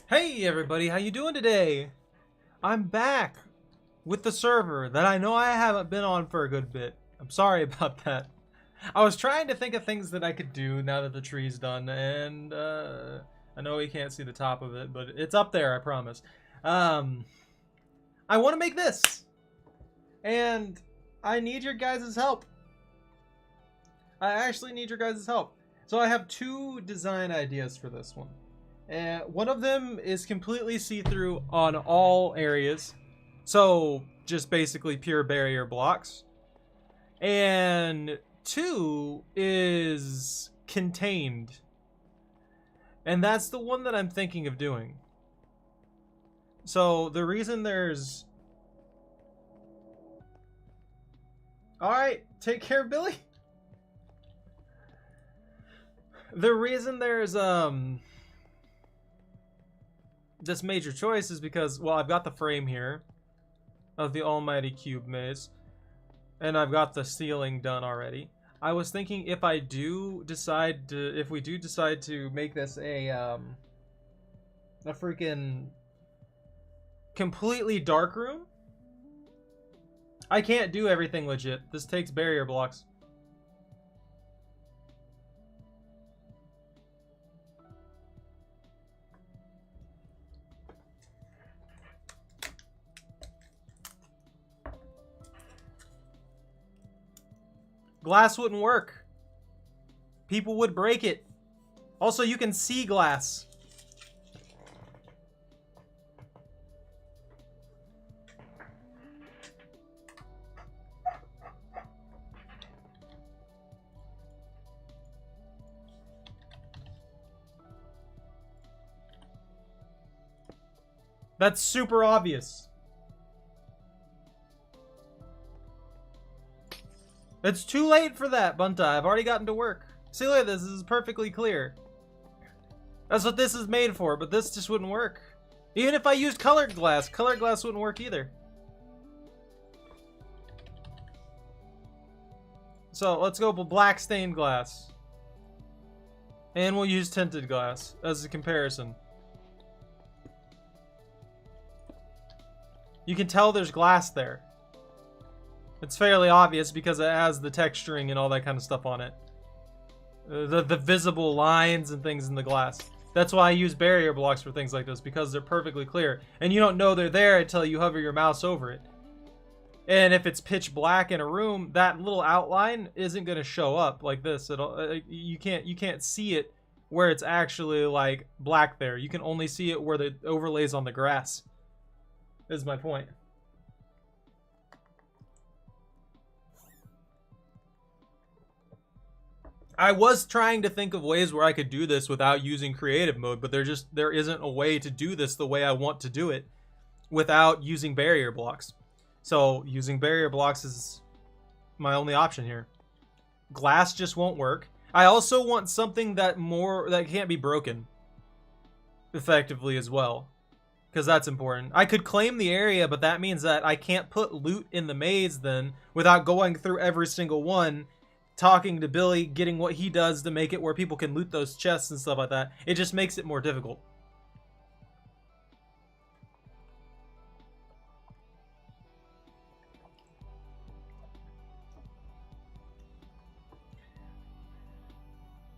Hey everybody, how you doing today? I'm back with the server that I know I haven't been on for a good bit. I'm sorry about that. I was trying to think of things that I could do now that the tree's done, and I know you can't see the top of it, but it's up there, I promise. I want to make this, and I need your guys' help. I actually need your guys' help. So I have two design ideas for this one. And one of them is completely see-through on all areas. So just basically pure barrier blocks. And two is contained. And that's the one that I'm thinking of doing. So the reason there's... Alright, take care, Billy. The reason there's this major choice is because, well, I've got the frame here of the almighty cube maze, and I've got the ceiling done already. I was thinking if we do decide to make this a freaking completely dark room, I can't do everything legit. This takes barrier blocks. Glass wouldn't work. People would break it. Also, you can see glass. That's super obvious. It's too late for that, Bunta. I've already gotten to work. See, look at this. This is perfectly clear. That's what this is made for, but this just wouldn't work. Even if I used colored glass wouldn't work either. So let's go with black stained glass. And we'll use tinted glass as a comparison. You can tell there's glass there. It's fairly obvious because it has the texturing and all that kind of stuff on it. The visible lines and things in the glass. That's why I use barrier blocks for things like this, because they're perfectly clear. And you don't know they're there until you hover your mouse over it. And if it's pitch black in a room, that little outline isn't going to show up like this. You can't see it where it's actually like black there. You can only see it where the overlays on the grass. Is my point. I was trying to think of ways where I could do this without using creative mode, but there isn't a way to do this the way I want to do it without using barrier blocks. So using barrier blocks is my only option here. Glass just won't work. I also want something that can't be broken effectively as well, because that's important. I could claim the area, but that means that I can't put loot in the maze then without going through every single one, talking to Billy, getting what he does to make it where people can loot those chests and stuff like that. It just makes it more difficult.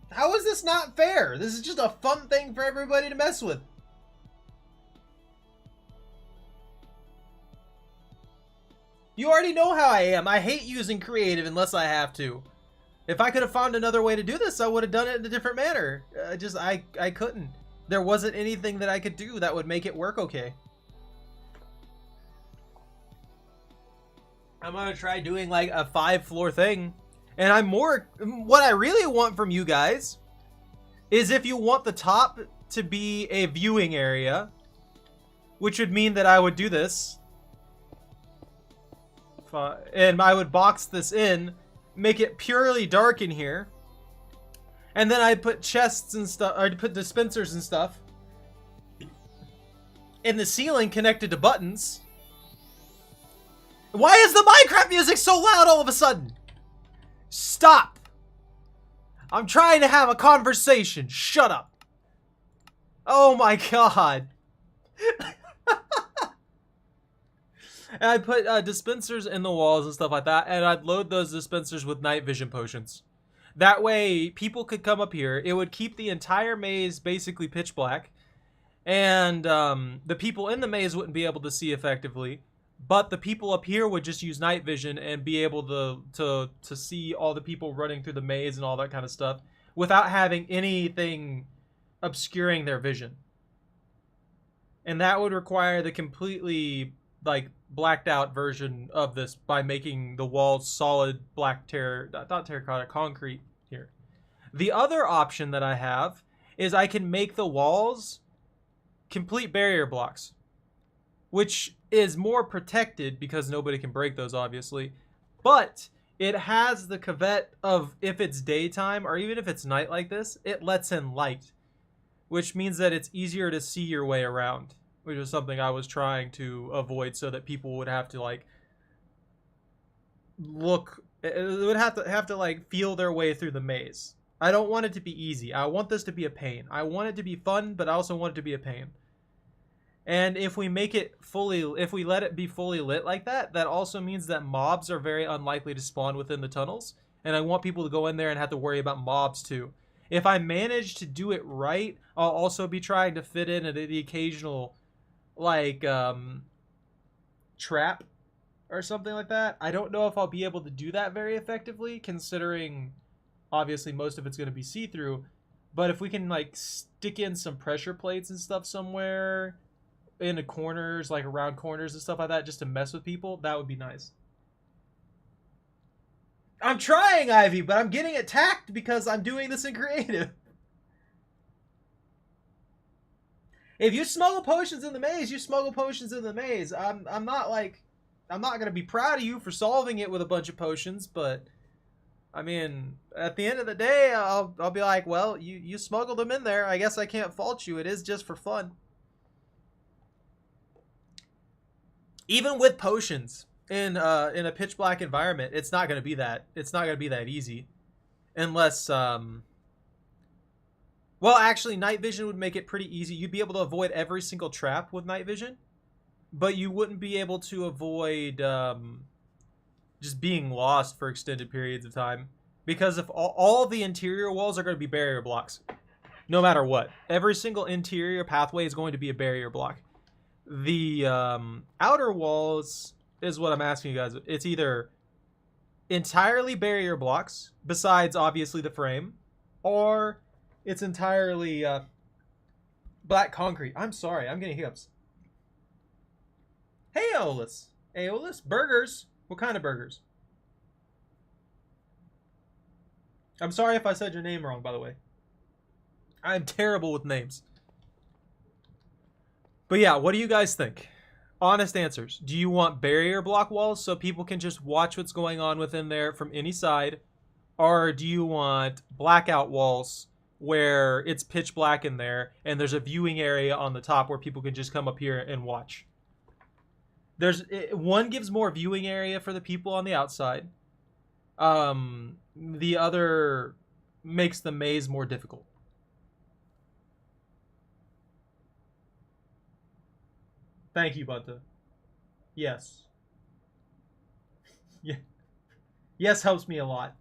How is this not fair? This is just a fun thing for everybody to mess with. You already know how I am. I hate using creative unless I have to. If I could have found another way to do this, I would have done it in a different manner. I couldn't. There wasn't anything that I could do that would make it work okay. I'm gonna try doing like a 5-floor thing. And what I really want from you guys is if you want the top to be a viewing area, which would mean that I would do this. And I would box this in, make it purely dark in here, and then I'd put chests and stuff, I'd put dispensers and stuff in the ceiling connected to buttons. Why is the Minecraft music so loud all of a sudden? Stop! I'm trying to have a conversation. Shut up. Oh my god. And I'd put dispensers in the walls and stuff like that, and I'd load those dispensers with night vision potions. That way, people could come up here. It would keep the entire maze basically pitch black, and the people in the maze wouldn't be able to see effectively. But the people up here would just use night vision and be able to see all the people running through the maze and all that kind of stuff without having anything obscuring their vision. And that would require the completely like blacked out version of this by making the walls solid black not terracotta, concrete here. The other option that I have is I can make the walls complete barrier blocks, which is more protected because nobody can break those, obviously. But it has the caveat of if it's daytime or even if it's night like this, it lets in light, which means that it's easier to see your way around, which is something I was trying to avoid so that people would have to like look, it would have to like feel their way through the maze. I don't want it to be easy. I want this to be a pain. I want it to be fun, but I also want it to be a pain. And if we make it if we let it be fully lit like that, that also means that mobs are very unlikely to spawn within the tunnels. And I want people to go in there and have to worry about mobs too. If I manage to do it right, I'll also be trying to fit in the occasional, like, trap or something like that. I don't know if I'll be able to do that very effectively, considering, obviously, most of it's going to be see-through. But if we can, like, stick in some pressure plates and stuff somewhere in the corners, like around corners and stuff like that, just to mess with people, that would be nice. I'm trying, Ivy, but I'm getting attacked because I'm doing this in creative. If you smuggle potions in the maze, you smuggle potions in the maze. I'm not gonna be proud of you for solving it with a bunch of potions, but I mean, at the end of the day, I'll be like, well, you smuggled them in there. I guess I can't fault you. It is just for fun. Even with potions in a pitch black environment, it's not gonna be that easy, unless well, actually, night vision would make it pretty easy. You'd be able to avoid every single trap with night vision, but you wouldn't be able to avoid just being lost for extended periods of time, because if all the interior walls are going to be barrier blocks, no matter what. Every single interior pathway is going to be a barrier block. The outer walls is what I'm asking you guys. It's either entirely barrier blocks, besides obviously the frame, or it's entirely black concrete. I'm sorry, I'm getting hiccups. Hey, Aeolus. Aeolus? Burgers? What kind of burgers? I'm sorry if I said your name wrong, by the way. I'm terrible with names. But yeah, what do you guys think? Honest answers. Do you want barrier block walls so people can just watch what's going on within there from any side? Or do you want blackout walls where it's pitch black in there and there's a viewing area on the top where people can just come up here and watch? One gives more viewing area for the people on the outside. The other makes the maze more difficult. Thank you, Bunta. Yes. Yeah. Yes helps me a lot.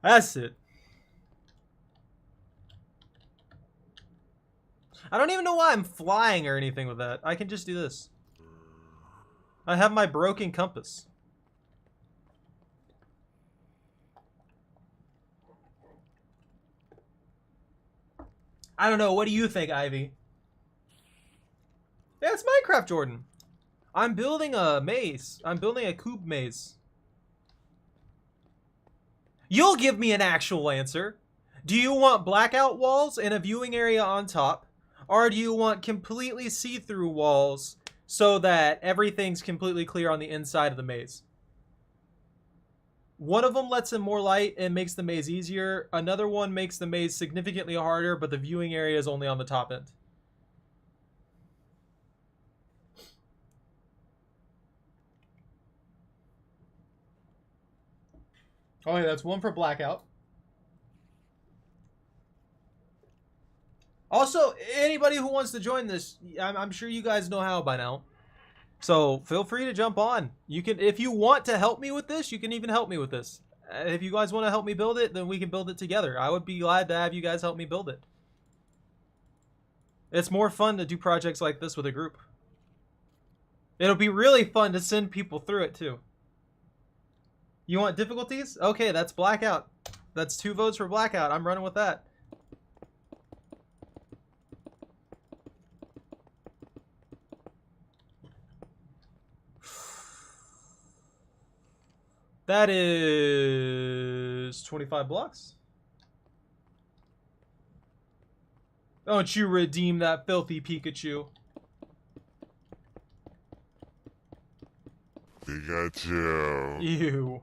That's it. I don't even know why I'm flying or anything with that. I can just do this. I have my broken compass. I don't know. What do you think, Ivy? Yeah, it's Minecraft, Jordan. I'm building a maze. I'm building a cube maze. You'll give me an actual answer. Do you want blackout walls and a viewing area on top? Or do you want completely see-through walls so that everything's completely clear on the inside of the maze? One of them lets in more light and makes the maze easier. Another one makes the maze significantly harder, but the viewing area is only on the top end. Oh yeah, that's one for blackout. Also, anybody who wants to join this, I'm sure you guys know how by now. So feel free to jump on. You can, if you want to help me with this, you can even help me with this. If you guys want to help me build it, then we can build it together. I would be glad to have you guys help me build it. It's more fun to do projects like this with a group. It'll be really fun to send people through it too. You want difficulties? Okay, that's blackout. That's 2 votes for blackout. I'm running with that. That is 25 blocks. Don't you redeem that filthy Pikachu. Pikachu. Ew.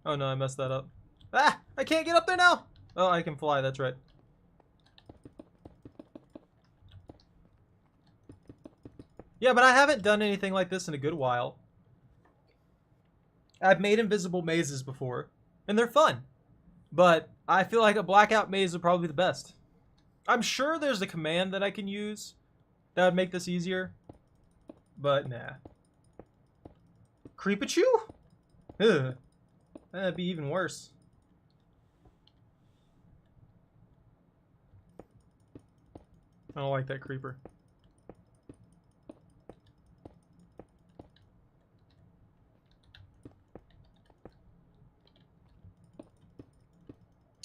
Oh no, I messed that up. Ah! I can't get up there now! Oh, I can fly, that's right. Yeah, but I haven't done anything like this in a good while. I've made invisible mazes before, and they're fun. But I feel like a blackout maze would probably be the best. I'm sure there's a command that I can use that would make this easier, but nah. Creepachu? Ugh. That'd be even worse. I don't like that creeper.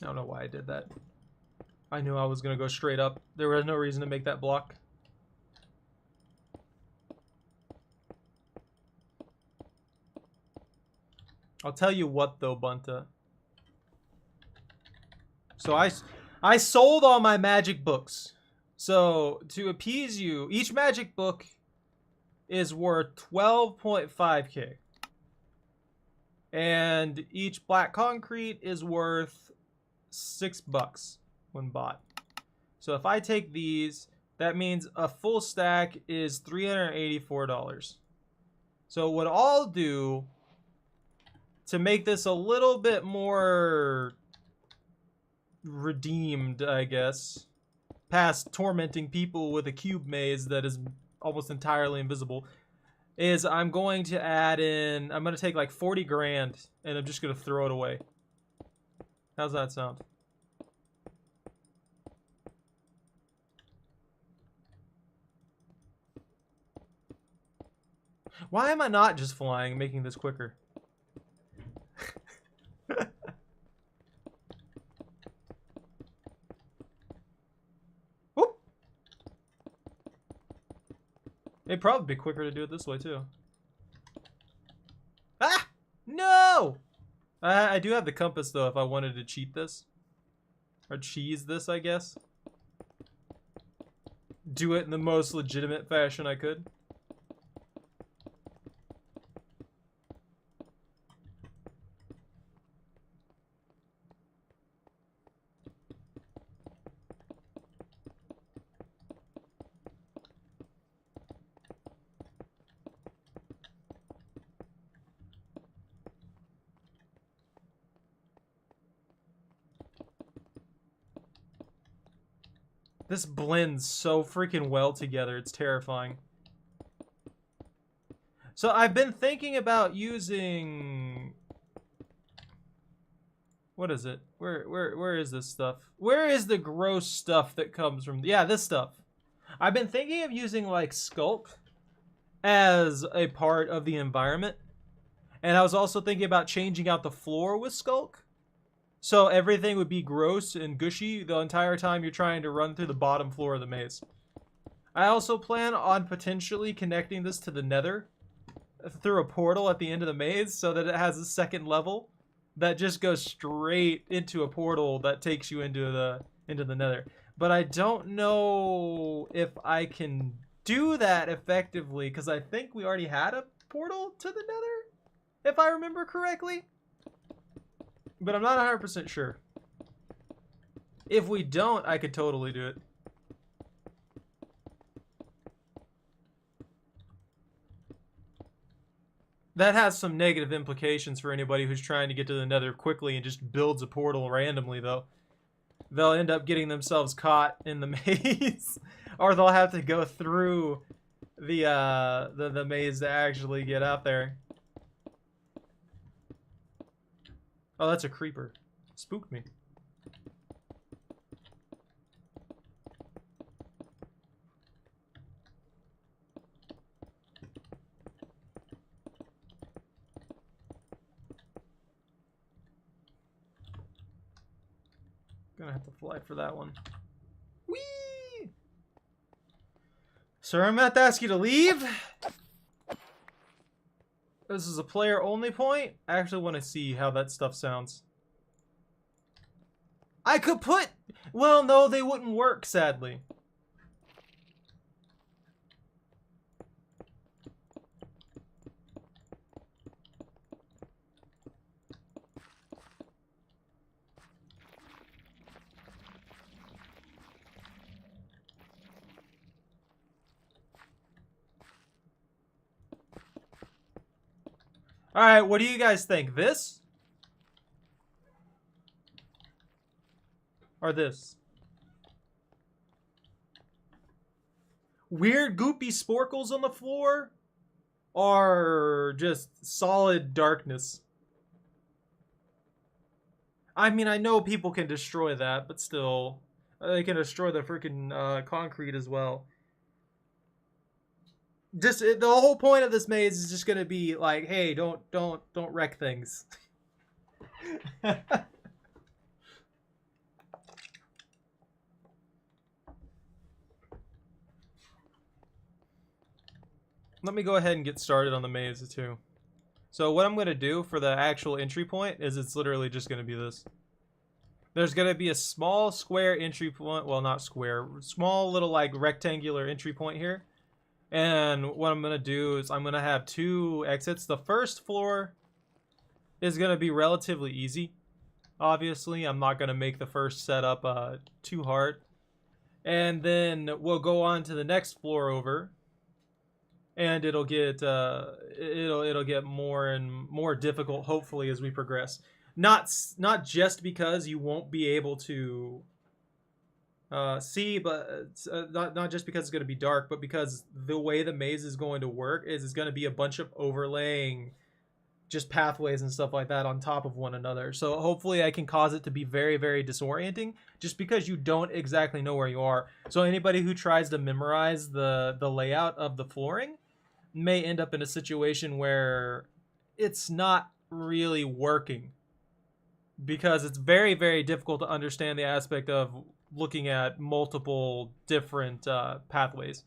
I don't know why I did that. I knew I was going to go straight up. There was no reason to make that block. I'll tell you what though, Bunta. So I sold all my magic books. So to appease you, each magic book is worth 12.5k. And each black concrete is worth $6 when bought. So if I take these, that means a full stack is $384. So what I'll do to make this a little bit more redeemed, I guess, past tormenting people with a cube maze that is almost entirely invisible, is I'm going to add in, I'm going to take like 40 grand and I'm just going to throw it away. How's that sound? Why am I not just flying, making this quicker? Whoop! It'd probably be quicker to do it this way too. Ah! No! I do have the compass though if I wanted to cheat this. Or cheese this, I guess. Do it in the most legitimate fashion I could. This blends so freaking well together. It's terrifying. So I've been thinking about using... What is it? Where is this stuff? Where is the gross stuff that comes from... Yeah, this stuff. I've been thinking of using like Skulk as a part of the environment. And I was also thinking about changing out the floor with Skulk. So everything would be gross and gushy the entire time you're trying to run through the bottom floor of the maze. I also plan on potentially connecting this to the Nether through a portal at the end of the maze so that it has a second level that just goes straight into a portal that takes you into the Nether. But I don't know if I can do that effectively because I think we already had a portal to the Nether, if I remember correctly. But I'm not 100% sure. If we don't, I could totally do it. That has some negative implications for anybody who's trying to get to the Nether quickly and just builds a portal randomly, though. They'll end up getting themselves caught in the maze, or they'll have to go through the maze to actually get out there. Oh, that's a creeper. Spooked me. Gonna have to fly for that one. Whee! Sir, I'm about to ask you to leave. This is a player only point. I actually want to see how that stuff sounds. I could put... Well, no, they wouldn't work, sadly. Alright, what do you guys think? This? Or this? Weird goopy sporkles on the floor? Or just solid darkness? I mean, I know people can destroy that, but still. They can destroy the freaking concrete as well. Just the whole point of this maze is just gonna be like, hey, don't wreck things. Let me go ahead and get started on the maze too. So what I'm gonna do for the actual entry point is it's literally just gonna be this. There's gonna be a small square entry point, well, not square, small little like rectangular entry point here. And what I'm going to do is I'm going to have 2 exits. The first floor is going to be relatively easy. Obviously, I'm not going to make the first setup too hard. And then we'll go on to the next floor over. And it'll get it'll get more and more difficult, hopefully, as we progress. Not just because you won't be able to see, but not just because it's going to be dark, but because the way the maze is going to work is it's going to be a bunch of overlaying just pathways and stuff like that on top of one another. So hopefully I can cause it to be very, very disorienting just because you don't exactly know where you are. So anybody who tries to memorize the layout of the flooring may end up in a situation where it's not really working because it's very, very difficult to understand the aspect of looking at multiple different pathways.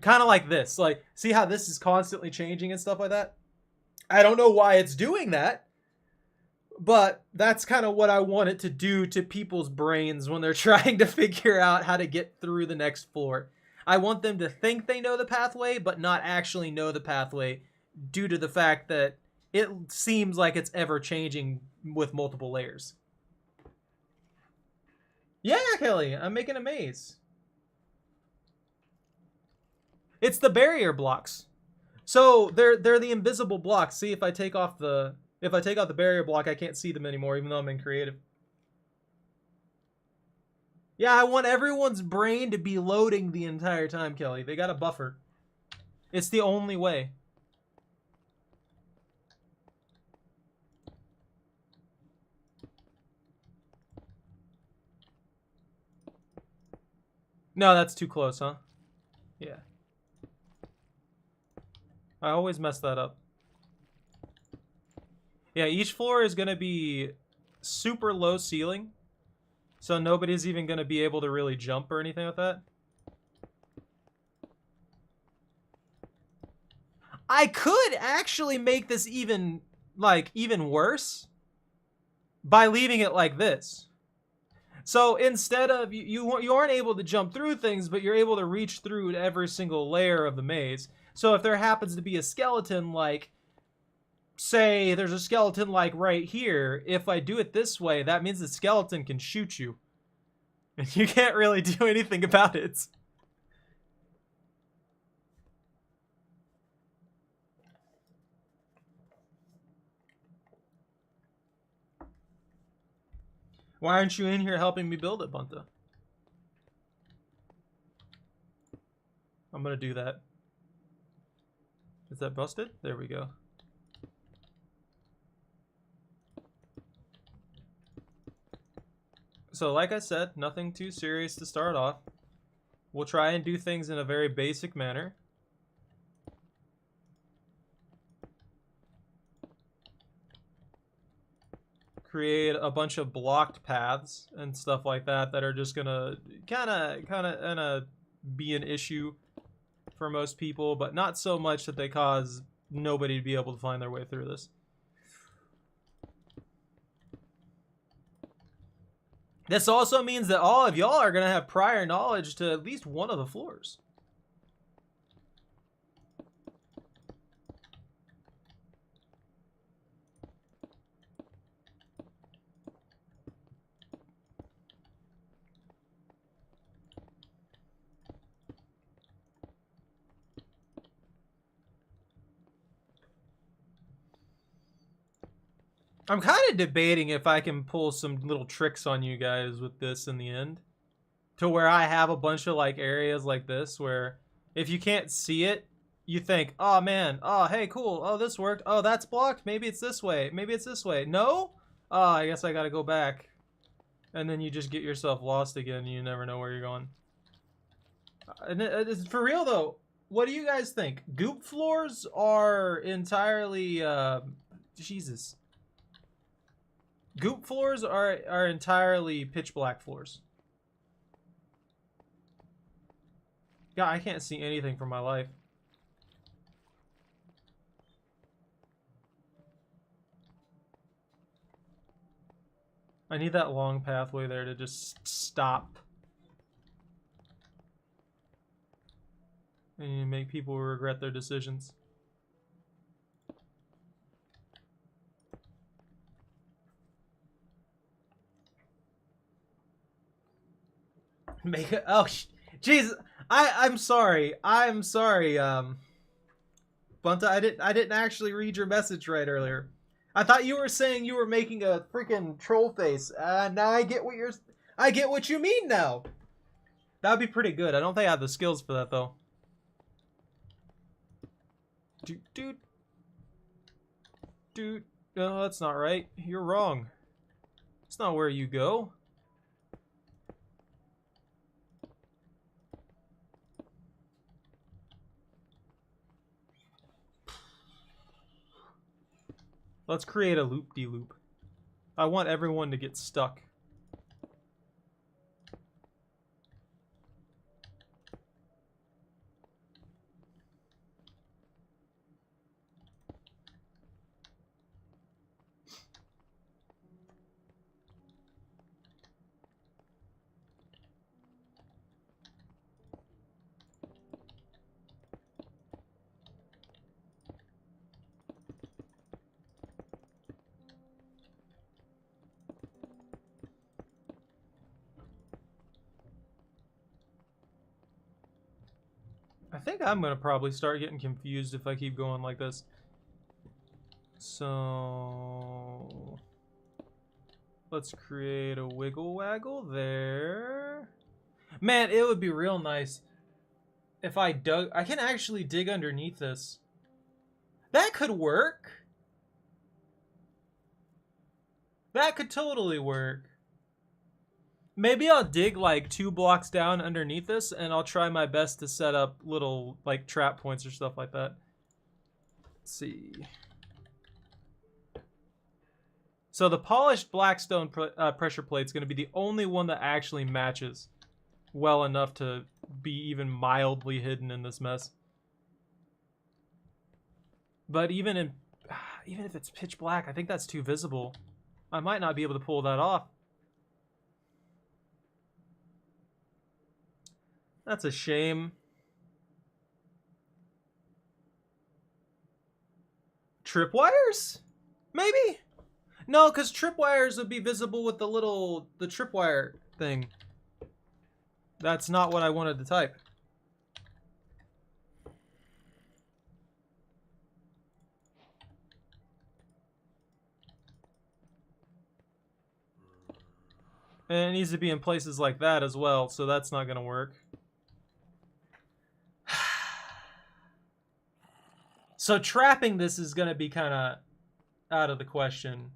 Kind of like this. Like, see how this is constantly changing and stuff like that? I don't know why it's doing that, but that's kind of what I want it to do to people's brains when they're trying to figure out how to get through the next floor. I want them to think they know the pathway, but not actually know the pathway due to the fact that it seems like it's ever changing with multiple layers. Yeah, Kelly, I'm making a maze. It's the barrier blocks. So they're the invisible blocks. See, if I take off the barrier block, I can't see them anymore, even though I'm in creative. Yeah, I want everyone's brain to be loading the entire time, Kelly. They got a buffer. It's the only way. No, that's too close, huh? Yeah. I always mess that up. Yeah, each floor is going to be super low ceiling. So nobody's even going to be able to really jump or anything like that. I could actually make this even worse by leaving it like this. So instead of you aren't able to jump through things, but you're able to reach through every single layer of the maze. So if there happens to be a skeleton, like, say there's a skeleton like right here, if I do it this way, that means the skeleton can shoot you. And you can't really do anything about it. Why aren't you in here helping me build it, Bunta? I'm gonna do that. Is that busted? There we go. So like I said, nothing too serious to start off. We'll try and do things in a very basic manner. Create a bunch of blocked paths and stuff like that that are just gonna kinda be an issue for most people, but not so much that they cause nobody to be able to find their way through this. This also means that all of y'all are going to have prior knowledge to at least one of the floors. I'm kind of debating if I can pull some little tricks on you guys with this in the end. To where I have a bunch of like areas like this where if you can't see it, you think, oh man, oh hey cool, oh this worked, oh that's blocked, maybe it's this way, maybe it's this way. No? Oh, I guess I gotta go back. And then you just get yourself lost again and you never know where you're going. And for real though, what do you guys think? Goop floors are entirely, Jesus. Goop floors are entirely pitch black floors. God, I can't see anything for my life. I need that long pathway there to just stop. And make people regret their decisions. Make it. Oh, jeez. I'm sorry. I'm sorry. Bunta, I didn't actually read your message right earlier. I thought you were saying you were making a freaking troll face. Now I get what you mean now. That'd be pretty good. I don't think I have the skills for that though. Dude. No, that's not right. You're wrong. It's not where you go. Let's create a loop-de-loop. I want everyone to get stuck. I think I'm gonna probably start getting confused if I keep going like this. So let's create a wiggle waggle there. Man, it would be real nice if I dug. I can actually dig underneath this. That could work. That could totally work. Maybe I'll dig like 2 blocks down underneath this and I'll try my best to set up little like trap points or stuff like that. Let's see. So the polished blackstone pressure plate is going to be the only one that actually matches well enough to be even mildly hidden in this mess. But even if it's pitch black, I think that's too visible. I might not be able to pull that off. That's a shame. Tripwires? Maybe? No, because tripwires would be visible with the tripwire thing. That's not what I wanted to type. And it needs to be in places like that as well, so that's not gonna work. So trapping this is gonna be kind of out of the question.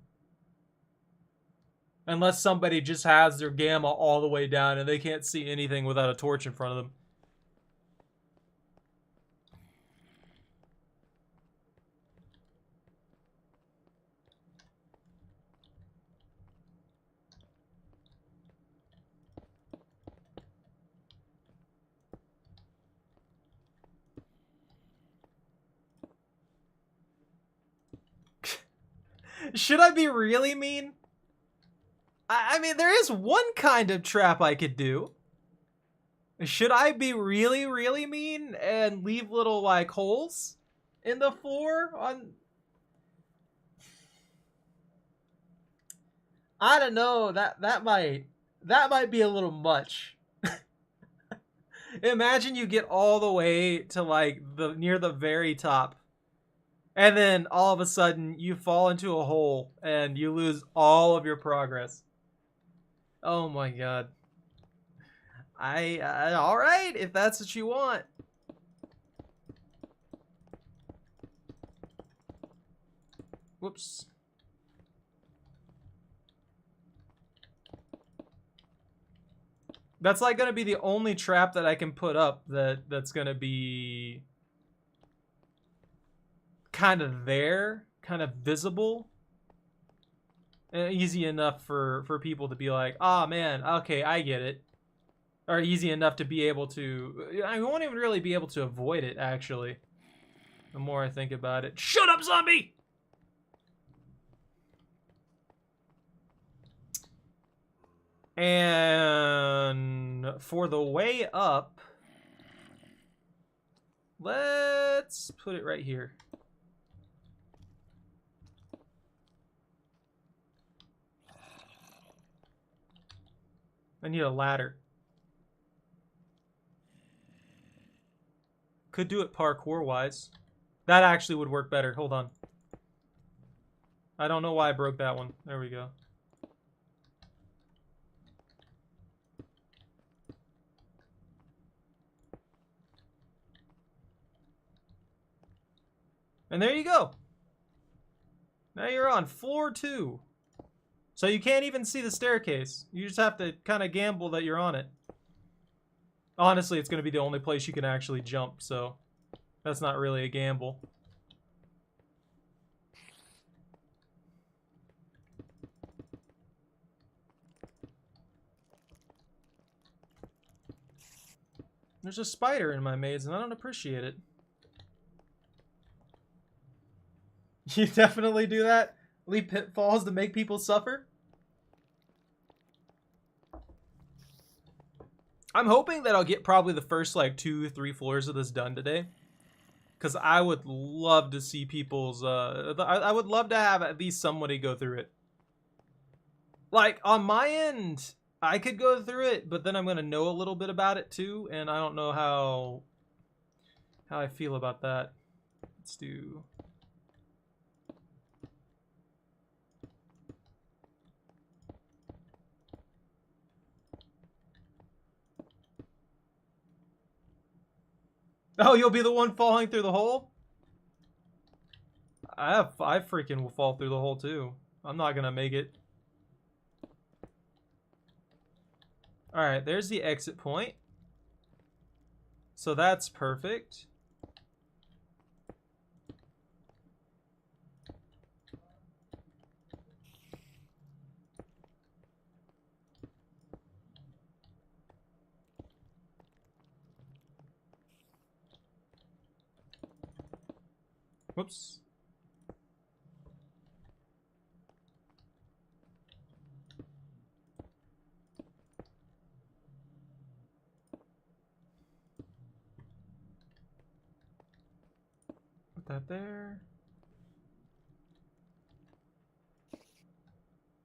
Unless somebody just has their gamma all the way down and they can't see anything without a torch in front of them. Should I be really mean? I mean, there is one kind of trap I could do. Should I be really, really mean and leave little, like, holes in the floor on... I don't know, that might be a little much. Imagine you get all the way to, like, near the very top. And then all of a sudden you fall into a hole and you lose all of your progress. Oh my god. All right, if that's what you want. Whoops. That's like gonna be the only trap that I can put up that's gonna be kind of there, kind of visible. Easy enough for people to be like, oh man, okay, I get it. Or easy enough to be able to... I won't even really be able to avoid it, actually. The more I think about it. Shut up, zombie! And for the way up, let's put it right here. I need a ladder. Could do it parkour-wise. That actually would work better. Hold on. I don't know why I broke that one. There we go. And there you go. Now you're on floor 2. So you can't even see the staircase. You just have to kind of gamble that you're on it. Honestly, it's going to be the only place you can actually jump, so that's not really a gamble. There's a spider in my maze, and I don't appreciate it. You definitely do that? Leave pitfalls to make people suffer? I'm hoping that I'll get probably the first, like, 2-3 floors of this done today. Because I would love to see people's, I would love to have at least somebody go through it. Like, on my end, I could go through it, but then I'm going to know a little bit about it too, and I don't know how I feel about that. Let's do... Oh, you'll be the one falling through the hole? I freaking will fall through the hole too. I'm not gonna make it. Alright, there's the exit point. So that's perfect. Whoops. Put that there.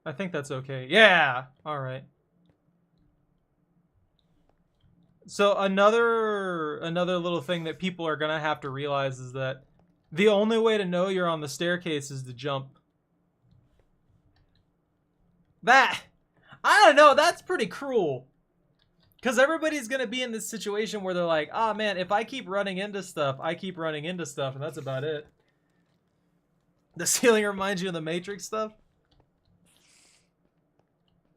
I think that's okay. Yeah! Alright. So another little thing that people are gonna have to realize is that the only way to know you're on the staircase is to jump. I don't know. That's pretty cruel. Because everybody's going to be in this situation where they're like, ah, man, if I keep running into stuff, I keep running into stuff, and that's about it. The ceiling reminds you of the Matrix stuff?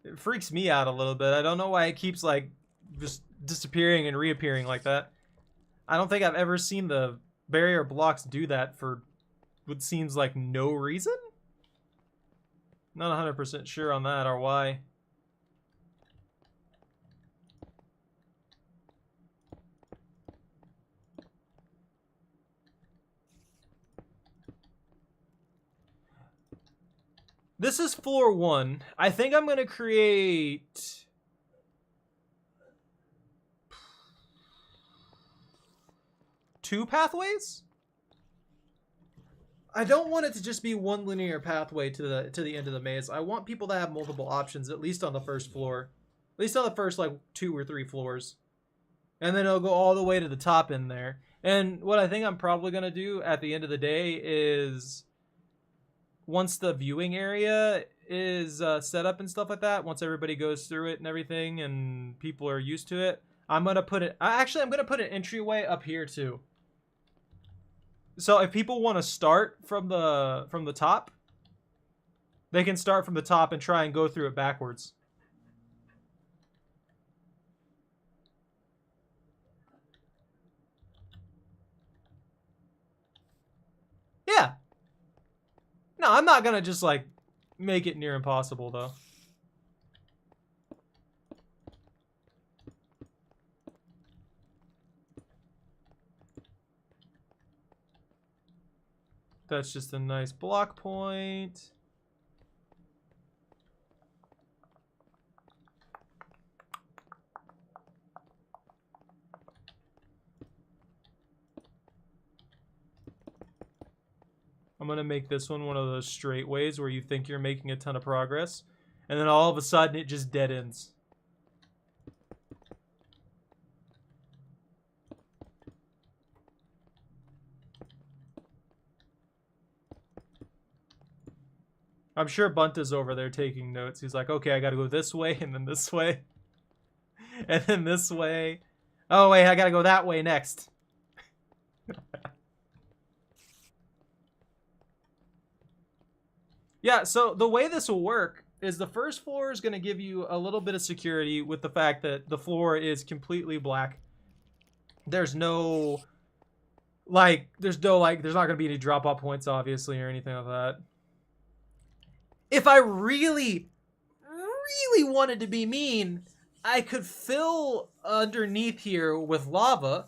It freaks me out a little bit. I don't know why it keeps, like, just disappearing and reappearing like that. I don't think I've ever seen the barrier blocks do that for what seems like no reason? Not 100% sure on that or why. This is floor 1. I think I'm going to create 2 pathways. I don't want it to just be one linear pathway to the end of the maze. I want people to have multiple options, at least on the first floor. At least on the first, like, 2 or 3 floors. And then it'll go all the way to the top in there. And what I think I'm probably going to do at the end of the day is, once the viewing area is set up and stuff like that, once everybody goes through it and everything and people are used to it, I'm going to put it... Actually, I'm going to put an entryway up here, too. So if people want to start from the top, they can start from the top and try and go through it backwards. Yeah. No, I'm not gonna just, like, make it near impossible, though. That's just a nice block point. I'm going to make this one of those straight ways where you think you're making a ton of progress, and then all of a sudden it just dead ends. I'm sure Bunta's over there taking notes. He's like, okay, I got to go this way, and then this way, and then this way. Oh, wait, I got to go that way next. Yeah, so the way this will work is the first floor is going to give you a little bit of security with the fact that the floor is completely black. There's no, there's not going to be any drop-off points, obviously, or anything like that. If I really, really wanted to be mean, I could fill underneath here with lava.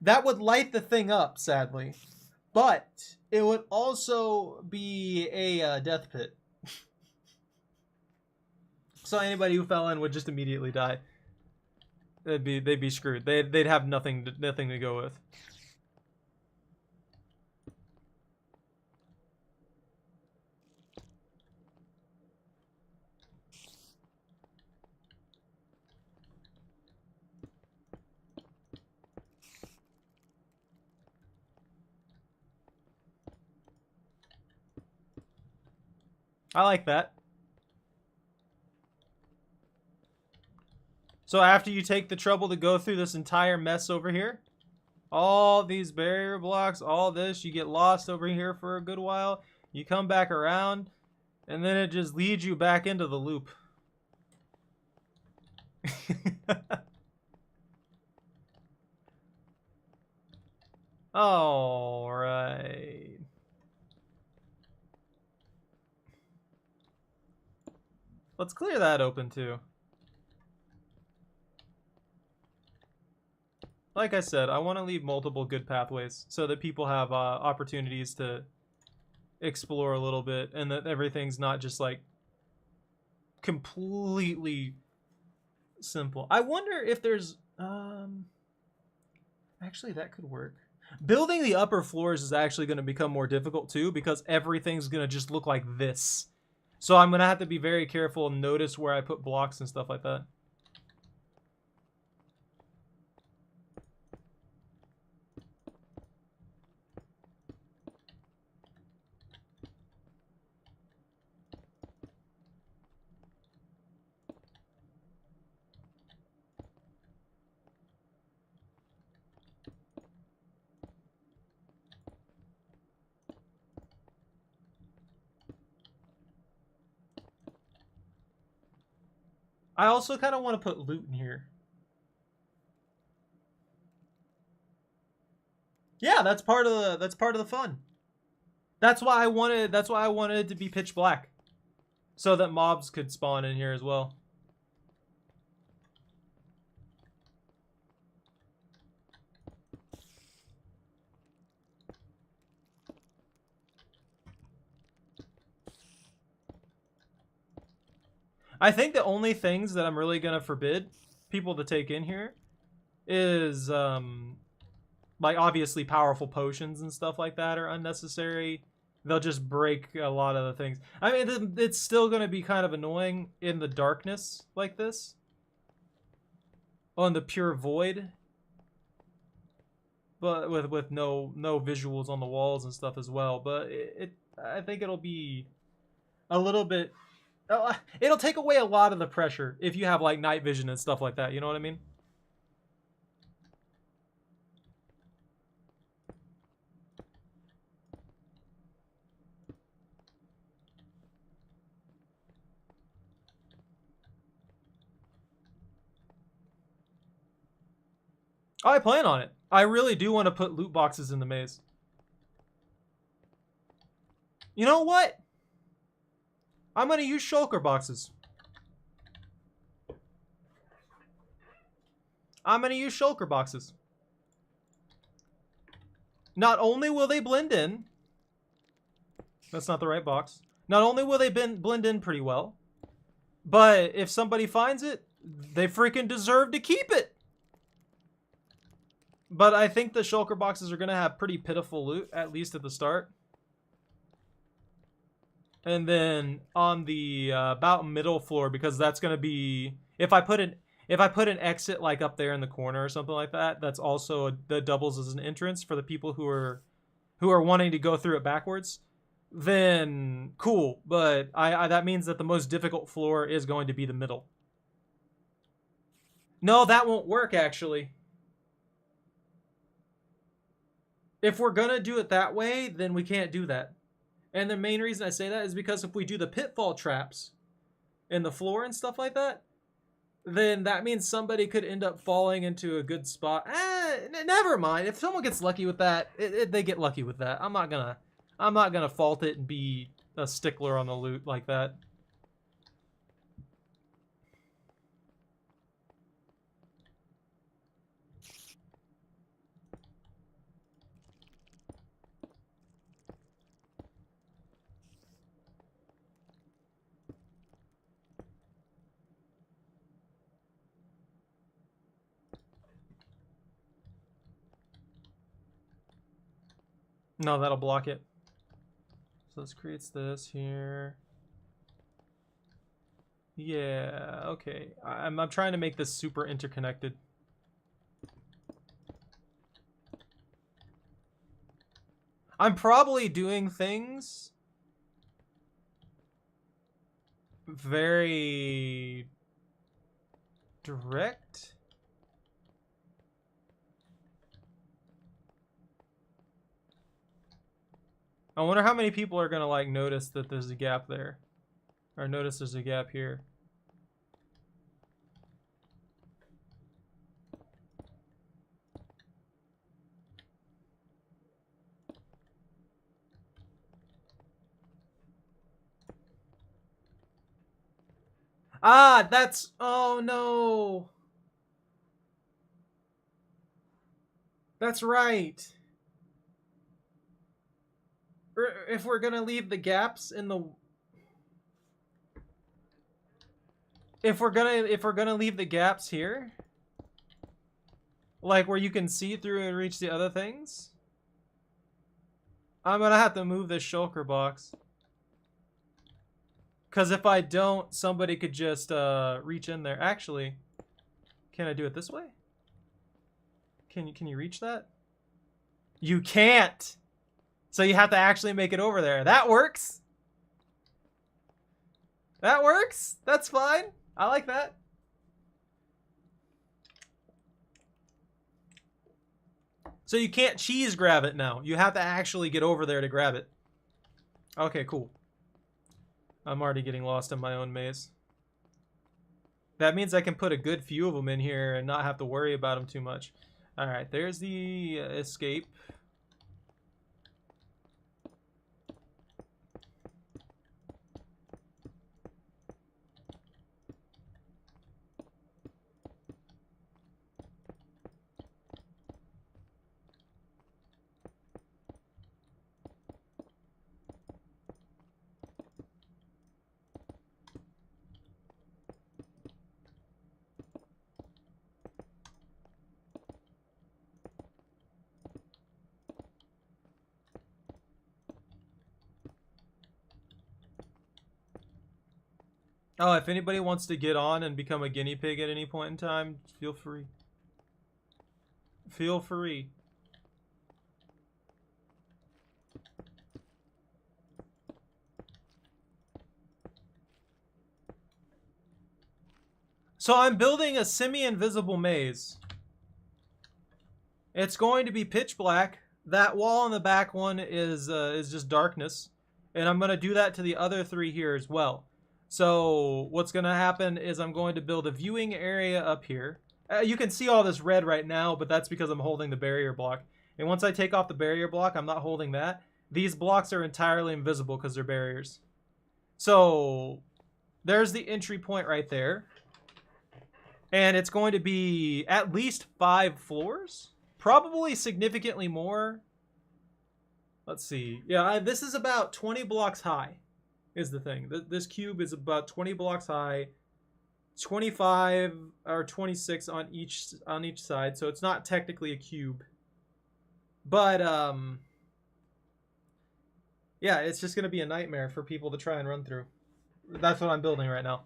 That would light the thing up, sadly. But it would also be a death pit. So anybody who fell in would just immediately die. They'd be screwed. They'd have nothing to go with. I like that. So after you take the trouble to go through this entire mess over here, all these barrier blocks, all this, you get lost over here for a good while, you come back around, and then it just leads you back into the loop. All right. Let's clear that open too. Like I said, I want to leave multiple good pathways so that people have opportunities to explore a little bit, and that everything's not just like completely simple. I wonder if there's actually that could work. Building the upper floors is actually going to become more difficult too, because everything's going to just look like this. So I'm going to have to be very careful and notice where I put blocks and stuff like that. I also kind of want to put loot in here. Yeah, that's part of the fun. That's why I wanted it to be pitch black, so that mobs could spawn in here as well. I think the only things that I'm really gonna forbid people to take in here is like obviously powerful potions and stuff like that are unnecessary. They'll just break a lot of the things. I mean, it's still gonna be kind of annoying in the darkness like this, on the pure void, but with no visuals on the walls and stuff as well. But I think it'll be a little bit. It'll take away a lot of the pressure if you have like night vision and stuff like that. You know what I mean? Oh, I plan on it. I really do want to put loot boxes in the maze. You know what? I'm going to use shulker boxes. I'm going to use shulker boxes. Not only will they blend in. That's not the right box. Not only will they blend in pretty well, but if somebody finds it, they freaking deserve to keep it. But I think the shulker boxes are going to have pretty pitiful loot, at least at the start. And then on the about middle floor, because that's going to be, if I put an exit like up there in the corner or something like that, that's also that doubles as an entrance for the people who are wanting to go through it backwards. Then cool, but I that means that the most difficult floor is going to be the middle. No, that won't work actually. If we're gonna do it that way, then we can't do that. And the main reason I say that is because if we do the pitfall traps in the floor and stuff like that, then that means somebody could end up falling into a good spot. Never mind. If someone gets lucky with that, they get lucky with that. I'm not gonna fault it and be a stickler on the loot like that. No, that'll block it. So this creates this here. Yeah, okay. I'm trying to make this super interconnected. I'm probably doing things very direct. I wonder how many people are gonna like notice that there's a gap there, or notice there's a gap here. Ah, that's, oh no. That's right. If we're gonna leave the gaps in the, if we're gonna leave the gaps here, like where you can see through and reach the other things, I'm gonna have to move this shulker box. Because if I don't, somebody could just reach in there. Actually, can I do it this way? Can you reach that? You can't. So you have to actually make it over there. That works. That works. That's fine. I like that. So you can't cheese grab it now. You have to actually get over there to grab it. Okay, cool. I'm already getting lost in my own maze. That means I can put a good few of them in here and not have to worry about them too much. All right, there's the escape. Oh, if anybody wants to get on and become a guinea pig at any point in time, feel free. Feel free. So I'm building a semi-invisible maze. It's going to be pitch black. That wall on the back one is just darkness. And I'm going to do that to the other three here as well. So what's going to happen is I'm going to build a viewing area up here. You can see all this red right now, but that's because I'm holding the barrier block. And once I take off the barrier block, I'm not holding that. These blocks are entirely invisible because they're barriers. So there's the entry point right there. And it's going to be at least 5 floors. Probably significantly more. Let's see. Yeah, this is about 20 blocks high. Is the thing. This cube is about 20 blocks high, 25 or 26 on each side, so it's not technically a cube. But yeah, it's just gonna be a nightmare for people to try and run through. That's what I'm building right now.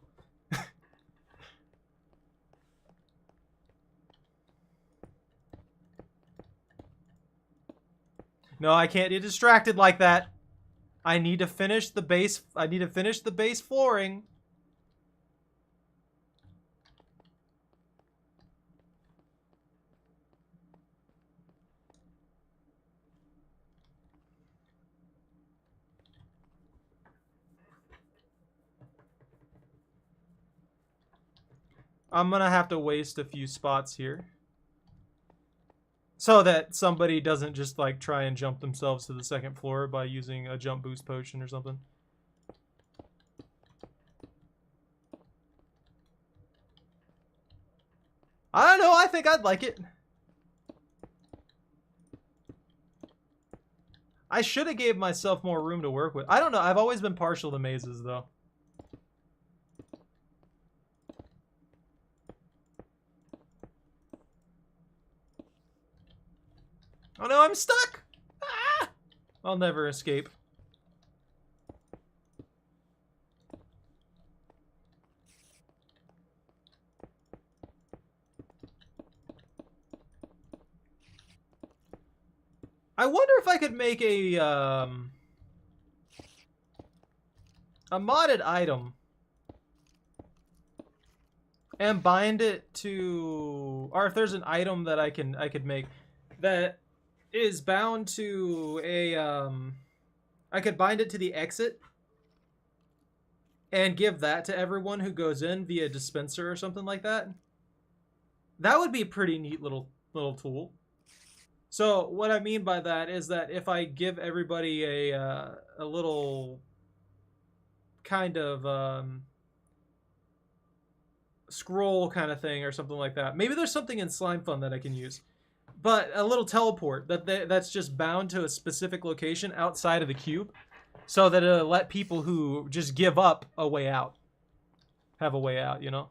No, I can't get distracted like that. I need to finish the base. I need to finish the base flooring. I'm gonna have to waste a few spots here. So that somebody doesn't just like try and jump themselves to the second floor by using a jump boost potion or something. I don't know, I think I'd like it. I should have gave myself more room to work with. I don't know, I've always been partial to mazes though. Oh no, I'm stuck! Ah! I'll never escape. I wonder if I could make a modded item and bind it to, or if there's an item that I could make that is bound to a I could bind it to the exit and give that to everyone who goes in via dispenser or something like that. That would be a pretty neat little tool. So what I mean by that is that if I give everybody a little kind of scroll kind of thing or something like that. Maybe there's something in Slime Fun that I can use. But a little teleport that's just bound to a specific location outside of the cube so that it'll let people who just give up a way out. Have a way out, you know?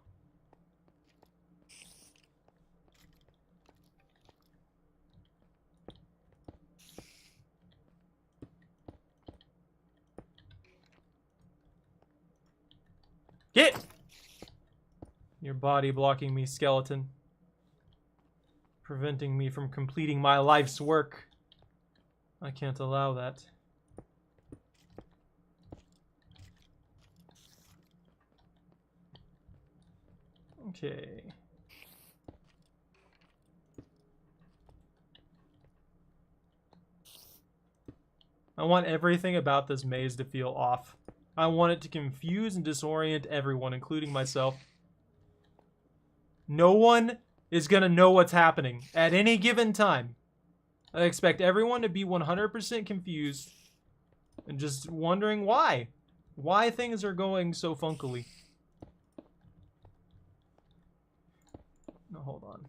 Get! Your body blocking me, skeleton. Preventing me from completing my life's work. I can't allow that. Okay. I want everything about this maze to feel off. I want it to confuse and disorient everyone, including myself. No one is going to know what's happening at any given time. I expect everyone to be 100% confused and just wondering why. Why things are going so funkily. No, hold on.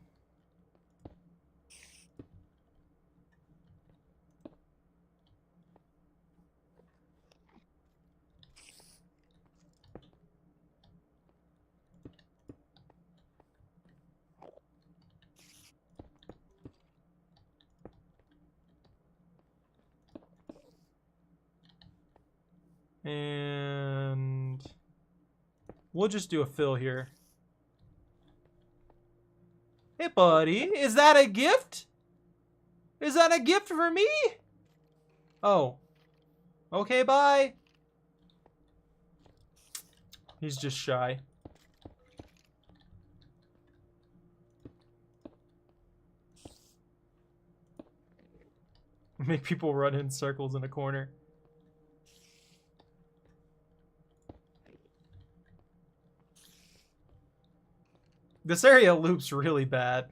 And we'll just do a fill here. Hey, buddy, is that a gift? Is that a gift for me? Oh. Okay, bye. He's just shy. Make people run in circles in a corner. This area loops really bad.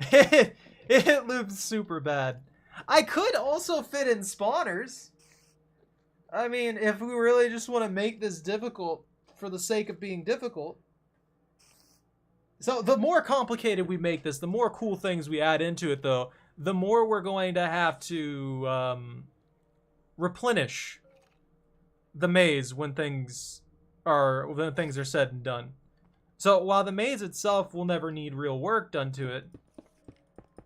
it loops super bad. I could also fit in spawners. I mean, if we really just want to make this difficult for the sake of being difficult. So the more complicated we make this, the more cool things we add into it, though, the more we're going to have to replenish the maze when things are said and done. So while the maze itself will never need real work done to it,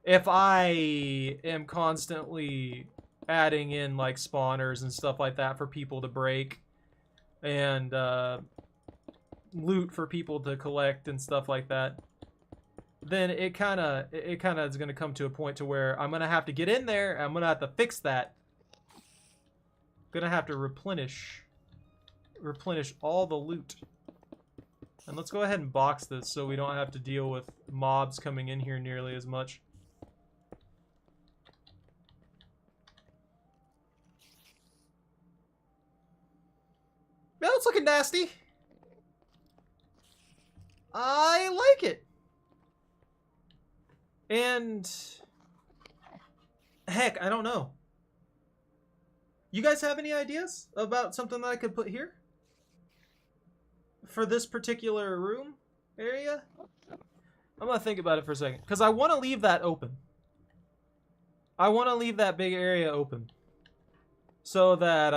if I am constantly adding in like spawners and stuff like that for people to break and loot for people to collect and stuff like that, then it kind of is going to come to a point to where I'm going to have to get in there and I'm going to have to fix that. Going to have to replenish all the loot. And let's go ahead and box this so we don't have to deal with mobs coming in here nearly as much. Yeah, it's looking nasty. I like it. And heck, I don't know. You guys have any ideas about something that I could put here? For this particular room area? I'm gonna think about it for a second. Because I want to leave that open. I want to leave that big area open. So that,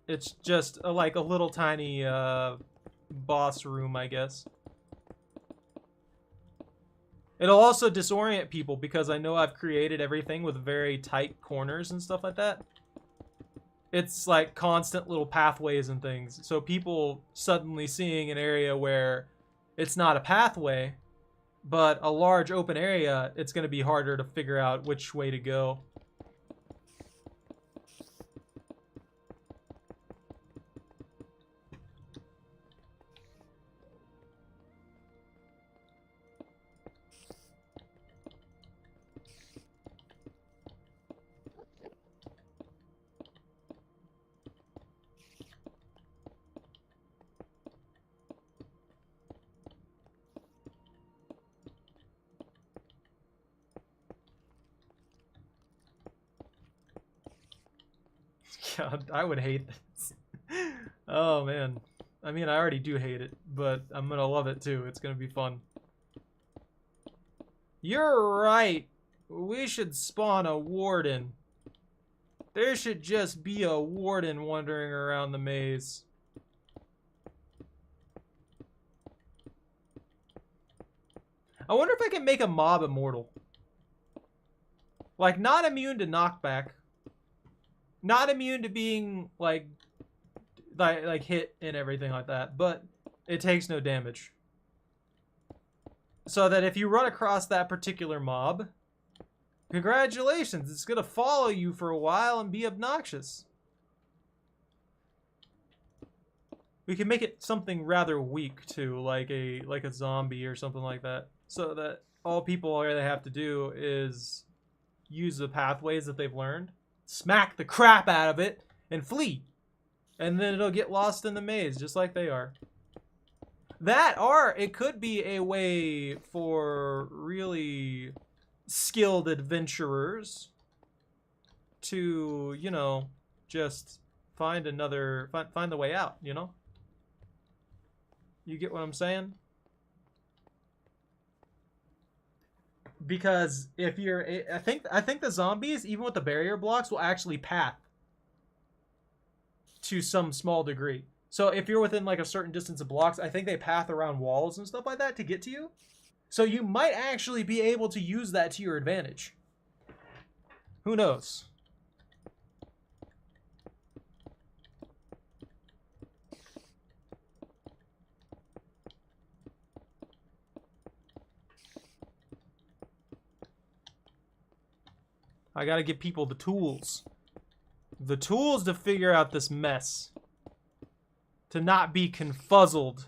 it's just like a little tiny, boss room, I guess. It'll also disorient people because I know I've created everything with very tight corners and stuff like that. It's like constant little pathways and things. So people suddenly seeing an area where it's not a pathway, but a large open area, it's going to be harder to figure out which way to go. God, I would hate this. Oh, man. I mean, I already do hate it, but I'm gonna love it, too. It's gonna be fun. You're right. We should spawn a warden. There should just be a warden wandering around the maze. I wonder if I can make a mob immortal. Like, not immune to knockback. Not immune to being, like hit and everything like that, but it takes no damage. So that if you run across that particular mob, congratulations, it's gonna follow you for a while and be obnoxious. We can make it something rather weak too, like a zombie or something like that, so that all people really have to do is use the pathways that they've learned, smack the crap out of it, and flee. And then it'll get lost in the maze, just like they are. That, or it could be a way for really skilled adventurers to, you know, just find find the way out, you know? You get what I'm saying? Because if you're, I think the zombies, even with the barrier blocks, will actually path to some small degree. So if you're within like a certain distance of blocks, I think they path around walls and stuff like that to get to you. So you might actually be able to use that to your advantage. Who knows? I gotta give people the tools. The tools to figure out this mess. To not be confuzzled.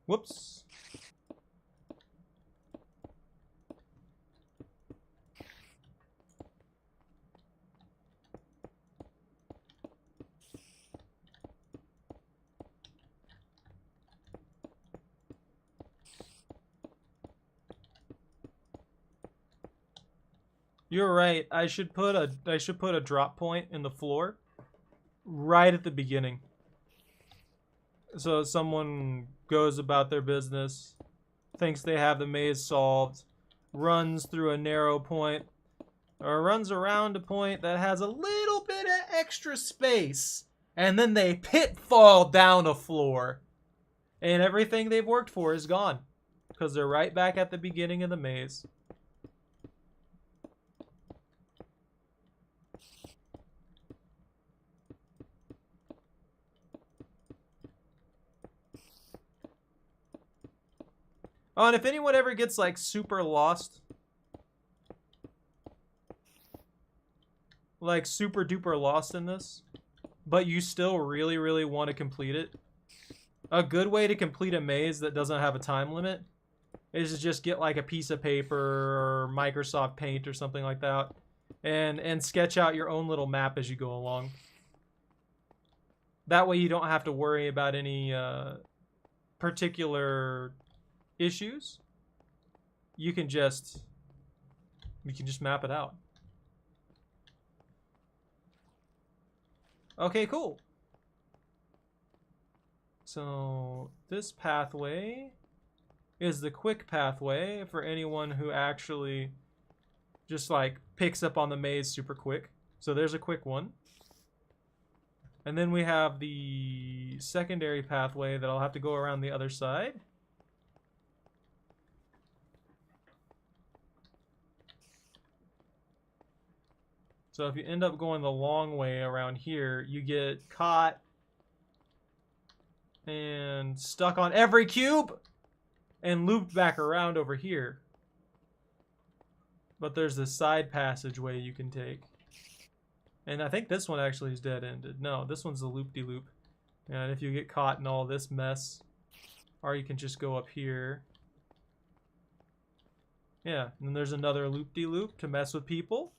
Whoops. You're right. I should put a drop point in the floor right at the beginning. So someone goes about their business, thinks they have the maze solved, runs through a narrow point, or runs around a point that has a little bit of extra space, and then they pitfall down a floor, and everything they've worked for is gone, because they're right back at the beginning of the maze. Oh, and if anyone ever gets like super lost, like super duper lost in this, but you still really, really want to complete it, a good way to complete a maze that doesn't have a time limit is to just get like a piece of paper or Microsoft Paint or something like that, and sketch out your own little map as you go along. That way you don't have to worry about any particular issues. You can just map it out. Okay, cool. So this pathway is the quick pathway for anyone who actually just like picks up on the maze super quick. So there's a quick one. And then we have the secondary pathway that I'll have to go around the other side. So if you end up going the long way around here, you get caught and stuck on every cube and looped back around over here. But there's this side passageway you can take. And I think this one actually is dead-ended. No, this one's a loop-de-loop. And if you get caught in all this mess, or you can just go up here. Yeah, and then there's another loop-de-loop to mess with people.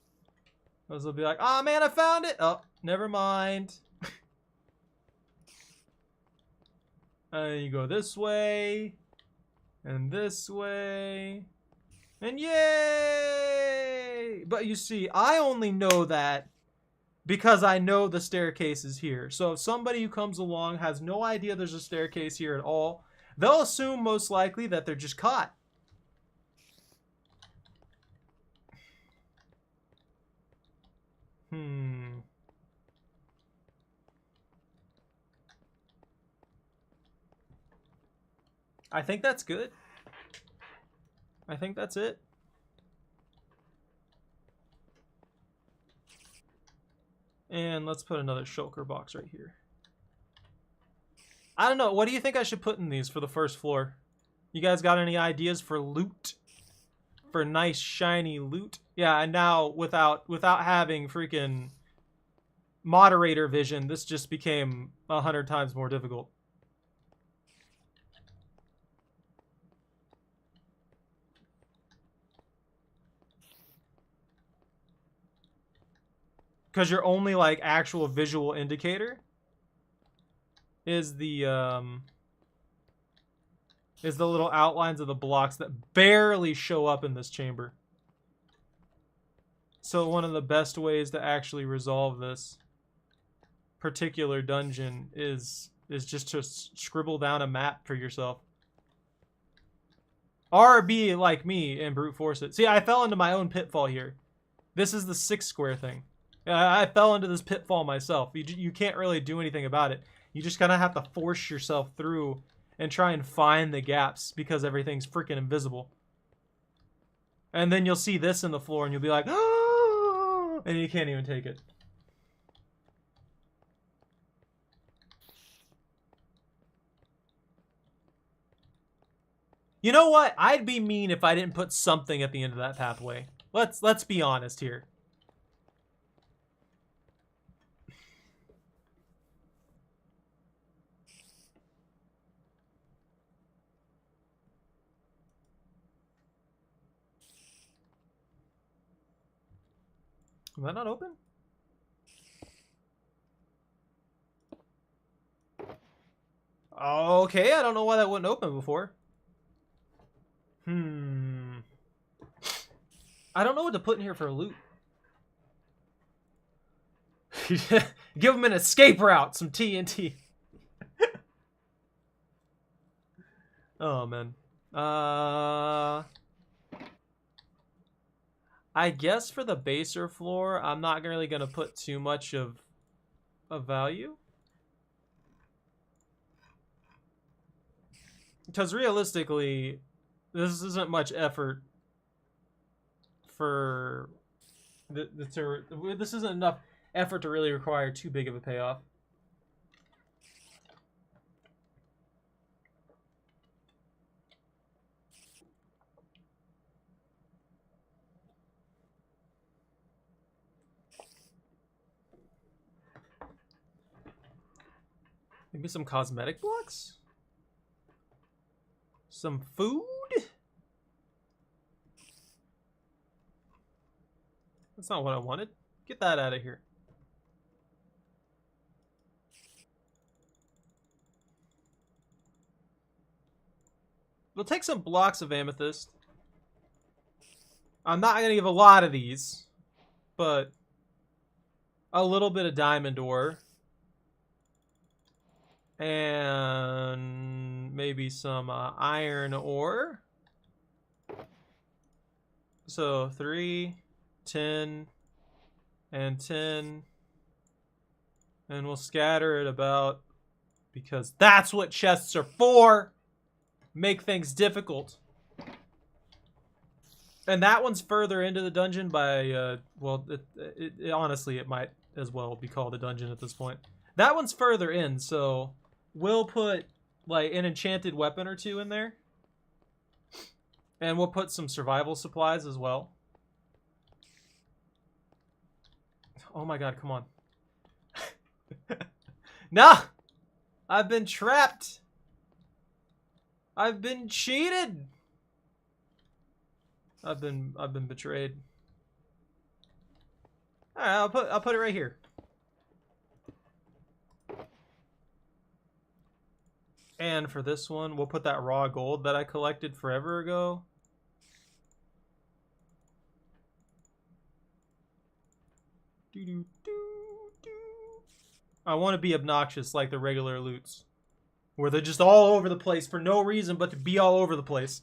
Those will be like, oh man, I found it! Oh, never mind. And you go this way, and this way, and yay! But you see, I only know that because I know the staircase is here. So if somebody who comes along has no idea there's a staircase here at all, they'll assume most likely that they're just caught. I think that's good. I think that's it. And let's put another shulker box right here. I don't know. What do you think I should put in these for the first floor? You guys got any ideas for loot? For nice shiny loot? Yeah, and now without having freaking moderator vision, this just became 100 times more difficult. Because your only like actual visual indicator is the little outlines of the blocks that barely show up in this chamber. So one of the best ways to actually resolve this particular dungeon is just to scribble down a map for yourself. Or be like me and brute force it. See, I fell into my own pitfall here. This is the 6 square thing. I fell into this pitfall myself. You can't really do anything about it. You just kind of have to force yourself through and try and find the gaps because everything's freaking invisible. And then you'll see this in the floor and you'll be like, oh, and you can't even take it. You know what? I'd be mean if I didn't put something at the end of that pathway. Let's be honest here. Is that not open? Okay, I don't know why that wouldn't open before. I don't know what to put in here for loot. Give them an escape route, some TNT. Oh, man. I guess for the baser floor, I'm not really going to put too much of value. Because realistically, this isn't much effort for... This isn't enough effort to really require too big of a payoff. Maybe some cosmetic blocks? Some food? That's not what I wanted. Get that out of here. We'll take some blocks of amethyst. I'm not going to give a lot of these, but a little bit of diamond ore. And maybe some iron ore. So 3, 10, and 10. And we'll scatter it about, because that's what chests are for. Make things difficult. And that one's further into the dungeon by, well, honestly, it might as well be called a dungeon at this point. That one's further in, so we'll put like an enchanted weapon or two in there. And we'll put some survival supplies as well. Oh my god, come on. No! I've been trapped! I've been cheated! I've been betrayed. Alright, I'll put it right here. And for this one, we'll put that raw gold that I collected forever ago. I want to be obnoxious like the regular loots, where they're just all over the place for no reason but to be all over the place.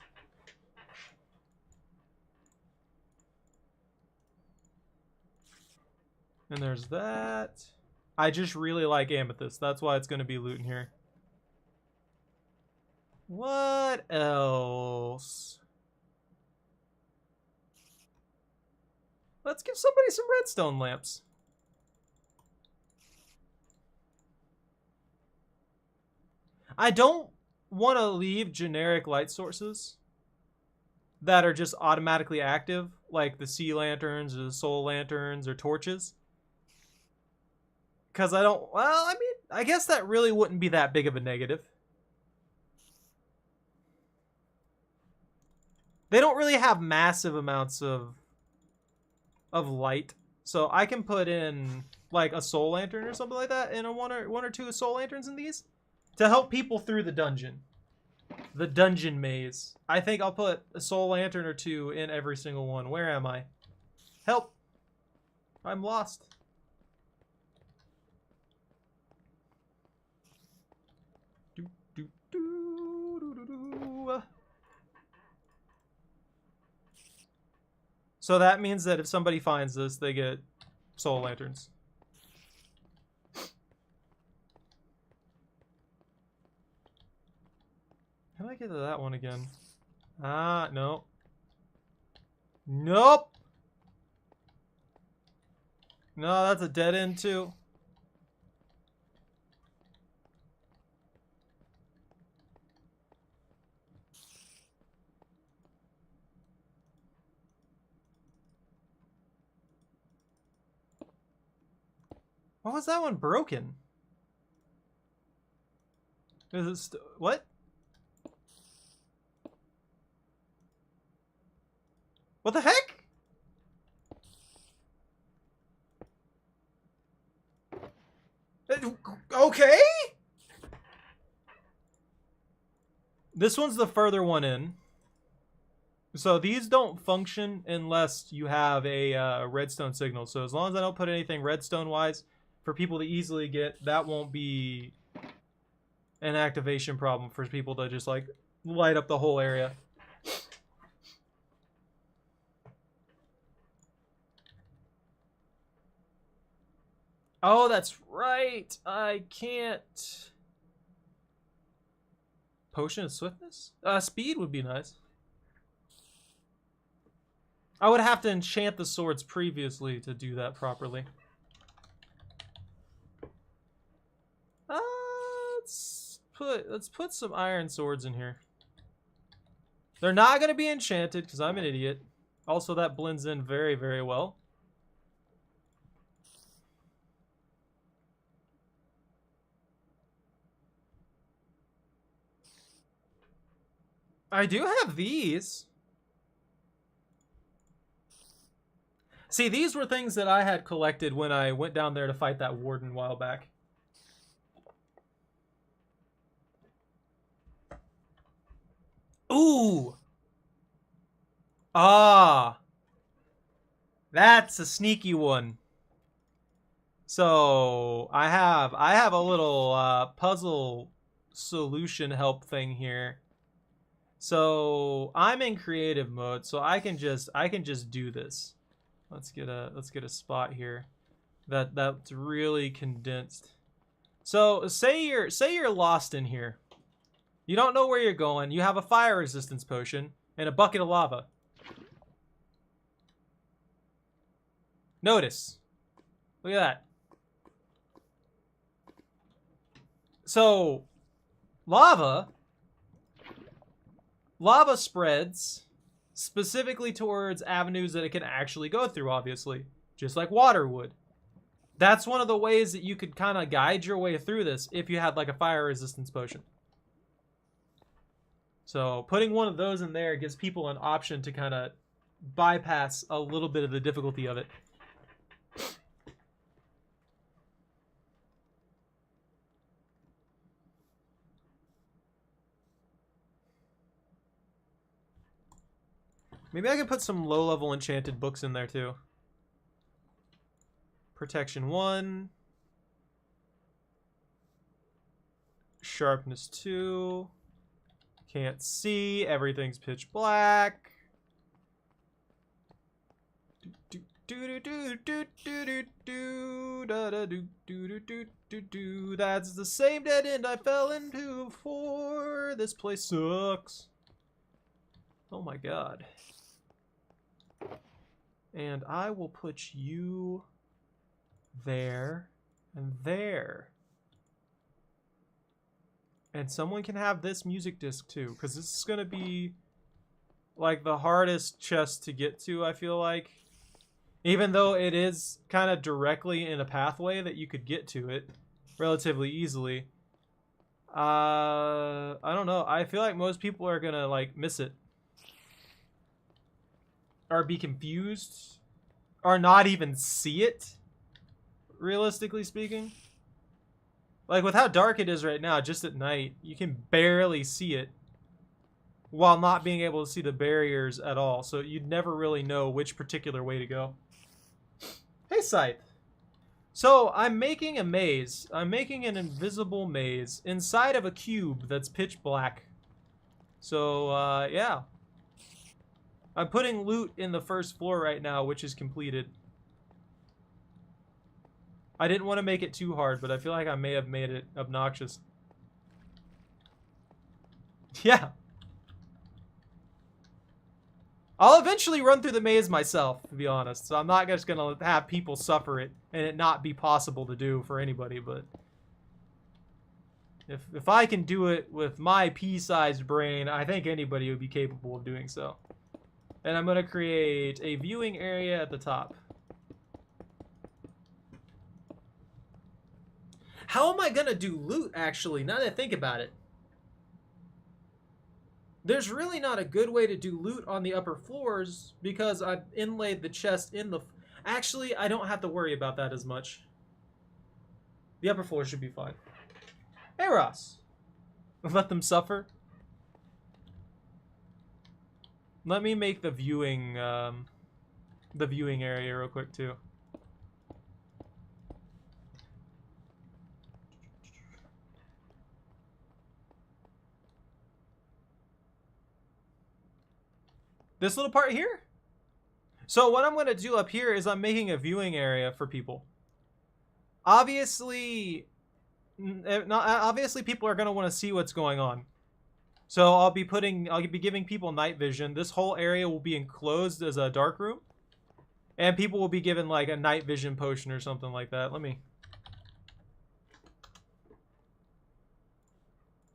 And there's that. I just really like amethyst. That's why it's going to be loot in here. What else? Let's give somebody some redstone lamps. I don't want to leave generic light sources that are just automatically active, like the sea lanterns or the soul lanterns or torches. Because I don't, well, I mean, I guess that really wouldn't be that big of a negative. They don't really have massive amounts of light. So I can put in like a soul lantern or something like that in a one or two soul lanterns in these to help people through the dungeon. The dungeon maze. I think I'll put a soul lantern or two in every single one. Where am I? Help. I'm lost. Do, do, do, do, do, do. So that means that if somebody finds this, they get soul lanterns. How do I get to that one again? Ah, no. Nope. No, that's a dead end too. Why was that one broken? Is it what? What the heck? Okay. This one's the further one in. So these don't function unless you have a redstone signal. So as long as I don't put anything redstone-wise for people to easily get, that won't be an activation problem for people to just like light up the whole area. Oh, that's right. I can't. Potion of swiftness? Speed would be nice. I would have to enchant the swords previously to do that properly. Let's put some iron swords in here. They're not going to be enchanted because I'm an idiot. Also, that blends in very, very well. I do have these. See, these were things that I had collected when I went down there to fight that warden a while back. Ooh! Ah! That's a sneaky one. So, I have a little puzzle solution help thing here. So, I'm in creative mode, so I can just do this. Let's get a spot here that's really condensed. So, say you're lost in here. You don't know where you're going. You have a fire resistance potion and a bucket of lava. Notice. Look at that. So, lava spreads specifically towards avenues that it can actually go through, obviously, just like water would. That's one of the ways that you could kind of guide your way through this if you had like a fire resistance potion. So putting one of those in there gives people an option to kind of bypass a little bit of the difficulty of it. Maybe I can put some low-level enchanted books in there too. Protection 1. Sharpness 2. Can't see. Everything's pitch black. That's the same dead end I fell into before. This place sucks. Oh my god. And I will put you there and there. And someone can have this music disc too, because this is going to be like the hardest chest to get to, I feel like. Even though it is kind of directly in a pathway that you could get to it relatively easily. I don't know. I feel like most people are going to like miss it. Or be confused. Or not even see it. Realistically speaking. Like with how dark it is right now, just at night, you can barely see it. While not being able to see the barriers at all. So you'd never really know which particular way to go. Hey, Scythe. So, I'm making a maze. I'm making an invisible maze inside of a cube that's pitch black. So, yeah. I'm putting loot in the first floor right now, which is completed. I didn't want to make it too hard, but I feel like I may have made it obnoxious. Yeah. I'll eventually run through the maze myself, to be honest. So I'm not just going to have people suffer it and it not be possible to do for anybody. But if I can do it with my pea-sized brain, I think anybody would be capable of doing so. And I'm going to create a viewing area at the top. How am I going to do loot, actually, now that I think about it? There's really not a good way to do loot on the upper floors because I've inlaid the chest in the... Actually, I don't have to worry about that as much. The upper floor should be fine. Hey, Ross. Let them suffer. Let me make the viewing area real quick, too. This little part here? So what I'm going to do up here is I'm making a viewing area for people. Obviously, people are going to want to see what's going on. So I'll be giving people night vision. This whole area will be enclosed as a dark room. And people will be given like a night vision potion or something like that.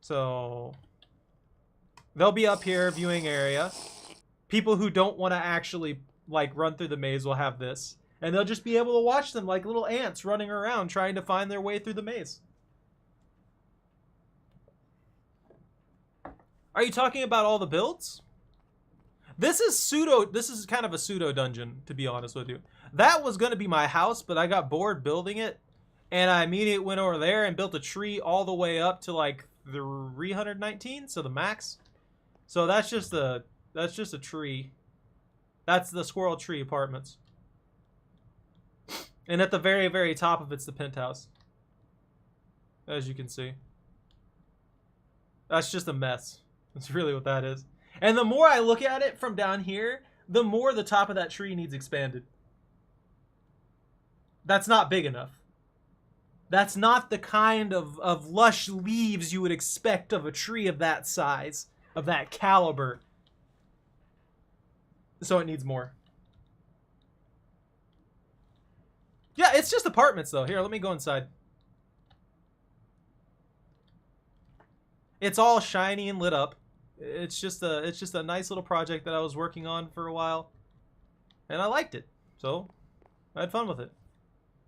So they'll be up here, viewing area. People who don't want to actually like run through the maze will have this. And they'll just be able to watch them like little ants running around trying to find their way through the maze. Are you talking about all the builds? This is kind of a pseudo dungeon, to be honest with you. That was going to be my house, but I got bored building it. And I immediately went over there and built a tree all the way up to like 319, so the max. So that's just a tree. That's the Squirrel Tree Apartments. And at the very, very top of it's the penthouse. As you can see. That's just a mess. That's really what that is. And the more I look at it from down here, the more the top of that tree needs expanded. That's not big enough. That's not the kind of lush leaves you would expect of a tree of that size, of that caliber. So it needs more. Yeah, it's just apartments though. Here, let me go inside. It's all shiny and lit up. It's just a nice little project that I was working on for a while. And I liked it. So I had fun with it.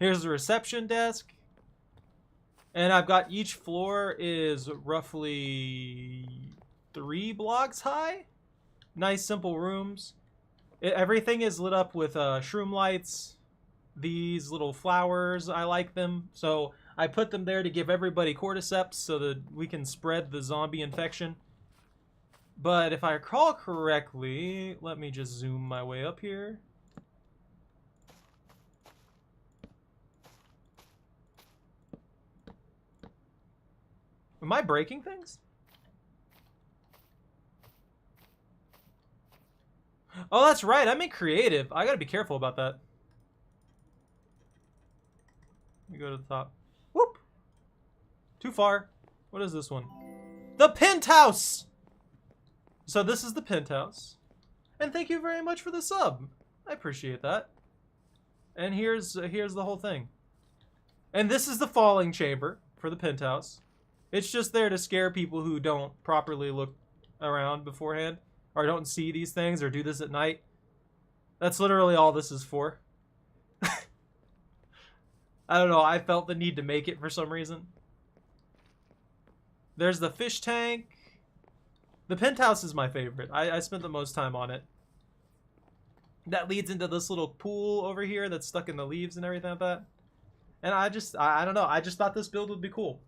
Here's the reception desk. And I've got each floor is roughly 3 blocks high. Nice simple rooms. Everything is lit up with shroom lights. These little flowers, I like them. So I put them there to give everybody cordyceps so that we can spread the zombie infection. But if I recall correctly, let me just zoom my way up here. Am I breaking things? Oh, that's right. I'm in creative. I gotta be careful about that. Let me go to the top. Whoop! Too far. What is this one? The penthouse! So this is the penthouse. And thank you very much for the sub. I appreciate that. And here's the whole thing. And this is the falling chamber for the penthouse. It's just there to scare people who don't properly look around beforehand, or don't see these things, or do this at night. That's literally all this is for. I don't know, I felt the need to make it for some reason. There's the fish tank. The penthouse is my favorite. I spent the most time on it. That leads into this little pool over here that's stuck in the leaves and everything like that. And I don't know, I just thought this build would be cool.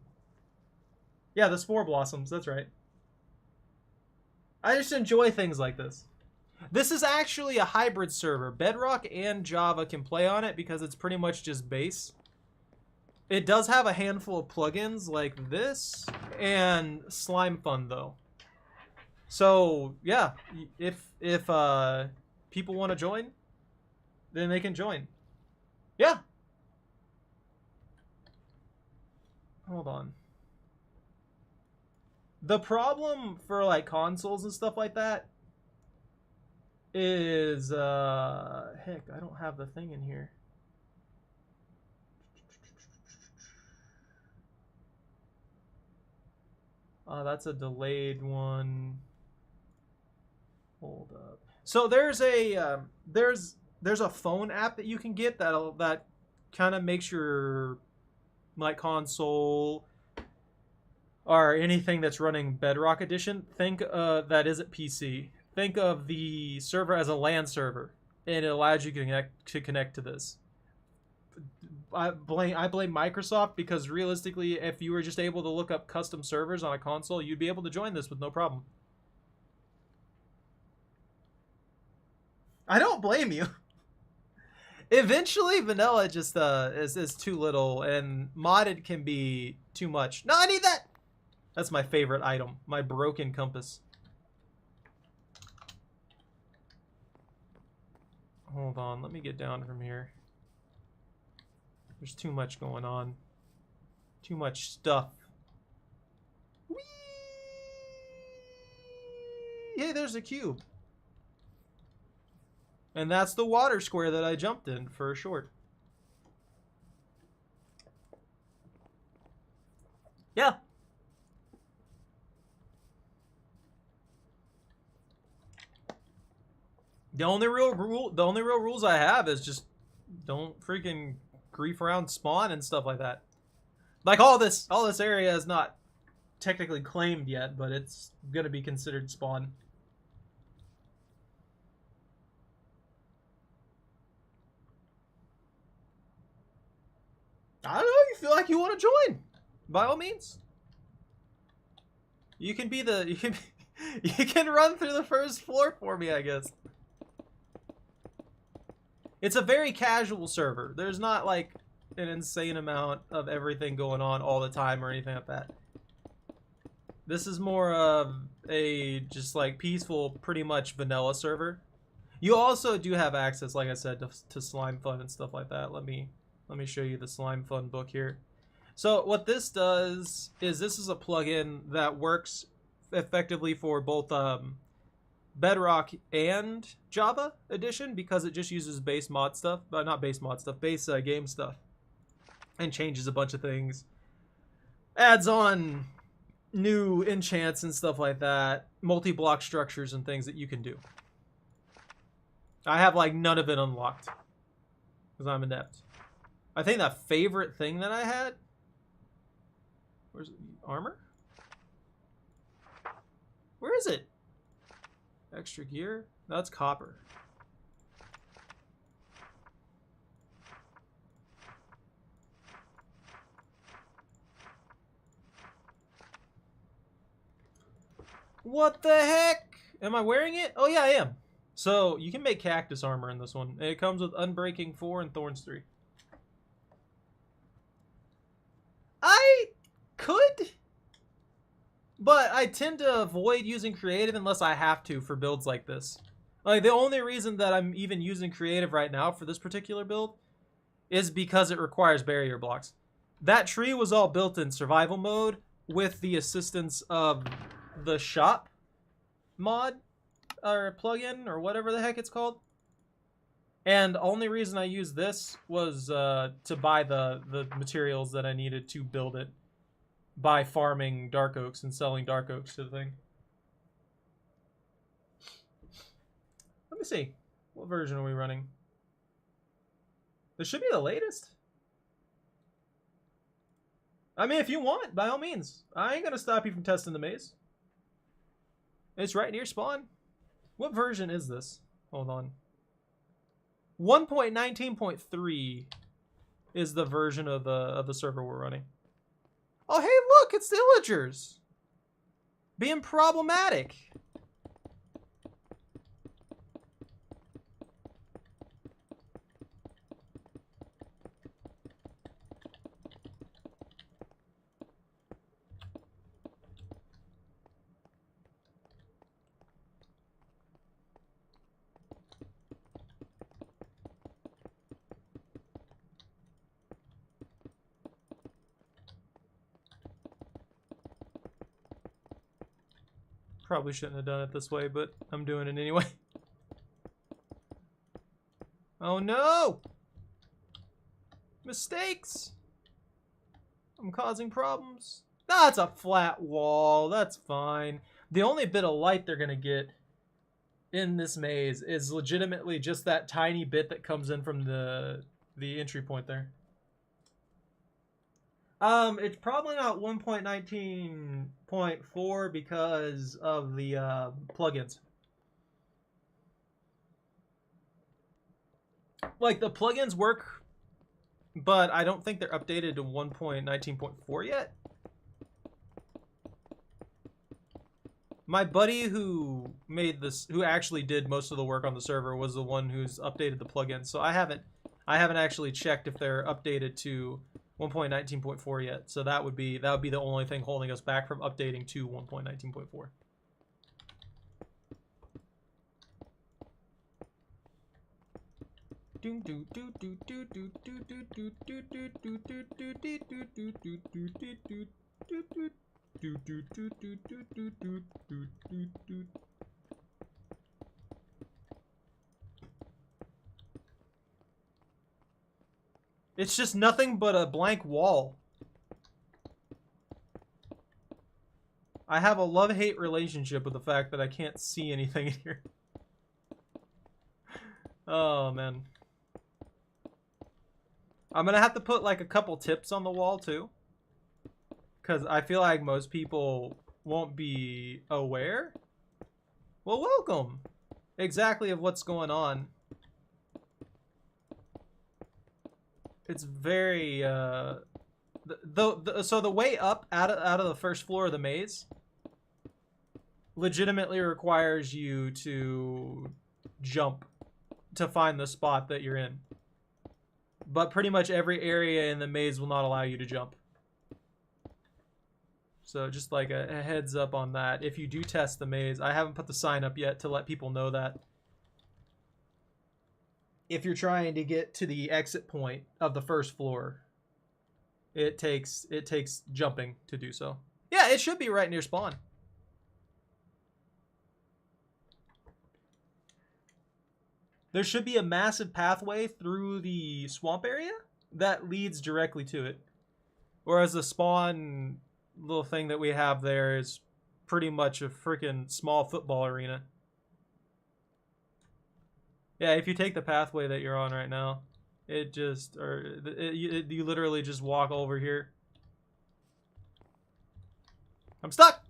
Yeah, the spore blossoms, that's right. I just enjoy things like this. This is actually a hybrid server. Bedrock and Java can play on it because it's pretty much just base. It does have a handful of plugins like this and Slime Fun though. So yeah, if people want to join, then they can join. Yeah. Hold on. The problem for like consoles and stuff like that is heck, I don't have the thing in here. That's a delayed one. Hold up. So there's a there's a phone app that you can get that kind of makes your like console or anything that's running Bedrock Edition, think that isn't PC. Think of the server as a LAN server, and it allows you to connect to this. I blame Microsoft because realistically, if you were just able to look up custom servers on a console, you'd be able to join this with no problem. I don't blame you. Eventually, vanilla just is too little, and modded can be too much. No, I need that. That's my favorite item, my broken compass. Hold on, let me get down from here. There's too much going on. Too much stuff. Whee! Hey, there's a cube. And that's the water square that I jumped in for a short. Yeah. The only real rules I have is just don't freaking grief around spawn and stuff like that. Like all this area is not technically claimed yet, but it's gonna be considered spawn. I don't know, you feel like you want to join, by all means. You can be the you can run through the first floor for me, I guess. It's a very casual server. There's not like an insane amount of everything going on all the time or anything like that. This is more of a just like peaceful, pretty much vanilla server. You also do have access, like I said, to Slime Fun and stuff like that. Let me show you the Slime Fun book here. So what this does is this is a plugin that works effectively for both Bedrock and Java Edition because it just uses base mod stuff, but not base mod stuff, base game stuff, and changes a bunch of things, adds on new enchants and stuff like that, multi-block structures and things that you can do. I have like none of it unlocked because I'm inept. I think that favorite thing that I had, where's it? Armor? Where is it? Extra gear? That's copper. What the heck? Am I wearing it? Oh yeah, I am. So you can make cactus armor in this one. It comes with Unbreaking 4 and Thorns 3. I could, but I tend to avoid using creative unless I have to for builds like this. Like the only reason that I'm even using creative right now for this particular build is because it requires barrier blocks. That tree was all built in survival mode with the assistance of the shop mod or plugin or whatever the heck it's called. And the only reason I used this was to buy the materials that I needed to build it. by farming dark oaks and selling dark oaks to the thing. Let me see. What version are we running? This should be the latest. I mean, if you want, by all means. I ain't gonna stop you from testing the maze. It's right near spawn. What version is this? Hold on. 1.19.3 is the version of the server we're running. Oh, hey, look, it's the Illagers being problematic. Probably shouldn't have done it this way, but I'm doing it anyway. Oh no! Mistakes! I'm causing problems. That's a flat wall. That's fine. The only bit of light they're gonna get in this maze is legitimately just that tiny bit that comes in from the entry point there. It's probably not 1.19.4 because of the plugins. Like, the plugins work, but I don't think they're updated to 1.19.4 yet. My buddy who made this, who actually did most of the work on the server, was the one who's updated the plugins. So I haven't actually checked if they're updated to 1.19.4 yet, so that would be the only thing holding us back from updating to 1.19.4. It's just nothing but a blank wall. I have a love-hate relationship with the fact that I can't see anything in here. Oh, man. I'm gonna have to put, like, a couple tips on the wall, too. Because I feel like most people won't be aware. Well, welcome. Exactly of what's going on. It's very, so the way up out of the first floor of the maze legitimately requires you to jump to find the spot that you're in. But pretty much every area in the maze will not allow you to jump. So just like a heads up on that. If you do test the maze, I haven't put the sign up yet to let people know that. If you're trying to get to the exit point of the first floor, it takes jumping to do so. Yeah, it should be right near spawn. There should be a massive pathway through the swamp area that leads directly to it. Whereas the spawn little thing that we have there is pretty much a freaking small football arena. Yeah, if you take the pathway that you're on right now, it just, you literally just walk over here. I'm stuck!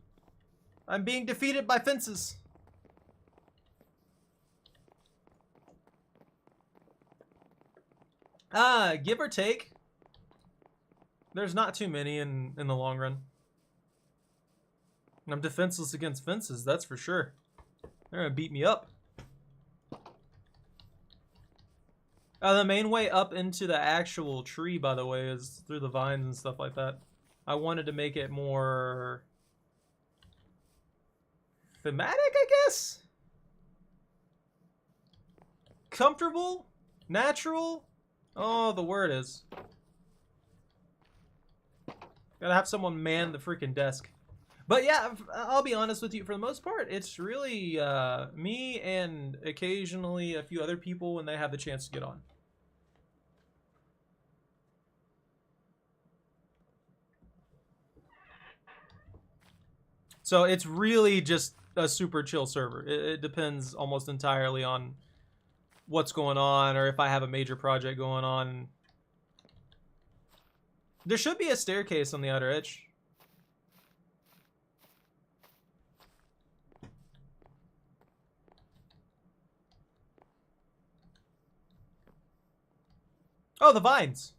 I'm being defeated by fences. Give or take, there's not too many in the long run. I'm defenseless against fences, that's for sure. They're gonna beat me up. The main way up into the actual tree, by the way, is through the vines and stuff like that. I wanted to make it more thematic, I guess? Comfortable? Natural? Oh, the word is. Gotta have someone man the freaking desk. But yeah, I'll be honest with you, for the most part, it's really me and occasionally a few other people when they have the chance to get on. So it's really just a super chill server. It depends almost entirely on what's going on or if I have a major project going on. There should be a staircase on the outer edge. Oh, the vines.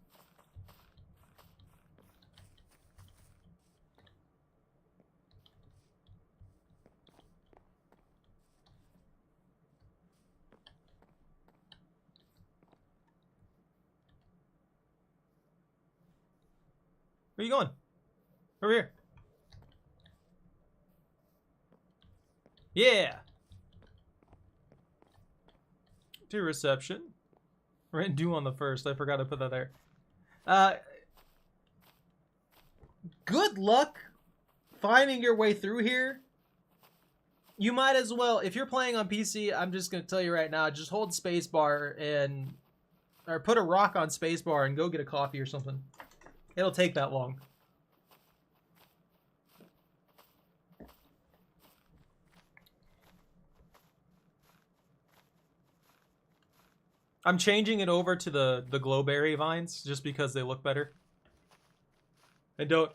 Where you going? Over here. Yeah. To reception. Rent due on the 1st. I forgot to put that there. Good luck finding your way through here. You might as well, if you're playing on PC, I'm just going to tell you right now, just hold spacebar and, or put a rock on spacebar and go get a coffee or something. It'll take that long. I'm changing it over to the glowberry vines just because they look better. And don't,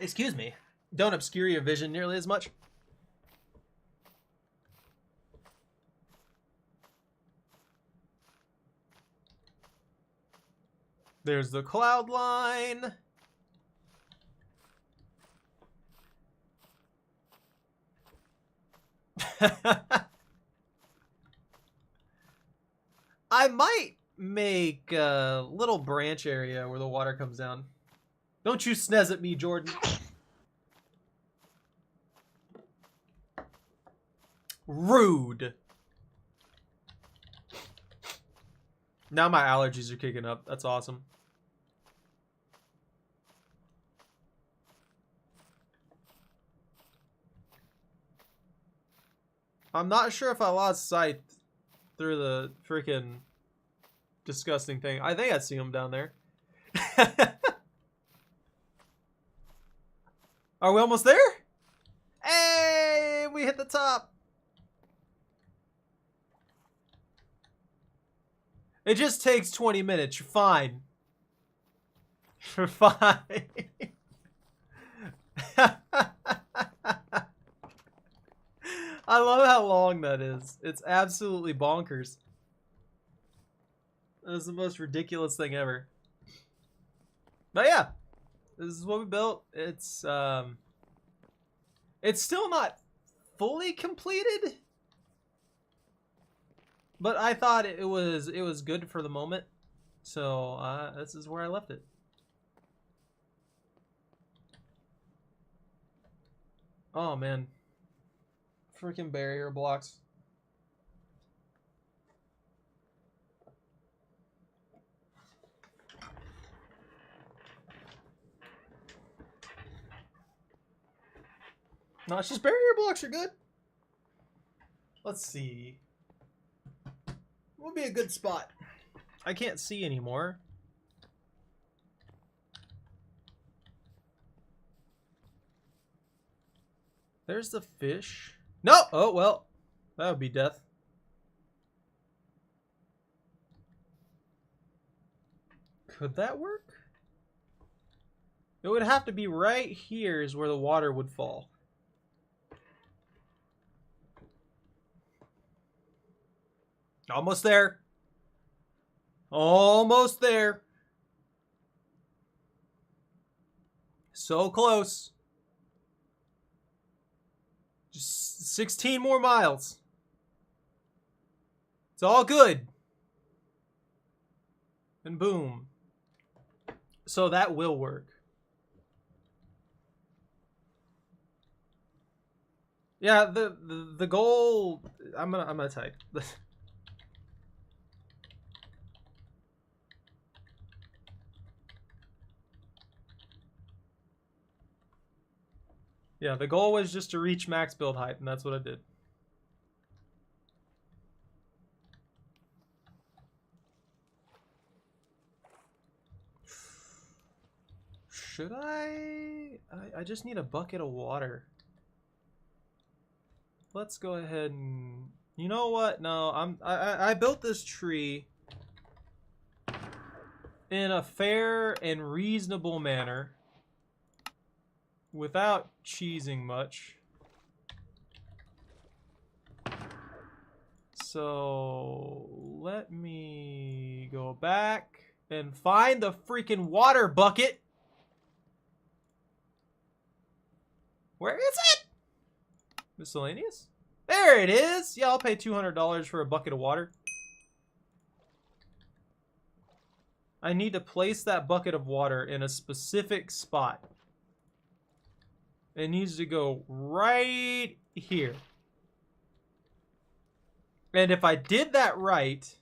excuse me, don't obscure your vision nearly as much. There's the cloud line. I might make a little branch area where the water comes down. Don't you snez at me, Jordan. Rude. Now my allergies are kicking up. That's awesome. I'm not sure if I lost sight through the freaking disgusting thing. I think I see him down there. Are we almost there? Hey, we hit the top. It just takes 20 minutes. You're fine. You're fine. I love how long that is. It's absolutely bonkers. That is the most ridiculous thing ever. But yeah, this is what we built. It's still not fully completed, but I thought it was good for the moment. So this is where I left it. Oh man. Freaking barrier blocks. No, it's just barrier blocks are good. Let's see. What would be a good spot? I can't see anymore. There's the fish. No! Oh, well. That would be death. Could that work? It would have to be right here is where the water would fall. Almost there. Almost there. So close. Just 16 more miles. It's all good. And boom. So that will work. Yeah, the goal, I'm gonna type. Yeah, the goal was just to reach max build height, and that's what I did. should I just need a bucket of water. Let's go ahead and... You know what? No, I built this tree in a fair and reasonable manner without cheesing much. So let me go back and find the freaking water bucket. Where is it? Miscellaneous? There it is. Yeah, I'll pay $200 for a bucket of water. I need to place that bucket of water in a specific spot. It needs to go right here. And if I did that right,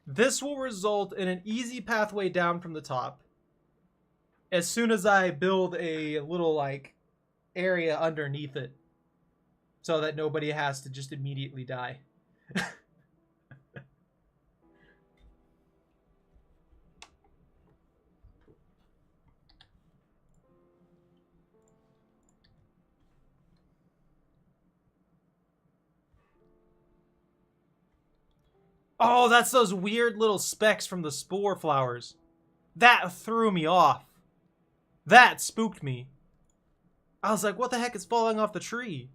this will result in an easy pathway down from the top. As soon as I build a little, like, area underneath it. So that nobody has to just immediately die. Oh, that's those weird little specks from the spore flowers. That threw me off. That spooked me. I was like, what the heck is falling off the tree?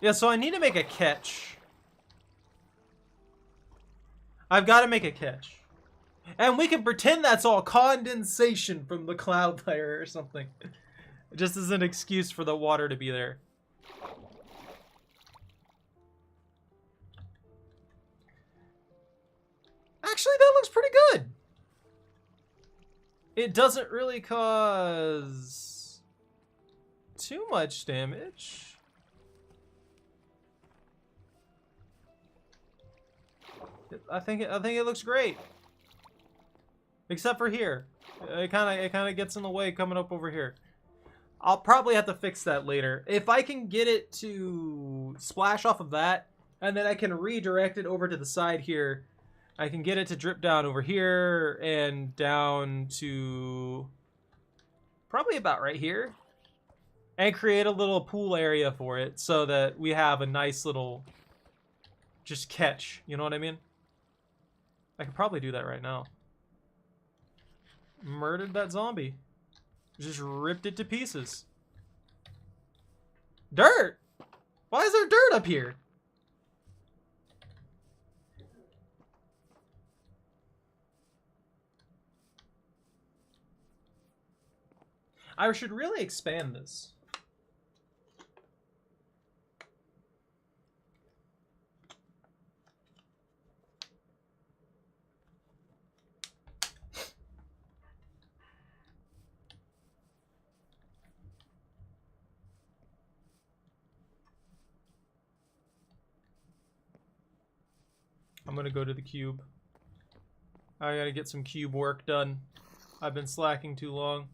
Yeah, so I need to make a catch. I've got to make a catch. And we can pretend that's all condensation from the cloud layer or something. Just as an excuse for the water to be there. Actually, that looks pretty good. It doesn't really cause too much damage. I think it looks great. Except for here. It kind of gets in the way coming up over here. I'll probably have to fix that later. If I can get it to splash off of that, and then I can redirect it over to the side here, I can get it to drip down over here and down to probably about right here, and create a little pool area for it so that we have a nice little just catch. You know what I mean? I could probably do that right now. Murdered that zombie. Just ripped it to pieces. Dirt! Why is there dirt up here? I should really expand this. I'm gonna go to the cube. I gotta get some cube work done. I've been slacking too long.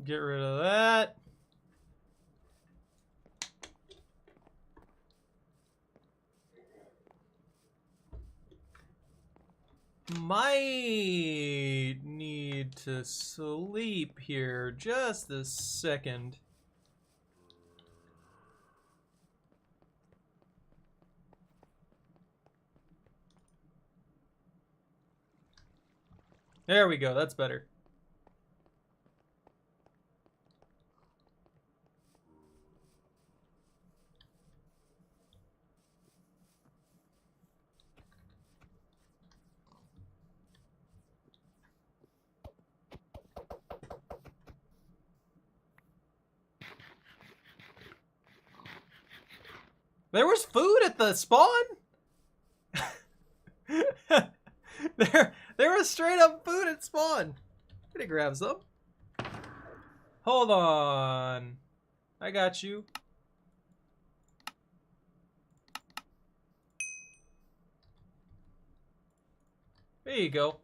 Get rid of that. Might need to sleep here just a second. There we go, that's better. There was food at the spawn? was straight up food at spawn. I'm gonna grab some. Hold on. I got you. There you go.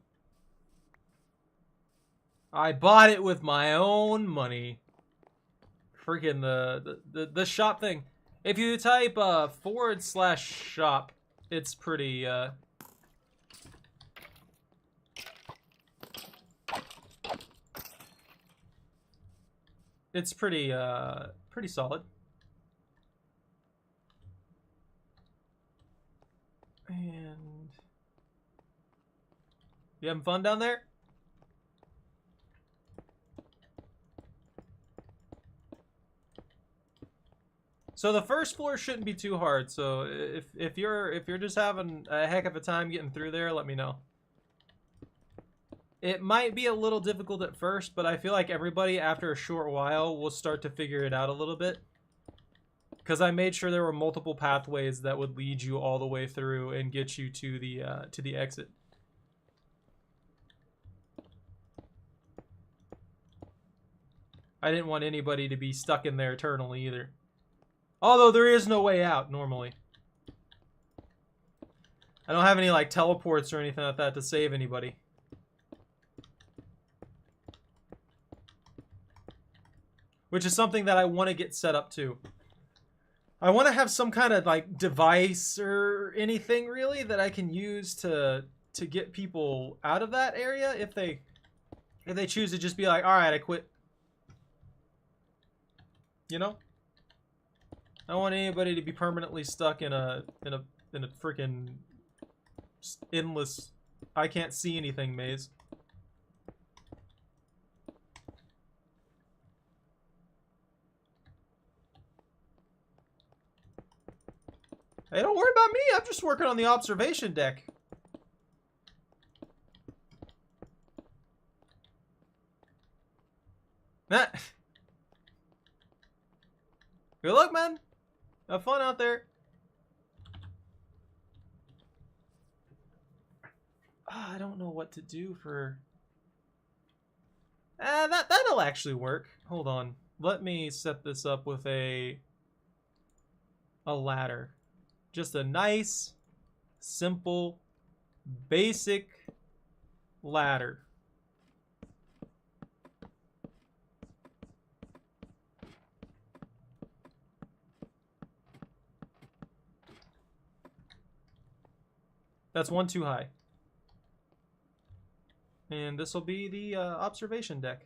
I bought it with my own money. Freaking the shop thing. If you type /shop, it's pretty it's pretty pretty solid. And you having fun down there? So the first floor shouldn't be too hard. So if you're just having a heck of a time getting through there, let me know. It might be a little difficult at first, but I feel like everybody after a short while will start to figure it out a little bit. Because I made sure there were multiple pathways that would lead you all the way through and get you to the exit. I didn't want anybody to be stuck in there eternally either. Although there is no way out normally. I don't have any like teleports or anything like that to save anybody. Which is something that I want to get set up too. I want to have some kind of like device or anything really that I can use to get people out of that area if they choose to just be like, all right, I quit. You know? I don't want anybody to be permanently stuck in a freaking endless I can't see anything maze. Hey, don't worry about me. I'm just working on the observation deck. Nah. Good luck, man. Have fun out there. Oh, I don't know what to do for... that'll actually work. Hold on. Let me set this up with a ladder. Just a nice, simple, basic ladder. That's one too high. And this will be the observation deck.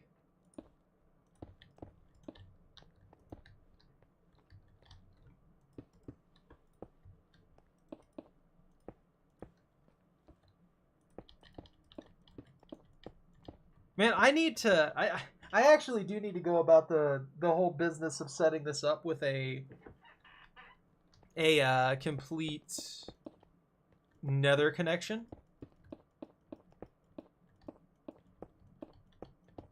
Man, I need to... I actually do need to go about the whole business of setting this up with a complete nether connection.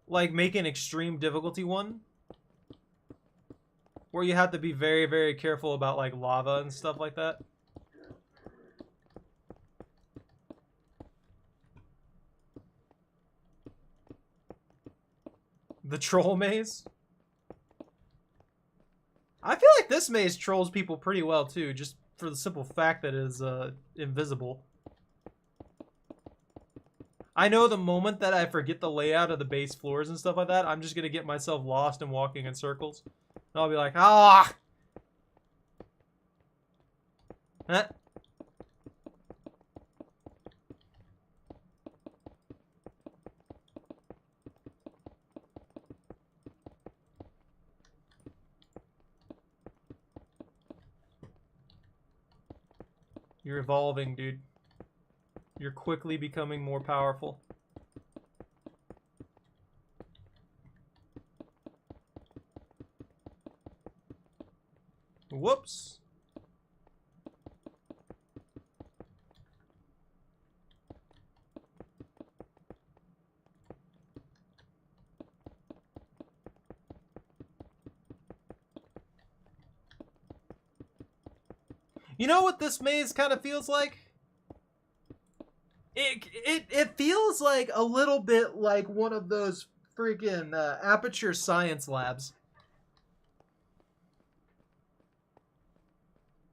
Like make an extreme difficulty one. Where you have to be very, very careful about like lava and stuff like that. The troll maze? I feel like this maze trolls people pretty well too, just for the simple fact that it is invisible. I know the moment that I forget the layout of the base floors and stuff like that, I'm just gonna get myself lost and walking in circles. And I'll be like, ah! Huh? You're evolving, dude. You're quickly becoming more powerful. Whoops. You know what this maze kind of feels like? It feels like a little bit like one of those freaking aperture science labs.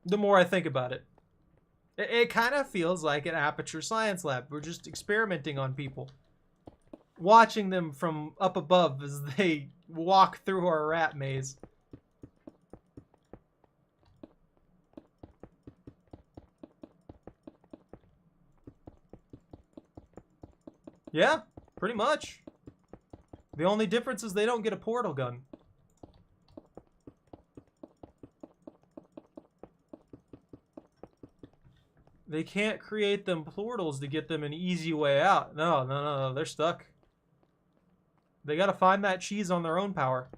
The more I think about it. It kind of feels like an aperture science lab. We're just experimenting on people. Watching them from up above as they walk through our rat maze. Yeah, pretty much. The only difference is they don't get a portal gun. They can't create them portals to get them an easy way out. No, they're stuck. They gotta find that cheese on their own power.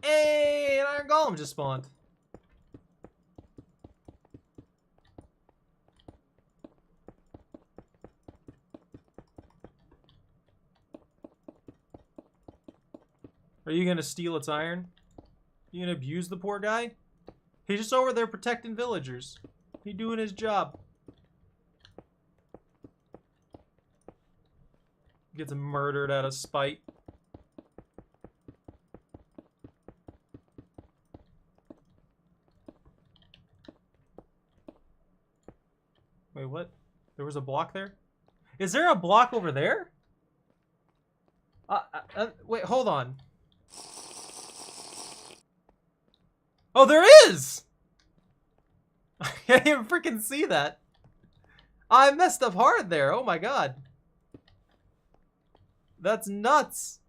Hey, an iron golem just spawned. Are you gonna steal its iron? You gonna abuse the poor guy? He's just over there protecting villagers. He doing his job. Gets murdered out of spite. Wait, what? There was a block there? Is there a block over there? Wait, hold on. Oh, there is! I can't even freaking see that. I messed up hard there. Oh my god. That's nuts.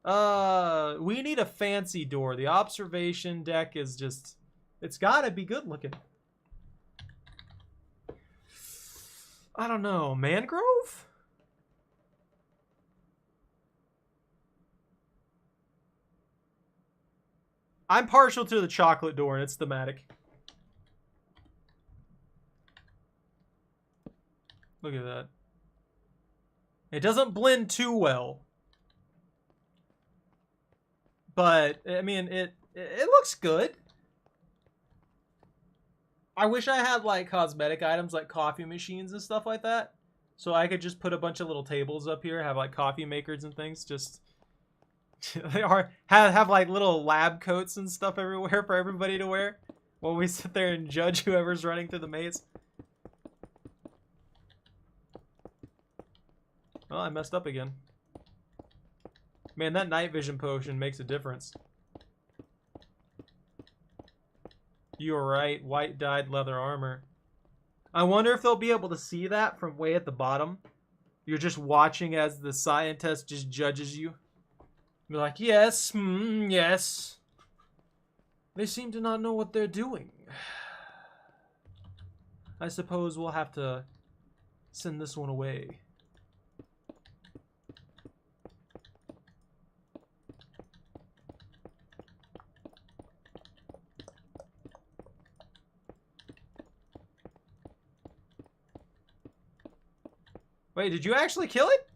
We need a fancy door. The observation deck is just... It's gotta be good looking. I don't know. Mangrove? I'm partial to the chocolate door, and it's thematic. Look at that. It doesn't blend too well. But, I mean, it looks good. I wish I had, like, cosmetic items like coffee machines and stuff like that. So I could just put a bunch of little tables up here, have, like, coffee makers and things, just... They have like little lab coats and stuff everywhere for everybody to wear while we sit there and judge whoever's running through the maze. Oh, I messed up again. Man, that night vision potion makes a difference. You were right. White dyed leather armor. I wonder if they'll be able to see that from way at the bottom. You're just watching as the scientist just judges you. Be like, yes, yes. They seem to not know what they're doing. I suppose we'll have to send this one away. Wait, did you actually kill it?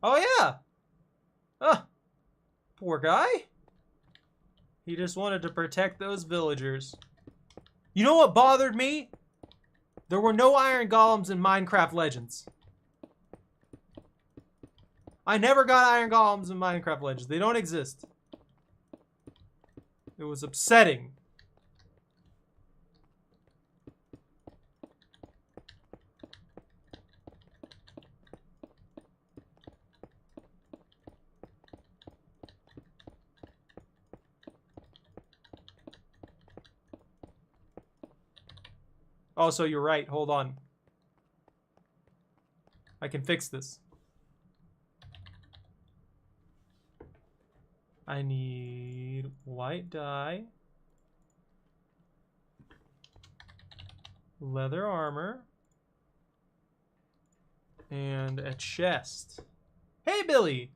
Oh, yeah. Poor guy. He just wanted to protect those villagers. You know what bothered me? There were no iron golems in Minecraft Legends. I never got iron golems in Minecraft Legends. They don't exist. It was upsetting. Oh, so you're right. Hold on. I can fix this. I need white dye, leather armor, and a chest. Hey, Billy!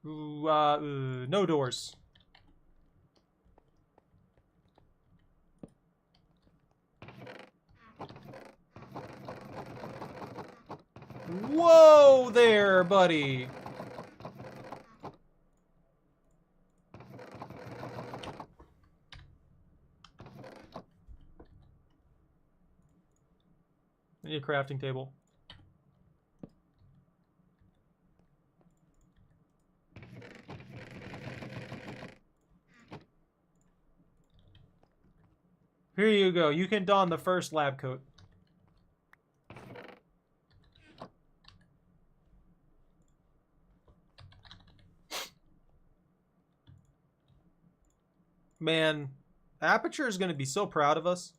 No doors. Whoa there, buddy. I need a crafting table. Here you go. You can don the first lab coat. Man, Aperture is going to be so proud of us.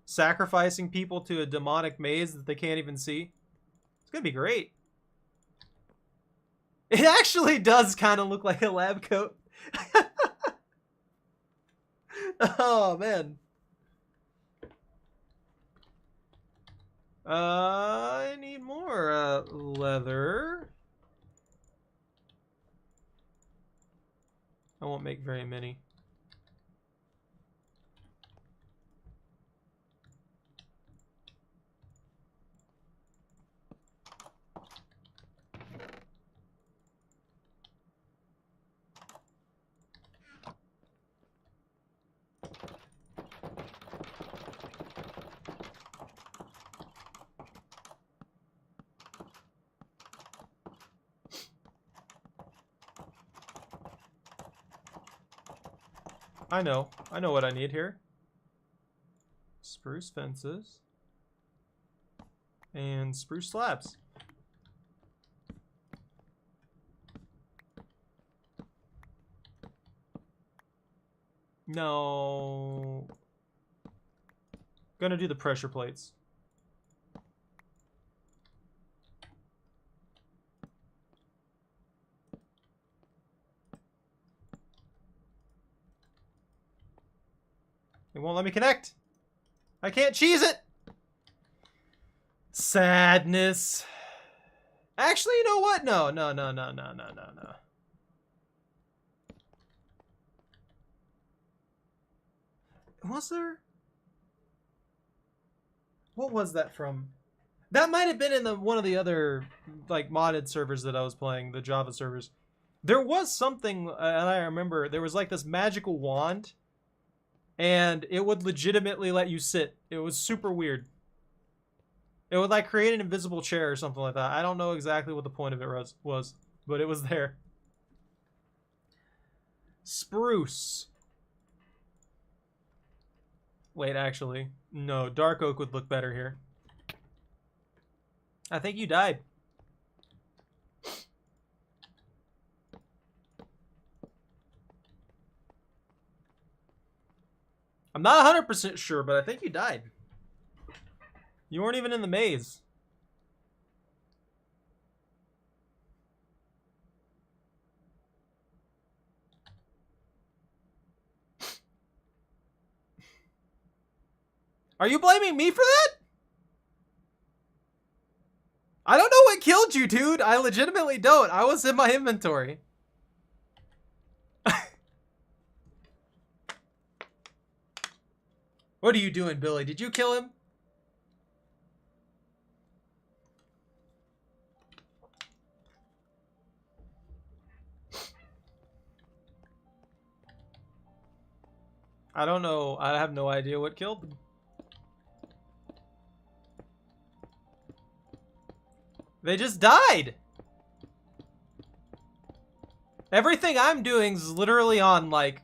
Sacrificing people to a demonic maze that they can't even see. It's going to be great. It actually does kind of look like a lab coat. Oh, man. I need more leather. I won't make very many. I know what I need here. Spruce fences. And spruce slabs. No. Gonna do the pressure plates. It won't let me connect. I can't cheese it. Sadness. Actually, you know what? No. Was there? What was that from? That might have been in one of the other like modded servers that I was playing, the Java servers. There was something, and I remember there was like this magical wand, and it would legitimately let you sit. It was super weird. It would like create an invisible chair or something like that. I don't know exactly what the point of it was, but it was there. Spruce. Wait, actually, no. Dark oak would look better here. I think you died. I'm not 100% sure, but I think you died. You weren't even in the maze. Are you blaming me for that? I don't know what killed you, dude. I legitimately don't. I was in my inventory. What are you doing, Billy? Did you kill him? I don't know. I have no idea what killed them. They just died. Everything I'm doing is literally on, like,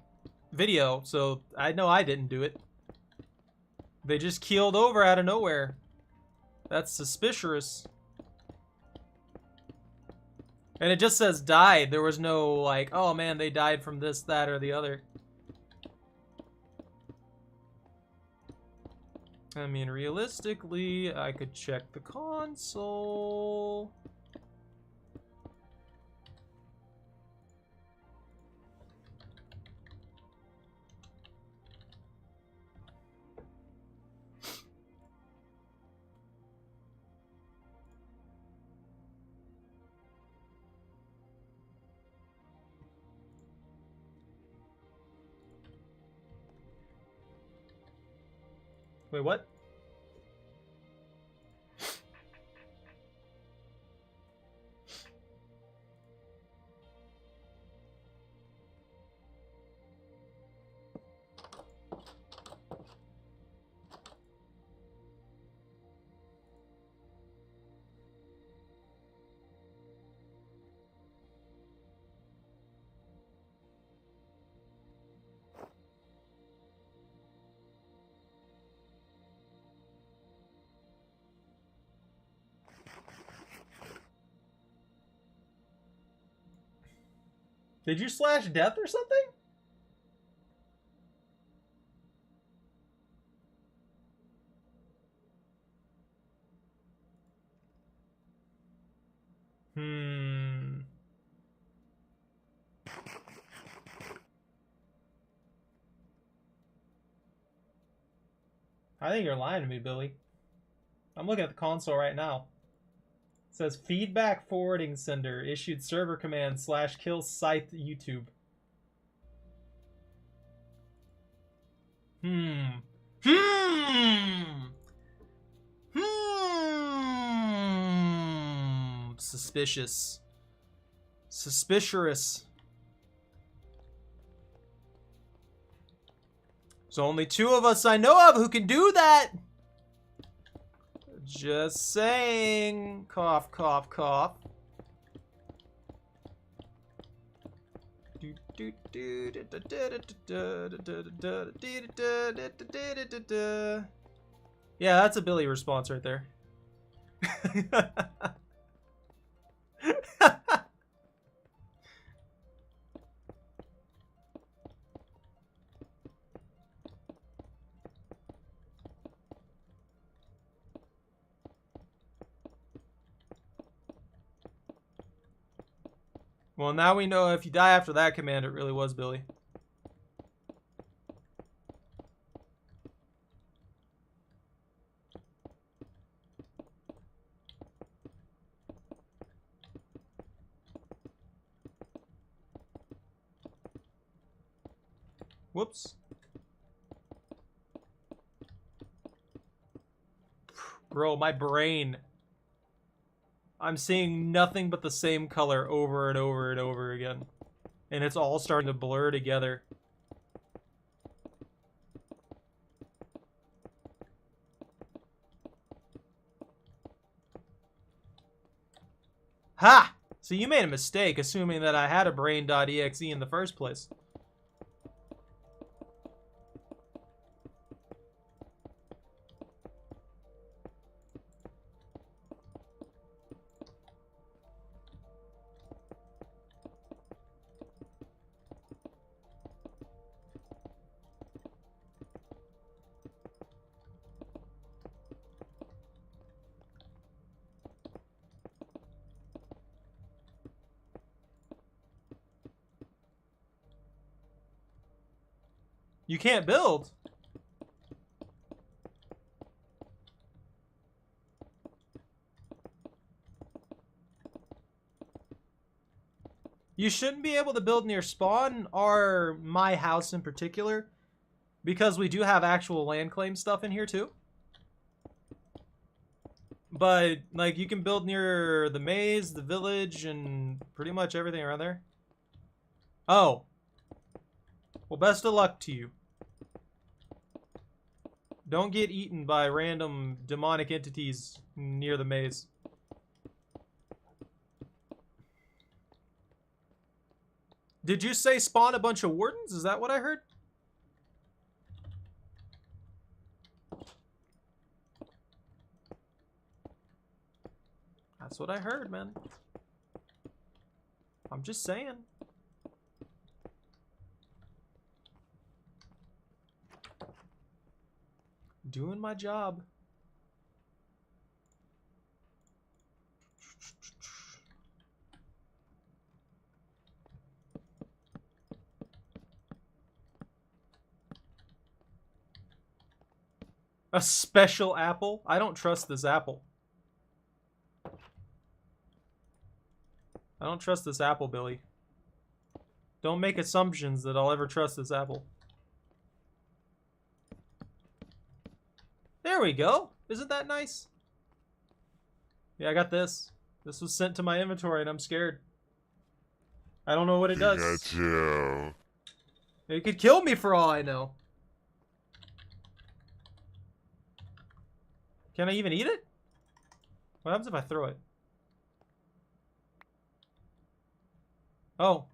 video, so I know I didn't do it. They just keeled over out of nowhere. That's suspicious. And it just says died. There was no, like, oh man, they died from this, that, or the other. I mean, realistically, I could check the console. Wait, what? Did you slash death or something? I think you're lying to me, Billy. I'm looking at the console right now. It says feedback forwarding sender issued server command /kill scythe YouTube. Suspicious. Suspicious. There's only 2 of us I know of who can do that. Just saying. Cough, cough, cough. Yeah, that's a Billy response right there. Well, now we know if you die after that command, it really was Billy. Whoops. Bro, my brain. I'm seeing nothing but the same color over and over and over again. And it's all starting to blur together. Ha! So you made a mistake assuming that I had a brain.exe in the first place. You can't build. You shouldn't be able to build near spawn or my house in particular, because we do have actual land claim stuff in here too. But like you can build near the maze, the village, and pretty much everything around there. Oh. Well, best of luck to you. Don't get eaten by random demonic entities near the maze. Did you say spawn a bunch of wardens? Is that what I heard? That's what I heard, man. I'm just saying. Doing my job. A special apple? I don't trust this apple. I don't trust this apple, Billy. Don't make assumptions that I'll ever trust this apple. There we go. Isn't that nice? Yeah, I got this. This was sent to my inventory and I'm scared. I don't know what it does. Pikachu. It could kill me for all I know. Can I even eat it? What happens if I throw it? Oh.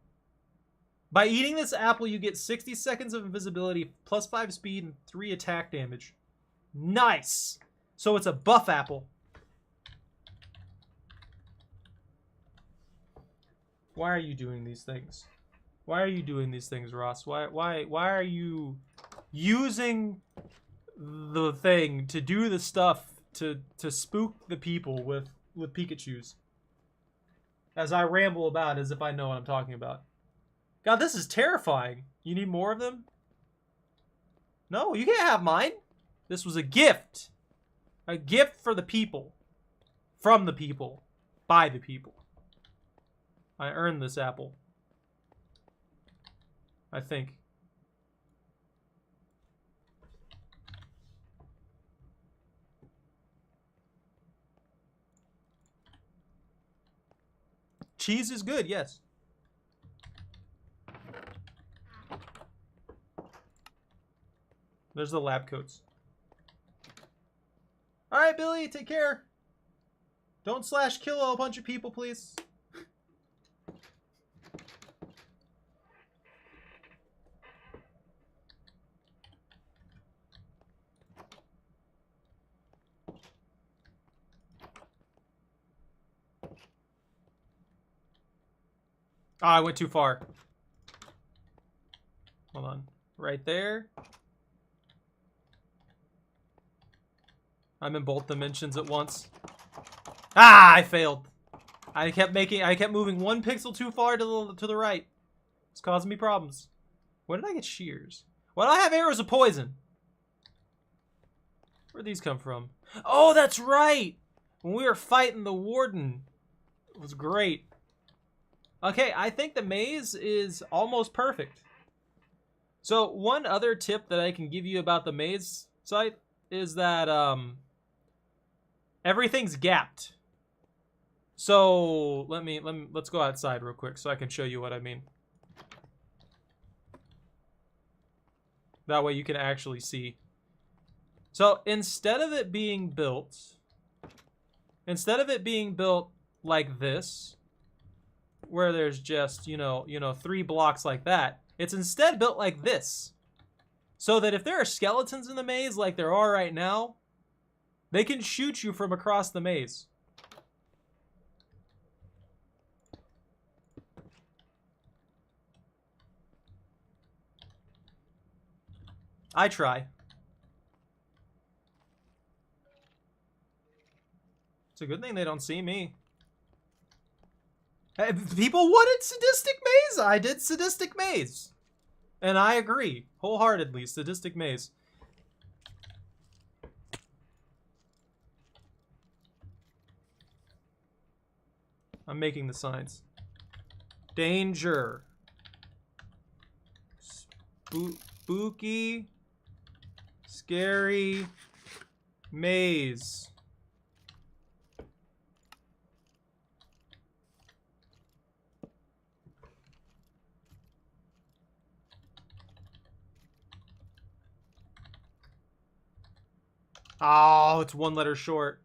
By eating this apple, you get 60 seconds of invisibility, plus 5 speed, and 3 attack damage. Nice! So it's a buff apple. Why are you doing these things? Why are you doing these things, Ross? Why are you using the thing to do the stuff to spook the people with Pikachus? As I ramble about as if I know what I'm talking about. God, this is terrifying. You need more of them? No, you can't have mine. This was a gift. A gift for the people. From the people. By the people. I earned this apple. I think. Cheese is good, yes. There's the lab coats. Alright, Billy, take care. Don't slash kill a bunch of people, please. Oh, I went too far. Hold on. Right there. I'm in both dimensions at once. Ah, I failed. I kept moving one pixel too far to the right. It's causing me problems. Where did I get shears? Why do I have arrows of poison? Where'd these come from? Oh, that's right! When we were fighting the warden. It was great. Okay, I think the maze is almost perfect. So, one other tip that I can give you about the maze site is that, everything's gapped. So, let's go outside real quick so I can show you what I mean. That way you can actually see. So, instead of it being built like this, where there's just, you know, 3 blocks like that, it's instead built like this. So that if there are skeletons in the maze like there are right now, they can shoot you from across the maze. I try. It's a good thing they don't see me. Hey, people wanted sadistic maze. I did sadistic maze. And I agree. Wholeheartedly, sadistic maze. I'm making the signs. Danger. Spooky. Scary. Maze. Oh, it's 1 letter short.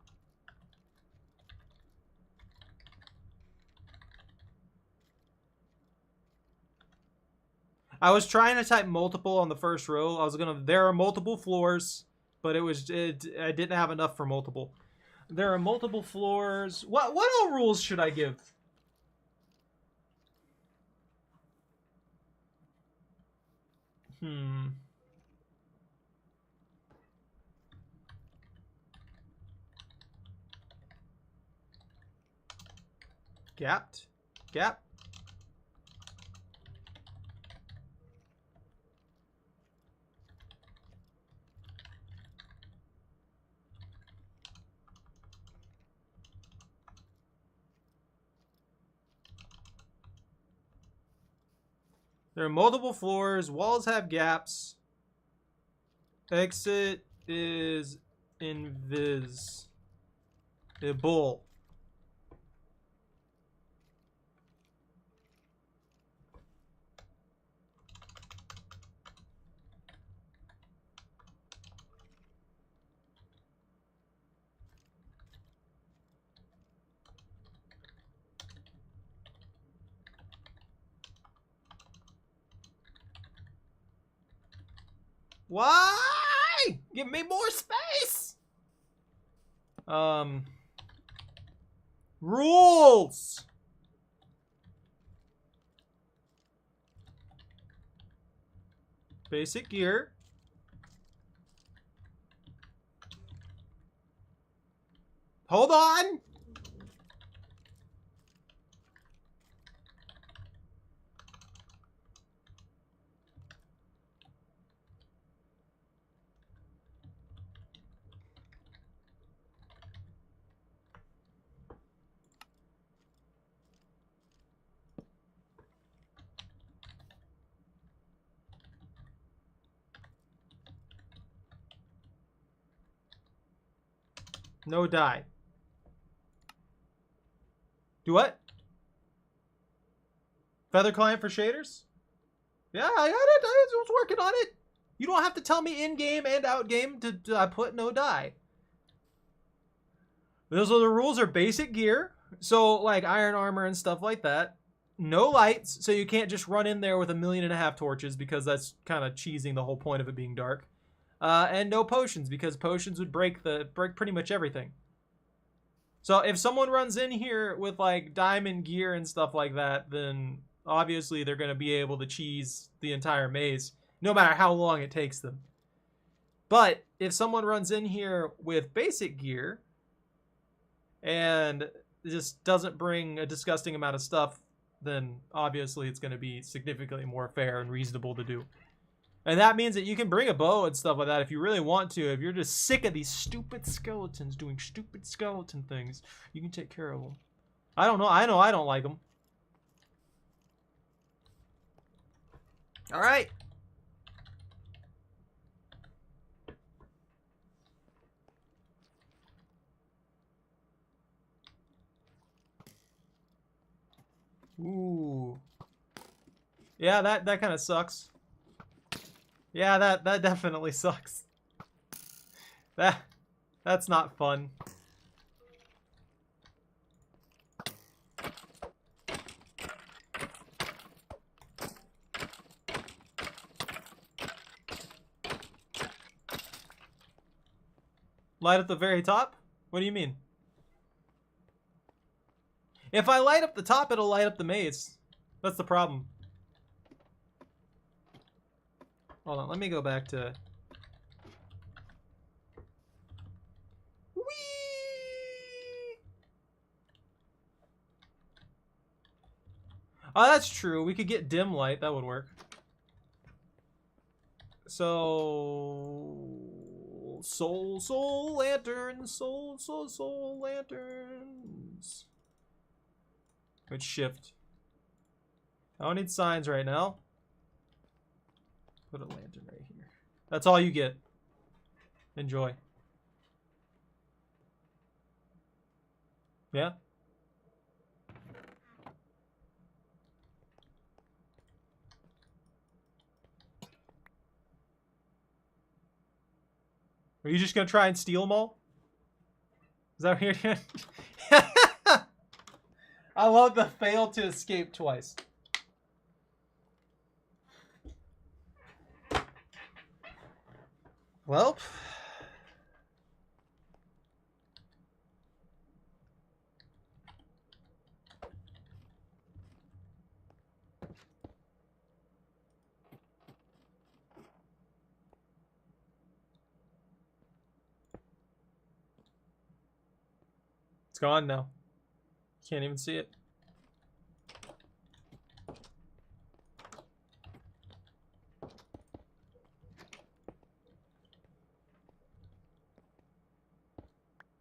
I was trying to type multiple on the first row. There are multiple floors, but I didn't have enough for multiple. There are multiple floors. What all rules should I give? Gapped? Gap? There are multiple floors. Walls have gaps. Exit is invisible. Why? Give me more space. Rules. Basic gear. Hold on! No dye. Do what? Feather client for shaders? Yeah, I got it. I was working on it. You don't have to tell me in-game and out-game to put no dye. Those are the rules are basic gear. So, like iron armor and stuff like that. No lights, so you can't just run in there with 1.5 million torches because that's kind of cheesing the whole point of it being dark. And no potions because potions would break pretty much everything. So if someone runs in here with like diamond gear and stuff like that, then obviously they're going to be able to cheese the entire maze, no matter how long it takes them. But if someone runs in here with basic gear and just doesn't bring a disgusting amount of stuff, then obviously it's going to be significantly more fair and reasonable to do. And that means that you can bring a bow and stuff like that if you really want to. If you're just sick of these stupid skeletons doing stupid skeleton things, you can take care of them. I don't know. I don't like them. All right. Ooh. Yeah, that kind of sucks. Yeah, that definitely sucks. That's not fun. Light up the very top? What do you mean? If I light up the top, it'll light up the maze. That's the problem. Hold on, let me go back to... Whee! Oh, that's true. We could get dim light. That would work. So... Soul lanterns. Soul lanterns. Good shift. I don't need signs right now. Put a lantern right here. That's all you get. Enjoy. Yeah? Are you just gonna try and steal them all? Is that what you're doing? I love the fail to escape twice. Well, it's gone now. Can't even see it.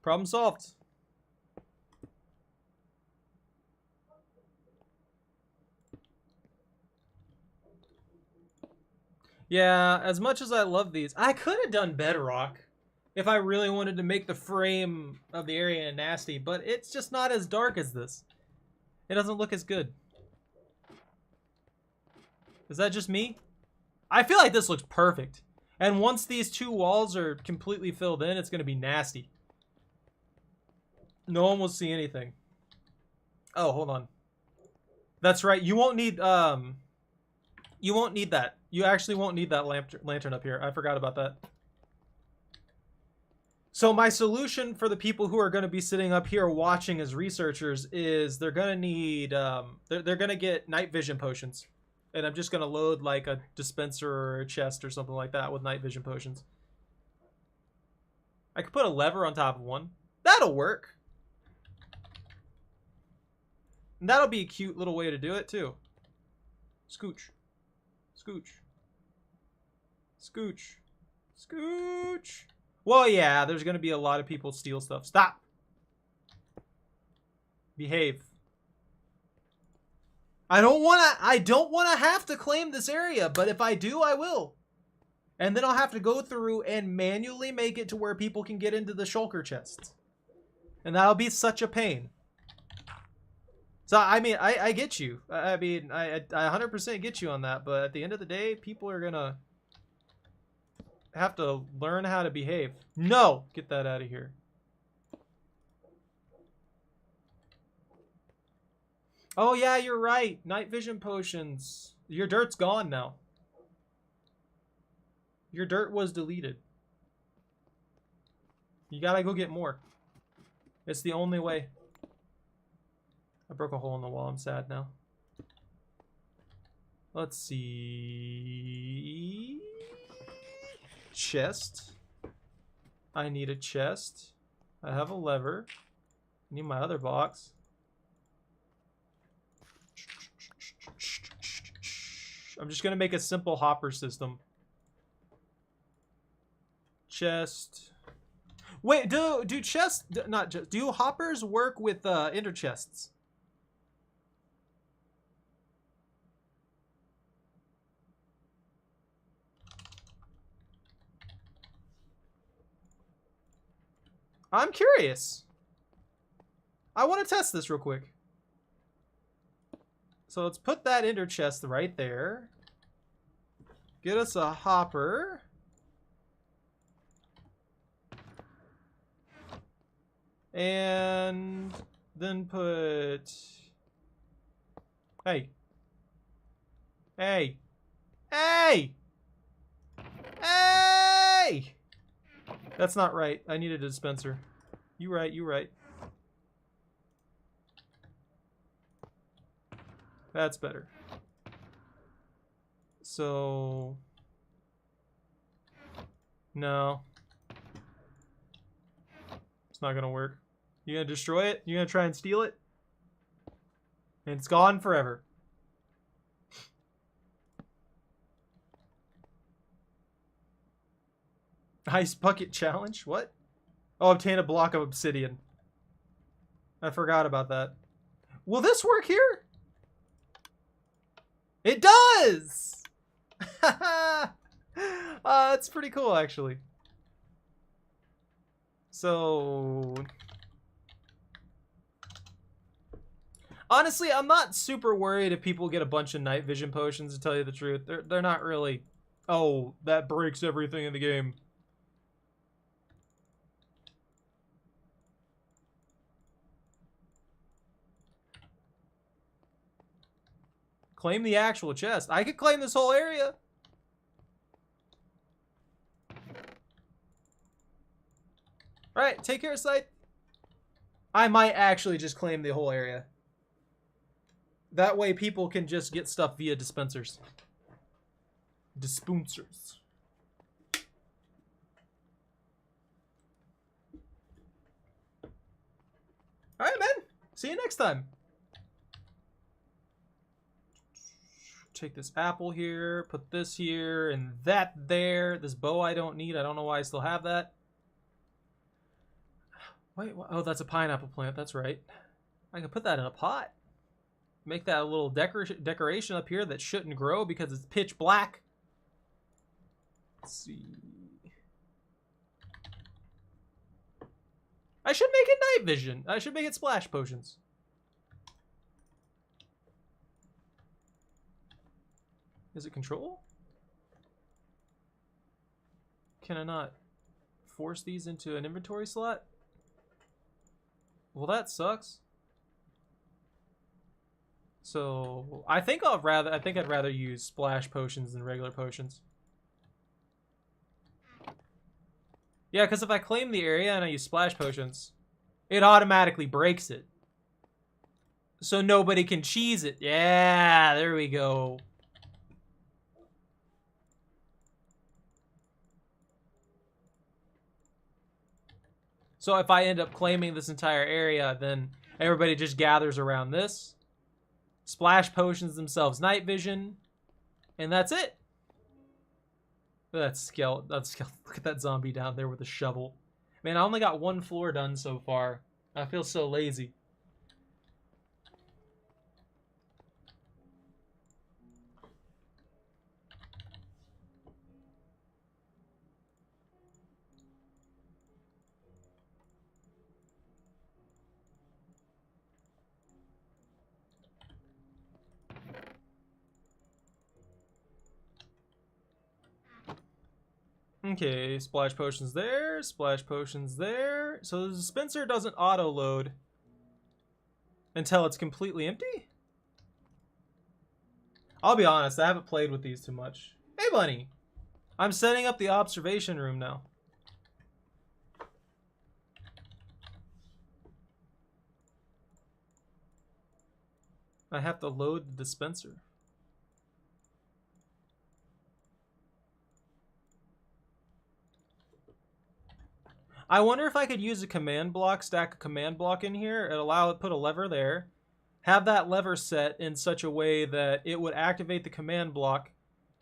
Problem solved. Yeah, as much as I love these, I could have done Bedrock if I really wanted to make the frame of the area nasty, but it's just not as dark as this. It doesn't look as good. Is that just me? I feel like this looks perfect. And once these two walls are completely filled in, it's going to be nasty. No one will see anything. Oh, hold on. That's right. You won't need that. You actually won't need that lantern up here. I forgot about that. So my solution for the people who are going to be sitting up here watching as researchers is they're going to need they're going to get night vision potions. And I'm just going to load like a dispenser or a chest or something like that with night vision potions. I could put a lever on top of one. That'll work. And that'll be a cute little way to do it too. Scooch. Scooch. Scooch. Scooch. Well, yeah, there's going to be a lot of people steal stuff. Stop. Behave. I don't want to have to claim this area, but if I do, I will. And then I'll have to go through and manually make it to where people can get into the shulker chests. And that'll be such a pain. So, I mean, I get you. I mean, I 100% get you on that, but at the end of the day, people are going to have to learn how to behave. No! Get that out of here. Oh, yeah, you're right. Night vision potions. Your dirt's gone now. Your dirt was deleted. You gotta go get more. It's the only way. I broke a hole in the wall. I'm sad now. Let's see. Chest. I need a chest. I have a lever. I need my other box. I'm just gonna make a simple hopper system. Chest. Wait, do chests not just do hoppers work with ender chests? I'm curious. I want to test this real quick. So let's put that ender chest right there. Get us a hopper. And then put... Hey. Hey. Hey! Hey! That's not right. I need a dispenser. You right, you right. That's better. So... No. It's not gonna work. You gonna destroy it? You gonna try and steal it? And it's gone forever. Ice bucket challenge? What? Oh, obtain a block of obsidian. I forgot about that. Will this work here? It does! That's pretty cool, actually. So... Honestly, I'm not super worried if people get a bunch of night vision potions, to tell you the truth. They're not really... Oh, that breaks everything in the game. Claim the actual chest. I could claim this whole area. Alright, take care, site. I might actually just claim the whole area. That way people can just get stuff via dispensers. Dispensers. Alright, man. See you next time. Take this apple here, put this here, and that there. This bow I don't need. I don't know why I still have that. Wait, oh, that's a pineapple plant. That's right. I can put that in a pot. Make that a little decoration up here that shouldn't grow because it's pitch black. Let's see. I should make it night vision. I should make it splash potions. Is it control? Can I not force these into an inventory slot? Well, that sucks. So I think I'd rather use splash potions than regular potions. Yeah, because if I claim the area and I use splash potions, it automatically breaks it. So nobody can cheese it. Yeah, there we go. So if I end up claiming this entire area, then everybody just gathers around this. Splash potions themselves night vision. And that's it. That's skeleton. Look at that zombie down there with a shovel. Man, I only got one floor done so far. I feel so lazy. Okay, splash potions there, splash potions there. So the dispenser doesn't auto-load until it's completely empty? I'll be honest, I haven't played with these too much. Hey, bunny! I'm setting up the observation room now. I have to load the dispenser. I wonder if I could use a command block, stack a command block in here, and put a lever there, have that lever set in such a way that it would activate the command block,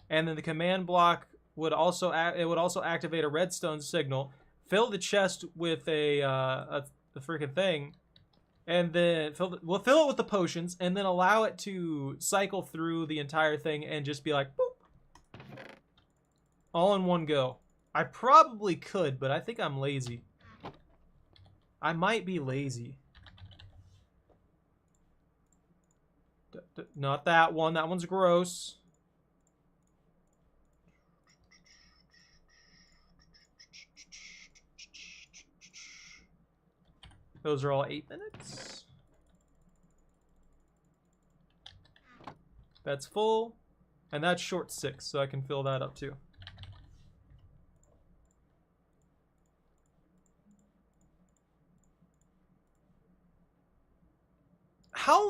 and then the command block would also activate a redstone signal, fill the chest with the freaking thing, and then we'll fill it with the potions, and then allow it to cycle through the entire thing and just be like, boop, all in one go. I probably could, but I think I'm lazy. I might be lazy. Not that one. That one's gross. Those are all 8 minutes. That's full. And that's short 6, so I can fill that up too.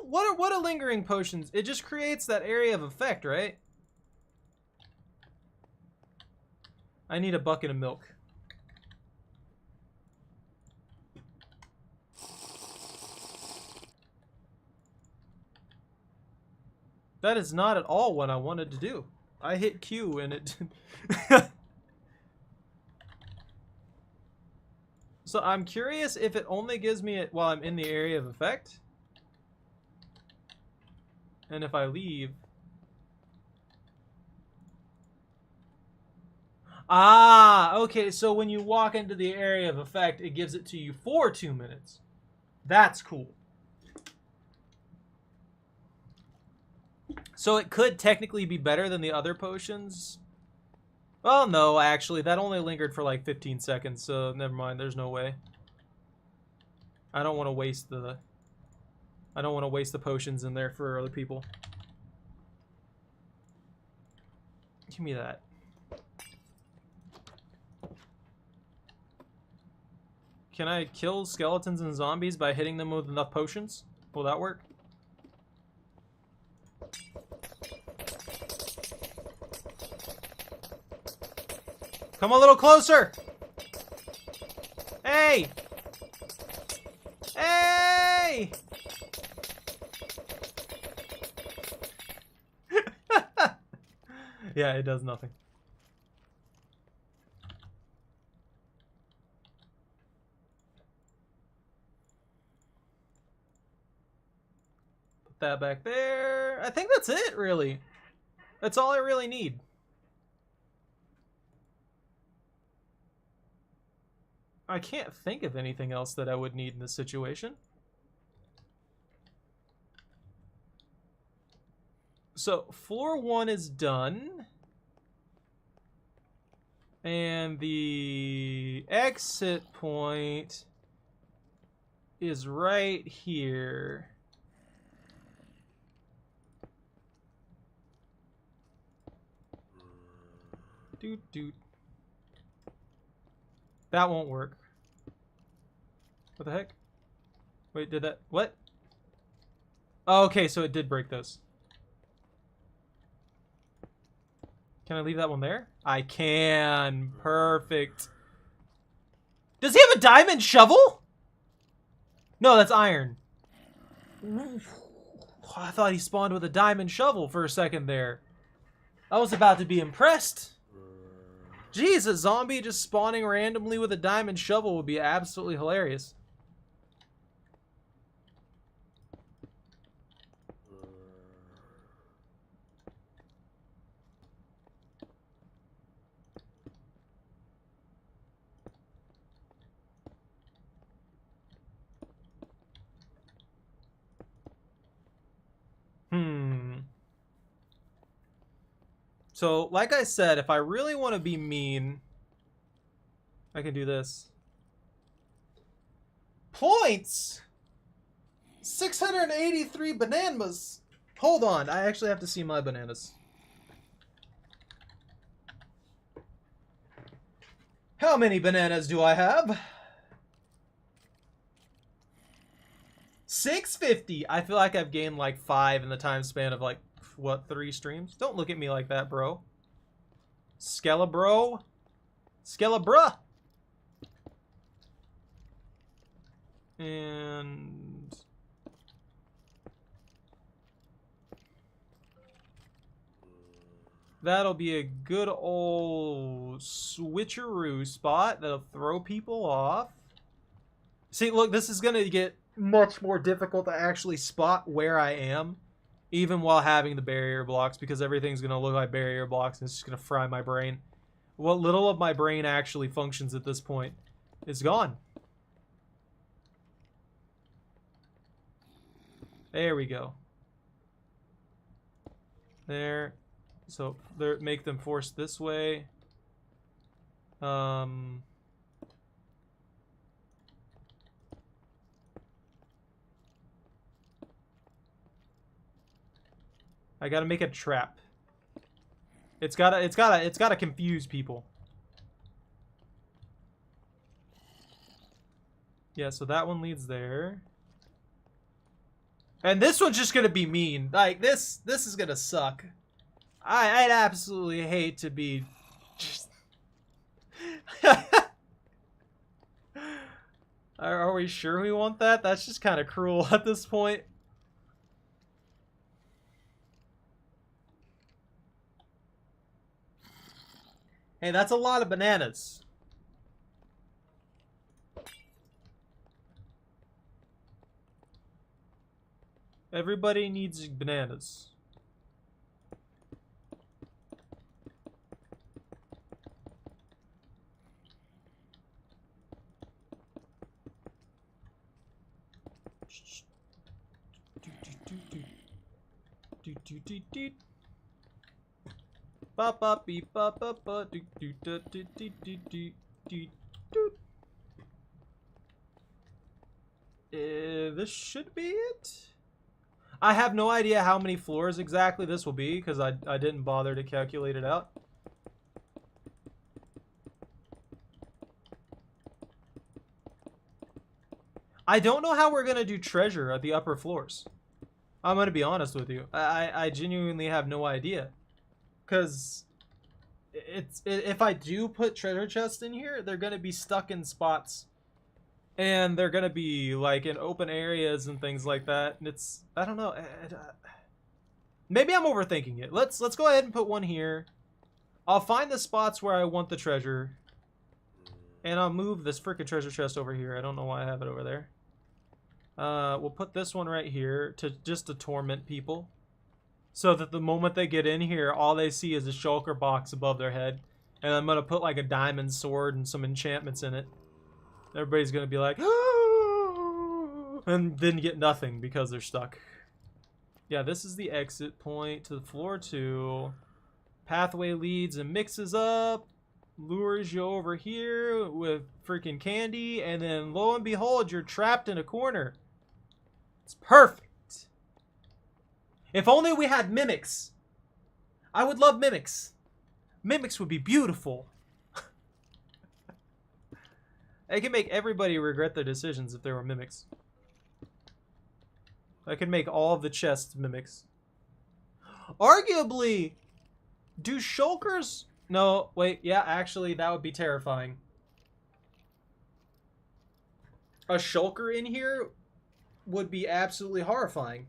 What are lingering potions? It just creates that area of effect, right? I need a bucket of milk. That is not at all what I wanted to do. I hit Q and it... So I'm curious if it only gives me it while I'm in the area of effect. And if I leave... Ah, okay, so when you walk into the area of effect, it gives it to you for 2 minutes. That's cool. So it could technically be better than the other potions. Well, no, actually, that only lingered for like 15 seconds, so never mind, there's no way. I don't want to waste the... I don't want to waste the potions in there for other people. Give me that. Can I kill skeletons and zombies by hitting them with enough potions? Will that work? Come a little closer! Hey! Hey! Yeah, it does nothing. Put that back there. I think that's it, really. That's all I really need. I can't think of anything else that I would need in this situation. So, floor 1 is done. And the exit point is right here. Doot doot. That won't work. What the heck? Wait, did that... What? Oh, okay, so it did break those. Can I leave that one there? I can. Perfect. Does he have a diamond shovel? No, that's iron. I thought he spawned with a diamond shovel for a second there. I was about to be impressed. Jeez, a zombie just spawning randomly with a diamond shovel would be absolutely hilarious. So, like I said, if I really want to be mean, I can do this. Points! 683 bananas! Hold on, I actually have to see my bananas. How many bananas do I have? 650! I feel like I've gained like 5 in the time span of like, what, 3 streams? Don't look at me like that, bro. Skelebro? Skelebruh! And... that'll be a good old switcheroo spot that'll throw people off. See, look, this is gonna get much more difficult to actually spot where I am, even while having the barrier blocks, because everything's gonna look like barrier blocks and it's just gonna fry my brain. What little of my brain actually functions at this point is gone. There we go. There. So there, make them force this way. I gotta make a trap. It's gotta confuse people. Yeah, so that one leads there. And this one's just gonna be mean. Like, this is gonna suck. I'd absolutely hate to be just... Are we sure we want that? That's just kind of cruel at this point. Hey, that's a lot of bananas. Everybody needs bananas. Ba ba beep ba ba ba do do do do do do do do. This should be it. I have no idea how many floors exactly this will be because I didn't bother to calculate it out. I don't know how we're gonna do treasure at the upper floors. I'm gonna be honest with you. I genuinely have no idea. Because if I do put treasure chests in here, they're gonna be stuck in spots, and they're gonna be like in open areas and things like that. And it's, I don't know. Maybe I'm overthinking it. Let's go ahead and put one here. I'll find the spots where I want the treasure, and I'll move this freaking treasure chest over here. I don't know why I have it over there. We'll put this one right here to torment people. So that the moment they get in here, all they see is a shulker box above their head. And I'm going to put like a diamond sword and some enchantments in it. Everybody's going to be like, ah! And then get nothing because they're stuck. Yeah, this is the exit point to floor 2. Pathway leads and mixes up. Lures you over here with freaking candy. And then lo and behold, you're trapped in a corner. It's perfect. If only we had mimics. I would love mimics. Mimics would be beautiful. I can make everybody regret their decisions if there were mimics. I can make all of the chests mimics. Arguably, do shulkers... No, wait, yeah, actually, that would be terrifying. a shulker in here would be absolutely horrifying.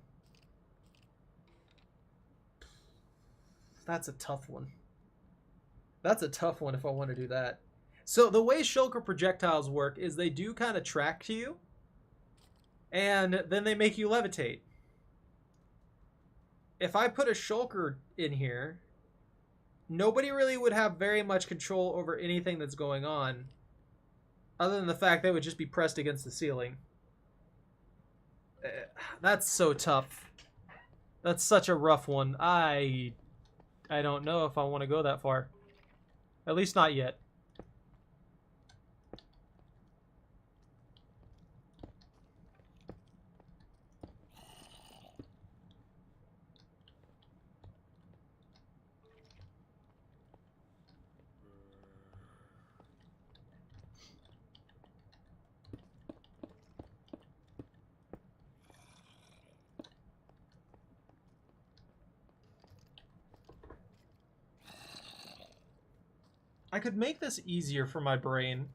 That's a tough one. That's a tough one if I want to do that. So the way shulker projectiles work is they do kind of track to you, and then they make you levitate. If I put a shulker in here, nobody really would have very much control over anything that's going on, other than the fact they would just be pressed against the ceiling. That's so tough. That's such a rough one. I don't know if I want to go that far. At least not yet. I could make this easier for my brain.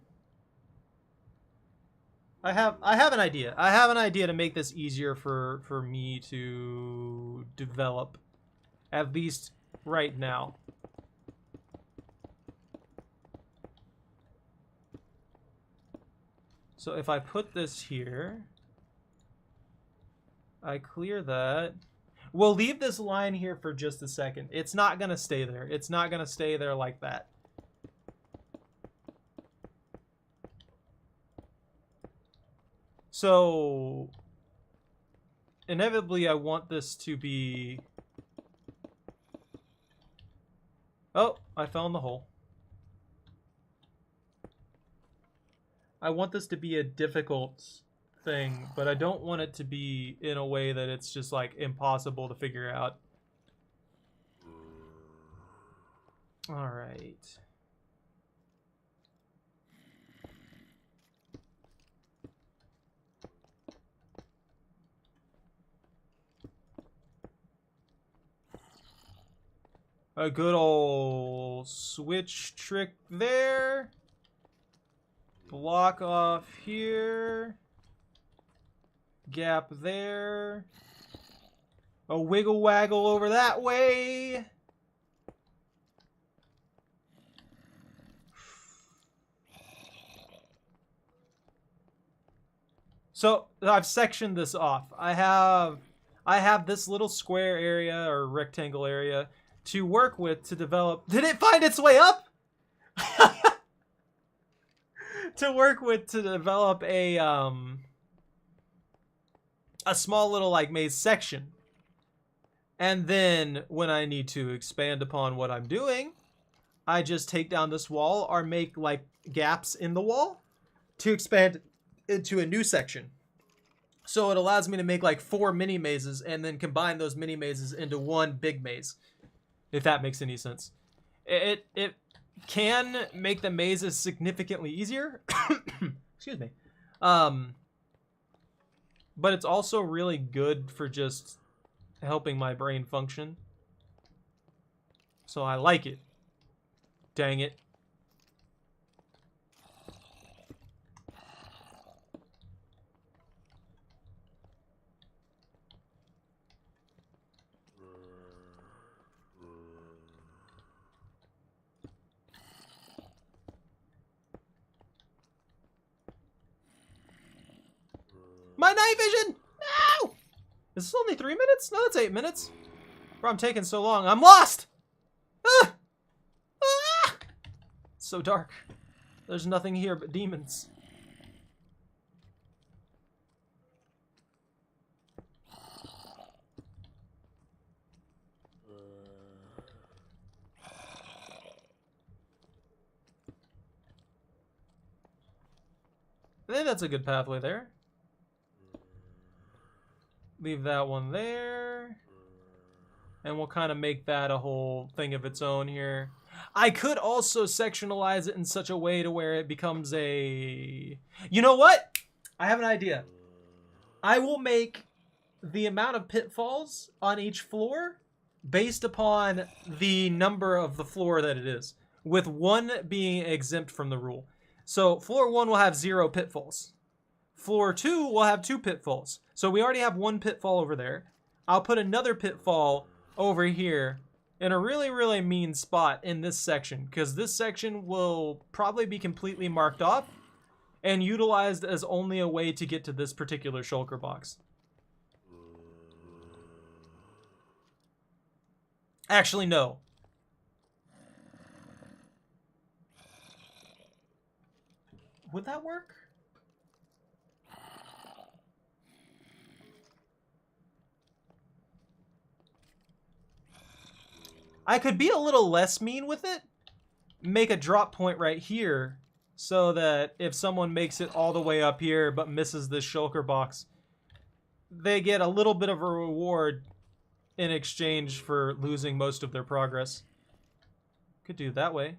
I have an idea. I have an idea to make this easier for me to develop, at least right now. So if I put this here, I clear that. We'll leave this line here for just a second. It's not gonna stay there. It's not gonna stay there like that. So, inevitably, I want this to be... Oh, I fell in the hole. I want this to be a difficult thing, but I don't want it to be in a way that it's just, like, impossible to figure out. Alright. A good old switch trick there. Block off here. Gap there. A wiggle waggle over that way. So I've sectioned this off. I have this little square area or rectangle area to work with to develop. Did it find its way up? To work with to develop a small little like maze section. And then when I need to expand upon what I'm doing, I just take down this wall or make like gaps in the wall to expand into a new section. So it allows me to make like 4 mini mazes and then combine those mini mazes into one big maze. If that makes any sense. It can make the mazes significantly easier. Excuse me. But it's also really good for just helping my brain function. So I like it. Dang it. My night vision! No! Is this only 3 minutes? No, that's 8 minutes. Bro, I'm taking so long. I'm lost! Ah! Ah! It's so dark. There's nothing here but demons. I think that's a good pathway there. Leave that one there. And we'll kind of make that a whole thing of its own here. I could also sectionalize it in such a way to where it becomes a... You know what? I have an idea. I will make the amount of pitfalls on each floor based upon the number of the floor that it is, with one being exempt from the rule. So floor 1 will have 0 pitfalls. Floor 2 will have 2 pitfalls. So we already have 1 pitfall over there. I'll put another pitfall over here in a really, really mean spot in this section, because this section will probably be completely marked off and utilized as only a way to get to this particular shulker box. Actually, no. Would that work? I could be a little less mean with it. Make a drop point right here so that if someone makes it all the way up here but misses this shulker box, they get a little bit of a reward in exchange for losing most of their progress. Could do it that way.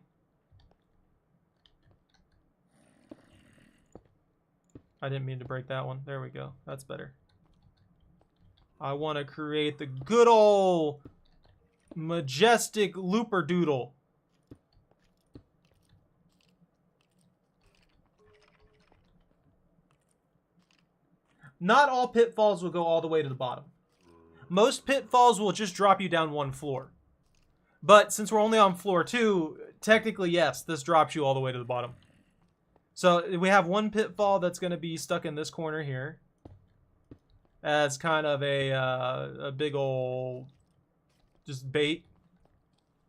I didn't mean to break that one. There we go. That's better. I want to create the good old majestic looper doodle. Not all pitfalls will go all the way to the bottom. Most pitfalls will just drop you down 1 floor. But since we're only on floor 2, technically yes, this drops you all the way to the bottom. So we have 1 pitfall that's going to be stuck in this corner here as kind of a big old just bait.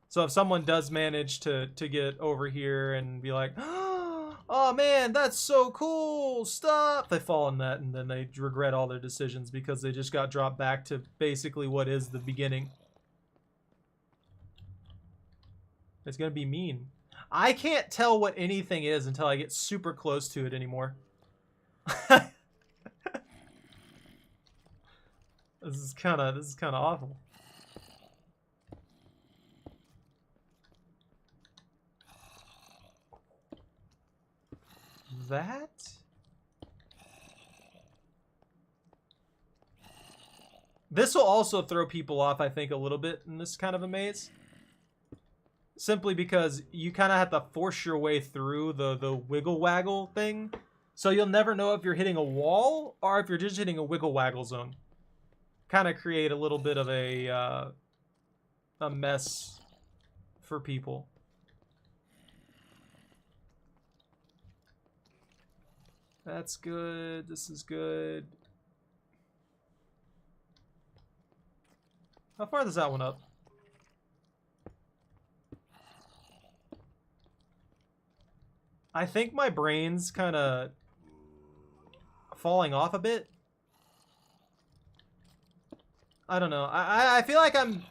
So if someone does manage to get over here and be like, oh man, that's so cool, stop, they fall in that and then they regret all their decisions because they just got dropped back to basically what is the beginning. It's gonna be mean. I can't tell what anything is until I get super close to it anymore. This is kind of awful. That? This will also throw people off, I think, a little bit in this kind of a maze. Simply because you kind of have to force your way through the wiggle waggle thing. So you'll never know if you're hitting a wall or if you're just hitting a wiggle waggle zone. Kind of create a little bit of a mess for people. That's good. This is good. How far does that one up? I think my brain's kind of falling off a bit. I don't know. I feel like I'm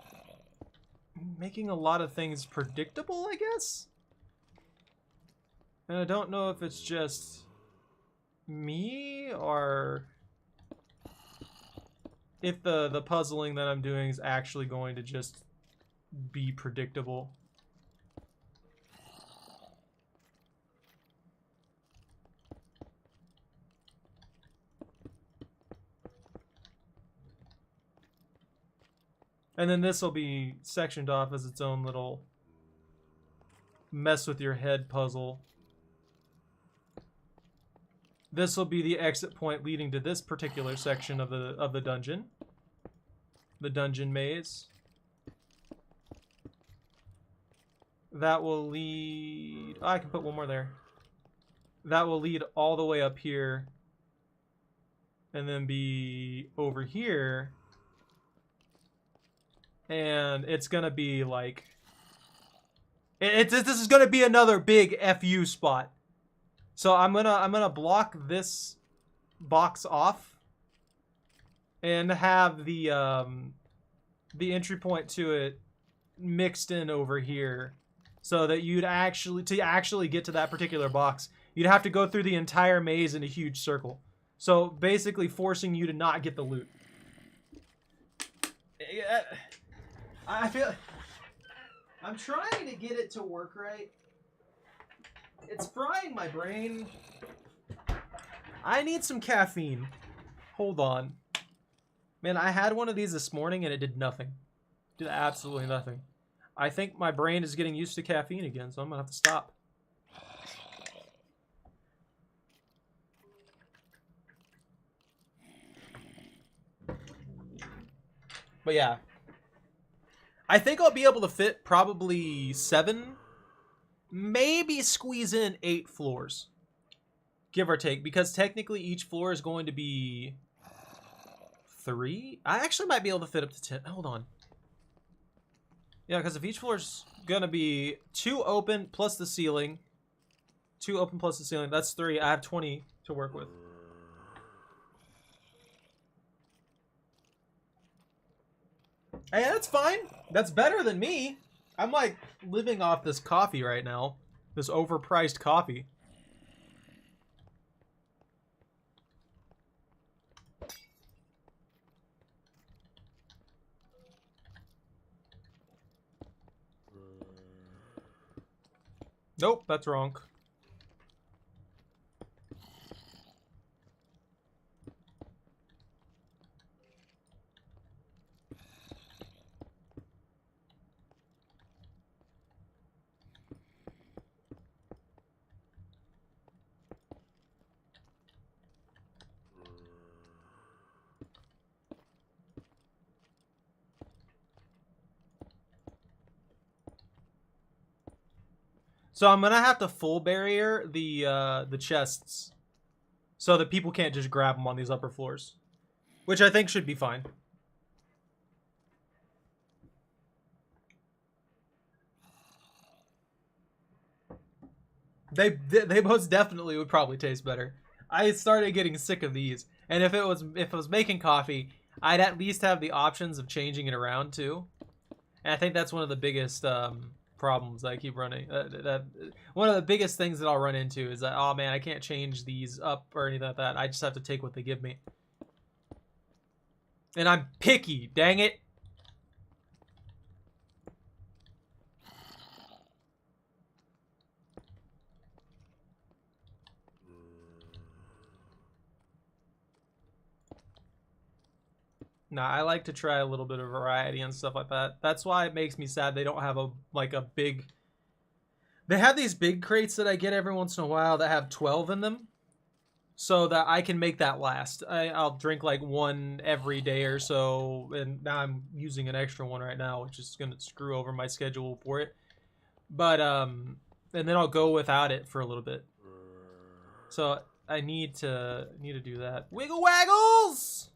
making a lot of things predictable, I guess? And I don't know if it's just me or if the puzzling that I'm doing is actually going to just be predictable. And then this will be sectioned off as its own little mess with your head puzzle. This will be the exit point leading to this particular section of the dungeon. The dungeon maze. That will lead... Oh, I can put one more there. That will lead all the way up here. And then be over here. And it's gonna be like... This is gonna be another big FU spot. So I'm gonna block this box off and have the entry point to it mixed in over here, so that you'd actually get to that particular box, you'd have to go through the entire maze in a huge circle. So basically forcing you to not get the loot. I feel I'm trying to get it to work right. It's frying my brain. I need some caffeine. Hold on. Man, I had one of these this morning and it did nothing. Did absolutely nothing. I think my brain is getting used to caffeine again, so I'm gonna have to stop. But yeah. I think I'll be able to fit probably 7, maybe squeeze in 8 floors. Give or take, because technically each floor is going to be 3. I actually might be able to fit up to 10. Hold on. Yeah, because if each floor is going to be 2 open plus the ceiling, 2 open plus the ceiling, that's 3. I have 20 to work with. Hey, that's fine. That's better than me. I'm like living off this coffee right now. This overpriced coffee. Nope, that's wrong. So I'm gonna have to full barrier the chests, so that people can't just grab them on these upper floors, which I think should be fine. They most definitely would probably taste better. I started getting sick of these, and if it was making coffee, I'd at least have the options of changing it around too. And I think that's one of the biggest problems I keep running. One of the biggest things that I'll run into is that, oh man, I can't change these up or anything like that. I just have to take what they give me. And I'm picky, dang it. Nah, I like to try a little bit of variety and stuff like that. That's why it makes me sad they don't have a big... They have these big crates that I get every once in a while that have 12 in them, so that I can make that last. I'll drink like 1 every day or so, and now I'm using an extra one right now, which is gonna screw over my schedule for it. But and then I'll go without it for a little bit. So I need to do that. Wiggle waggles!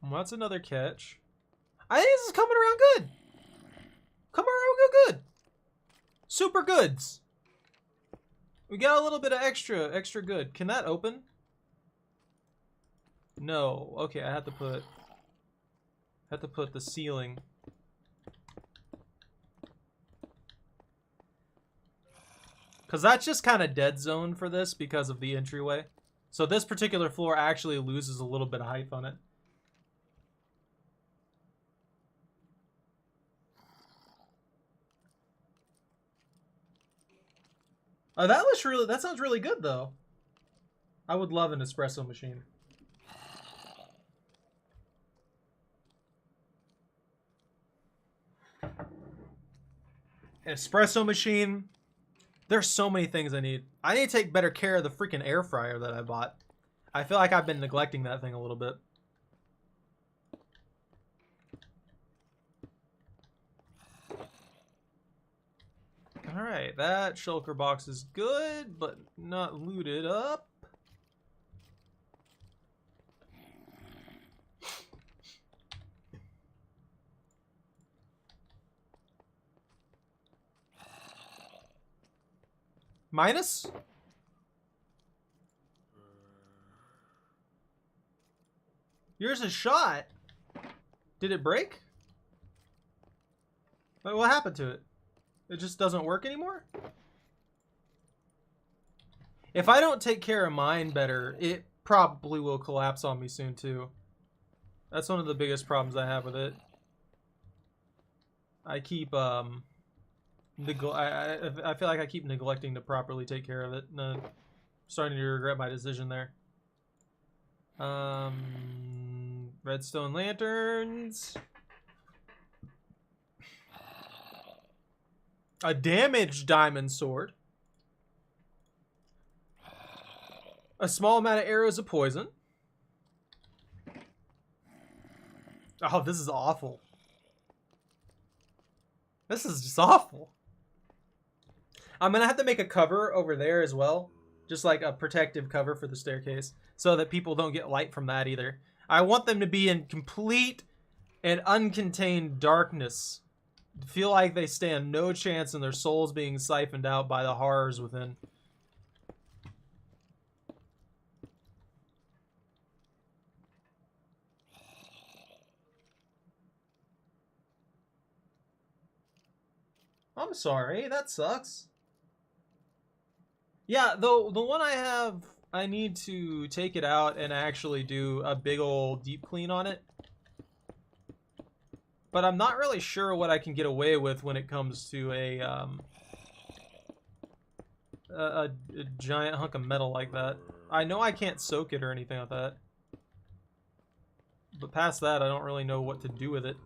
Well, that's another catch. I think this is coming around good. Coming around good. Super goods. We got a little bit of extra good. Can that open? No. Okay, I have to put the ceiling. Cause that's just kind of dead zone for this because of the entryway. So this particular floor actually loses a little bit of height on it. Oh, that sounds really good though. I would love an espresso machine. An espresso machine. There's so many things I need. I need to take better care of the freaking air fryer that I bought. I feel like I've been neglecting that thing a little bit. Alright, that shulker box is good, but not looted up. Minus? Yours is shot. Did it break? Wait, what happened to it? It just doesn't work anymore? If I don't take care of mine better, it probably will collapse on me soon too. That's one of the biggest problems I have with it. I keep I feel like I keep neglecting to properly take care of it, and I'm starting to regret my decision there. Redstone lanterns. A damaged diamond sword. A small amount of arrows of poison. Oh, this is awful. This is just awful. I'm gonna have to make a cover over there as well. Just like a protective cover for the staircase. So that people don't get light from that either. I want them to be in complete and uncontained darkness. Feel like they stand no chance in their souls being siphoned out by the horrors within. I'm sorry, that sucks. Yeah, the one I have, I need to take it out and actually do a big old deep clean on it. But I'm not really sure what I can get away with when it comes to a giant hunk of metal like that. I know I can't soak it or anything like that. But past that, I don't really know what to do with it.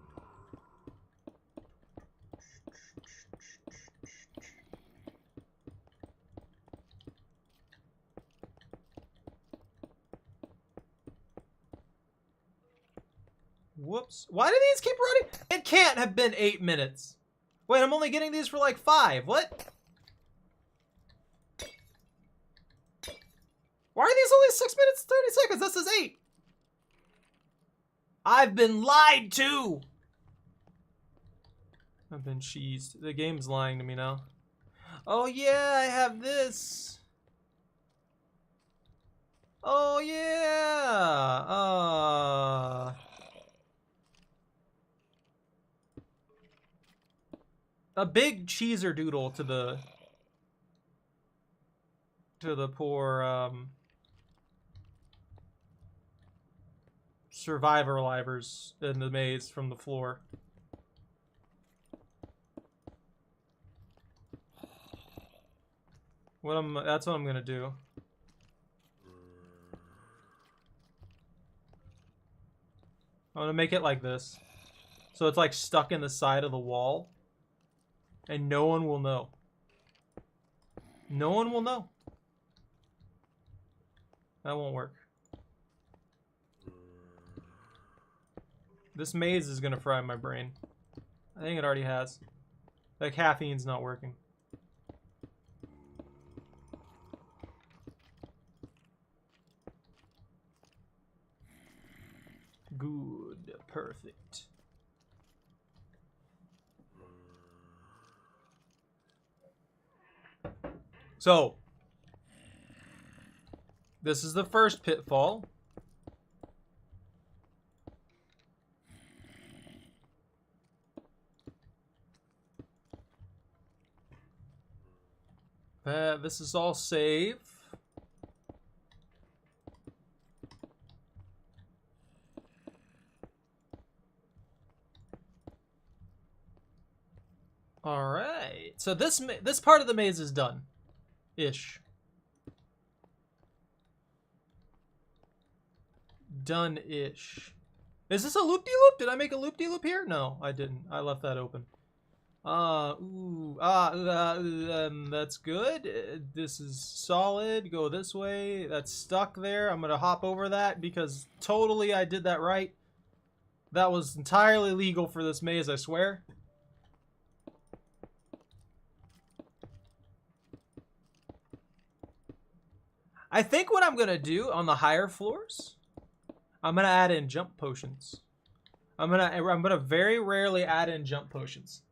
Whoops. Why do these keep running? It can't have been 8 minutes. Wait, I'm only getting these for like 5. What? Why are these only 6 minutes and 30 seconds? This is 8. I've been lied to. I've been cheesed. The game's lying to me now. Oh yeah, I have this. Oh yeah. A big cheeser doodle to the poor survivors in the maze from the floor. That's what I'm gonna do. I'm gonna make it like this. So it's like stuck in the side of the wall. And no one will know. No one will know. That won't work. This maze is gonna fry my brain. I think it already has. The caffeine's not working. Good. Perfect. So, this is the first pitfall. This is all save. All right. So this part of the maze is done. Ish. Done-ish. Is this a loop-de-loop? Did I make a loop-de-loop here? No, I didn't. I left that open. That's good. This is solid. Go this way. That's stuck there. I'm gonna hop over that because totally I did that right. That was entirely legal for this maze, I swear. I think what I'm gonna do on the higher floors, I'm gonna add in jump potions. I'm gonna very rarely add in jump potions.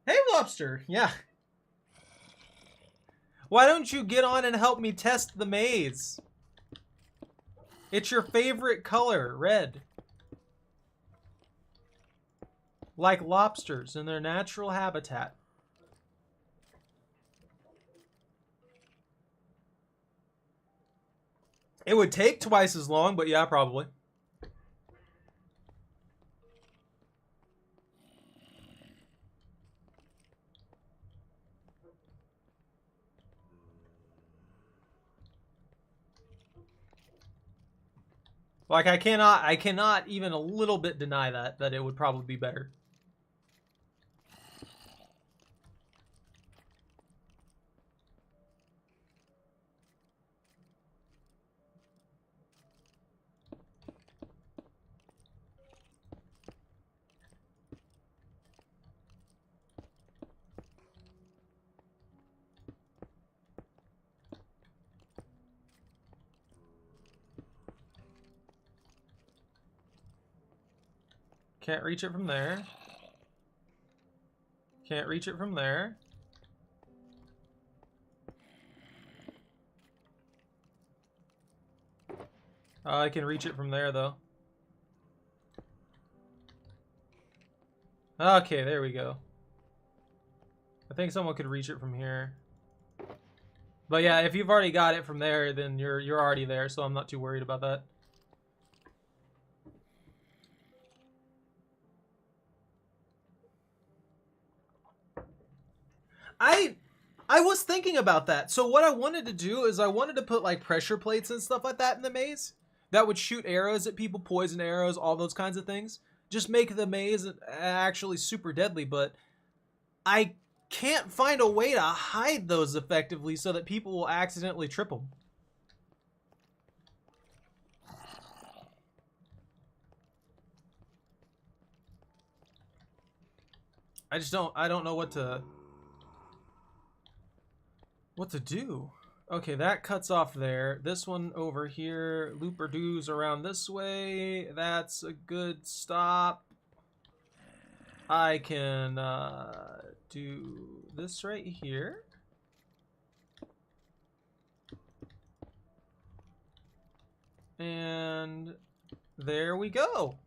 Hey, Lobster. Yeah. Why don't you get on and help me test the maze? It's your favorite color, red. Like lobsters in their natural habitat. It would take twice as long, but yeah, probably. Like, I cannot even a little bit deny that it would probably be better. Can't reach it from there. Can't reach it from there. I can reach it from there, though. Okay, there we go. I think someone could reach it from here. But yeah, if you've already got it from there, then you're already there, so I'm not too worried about that. I was thinking about that. So what I wanted to do is I wanted to put like pressure plates and stuff like that in the maze that would shoot arrows at people, poison arrows, all those kinds of things. Just make the maze actually super deadly, but I can't find a way to hide those effectively so that people will accidentally trip them. I don't know what to do. Okay, that cuts off there. This one over here, looper-doos around this way. That's a good stop. I can do this right here. And there we go.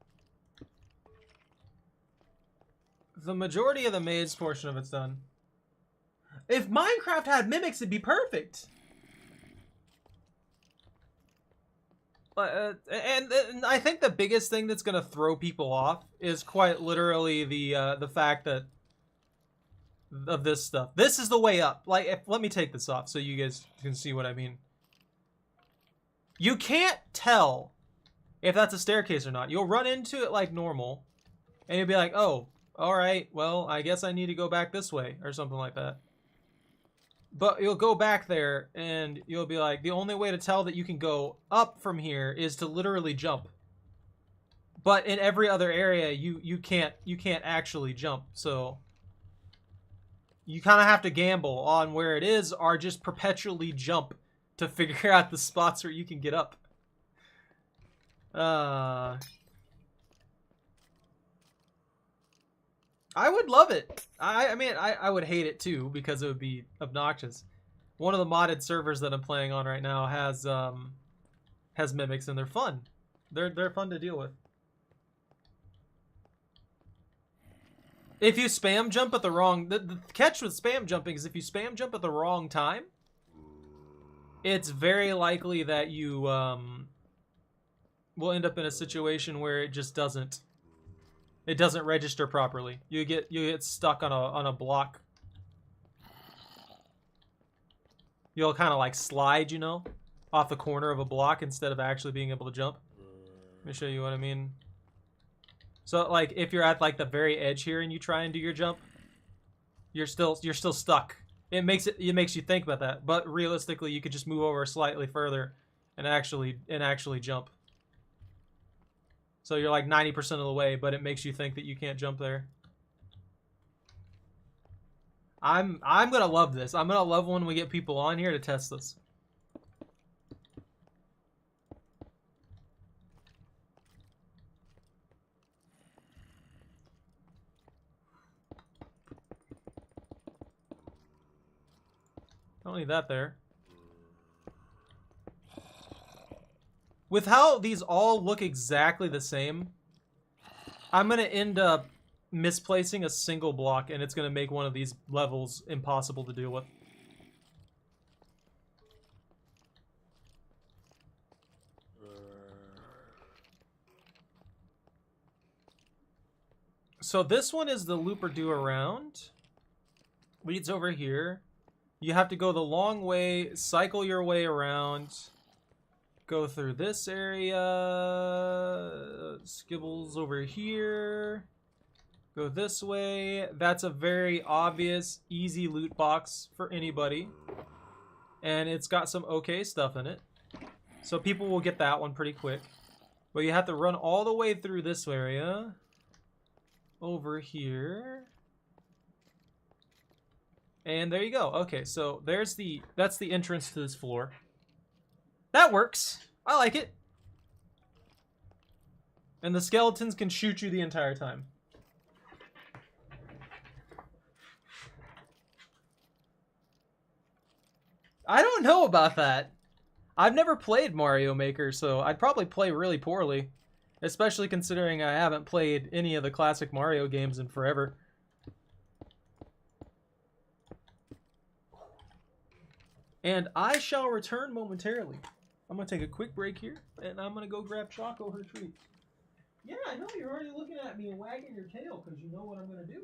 The majority of the maze portion of it's done. If Minecraft had mimics, it'd be perfect. And I think the biggest thing that's gonna throw people off is quite literally the fact that of this stuff. This is the way up. Like, let me take this off so you guys can see what I mean. You can't tell if that's a staircase or not. You'll run into it like normal, and you'll be like, "Oh, all right. Well, I guess I need to go back this way," or something like that. But you'll go back there and you'll be like, the only way to tell that you can go up from here is to literally jump. But in every other area, you can't actually jump. So you kind of have to gamble on where it is, or just perpetually jump to figure out the spots where you can get up. I would love it. I mean, I would hate it too because it would be obnoxious. One of the modded servers that I'm playing on right now has mimics, and they're fun. They're fun to deal with. If you spam jump at the wrong... The catch with spam jumping is if you spam jump at the wrong time, it's very likely that you will end up in a situation where it just doesn't... It doesn't register properly. You get stuck on a block. You'll kind of like slide, you know, off the corner of a block instead of actually being able to jump. Let me show you what I mean. So like if you're at like the very edge here and you try and do your jump, you're still stuck. It makes you think about that, but realistically you could just move over slightly further and actually jump. So you're like 90% of the way, but it makes you think that you can't jump there. I'm gonna love this. I'm gonna love when we get people on here to test this. Don't need that there. With how these all look exactly the same, I'm going to end up misplacing a single block, and it's going to make one of these levels impossible to deal with. So this one is the looper do around. Leads over here. You have to go the long way, cycle your way around. Go through this area, skibbles over here, go this way. That's a very obvious, easy loot box for anybody. And it's got some okay stuff in it. So people will get that one pretty quick. But you have to run all the way through this area. Over here. And there you go. Okay, so that's the entrance to this floor. That works. I like it. And the skeletons can shoot you the entire time. I don't know about that. I've never played Mario Maker, so I'd probably play really poorly. Especially considering I haven't played any of the classic Mario games in forever. And I shall return momentarily. I'm going to take a quick break here, and I'm going to go grab Choco her treats. Yeah, I know you're already looking at me and wagging your tail because you know what I'm going to do.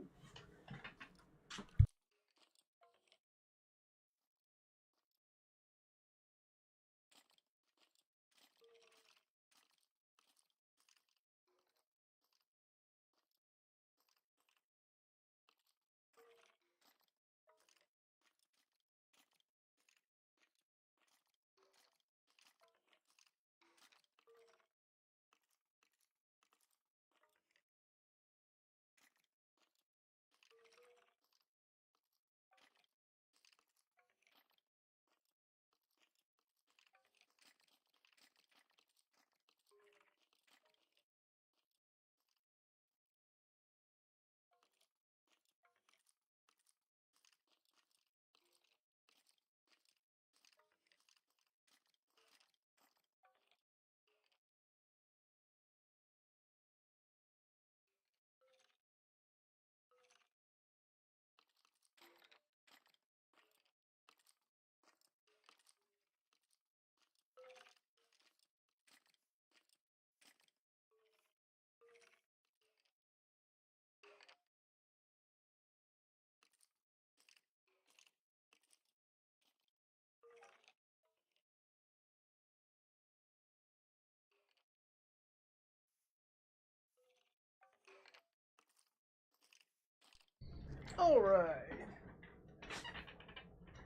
Alright.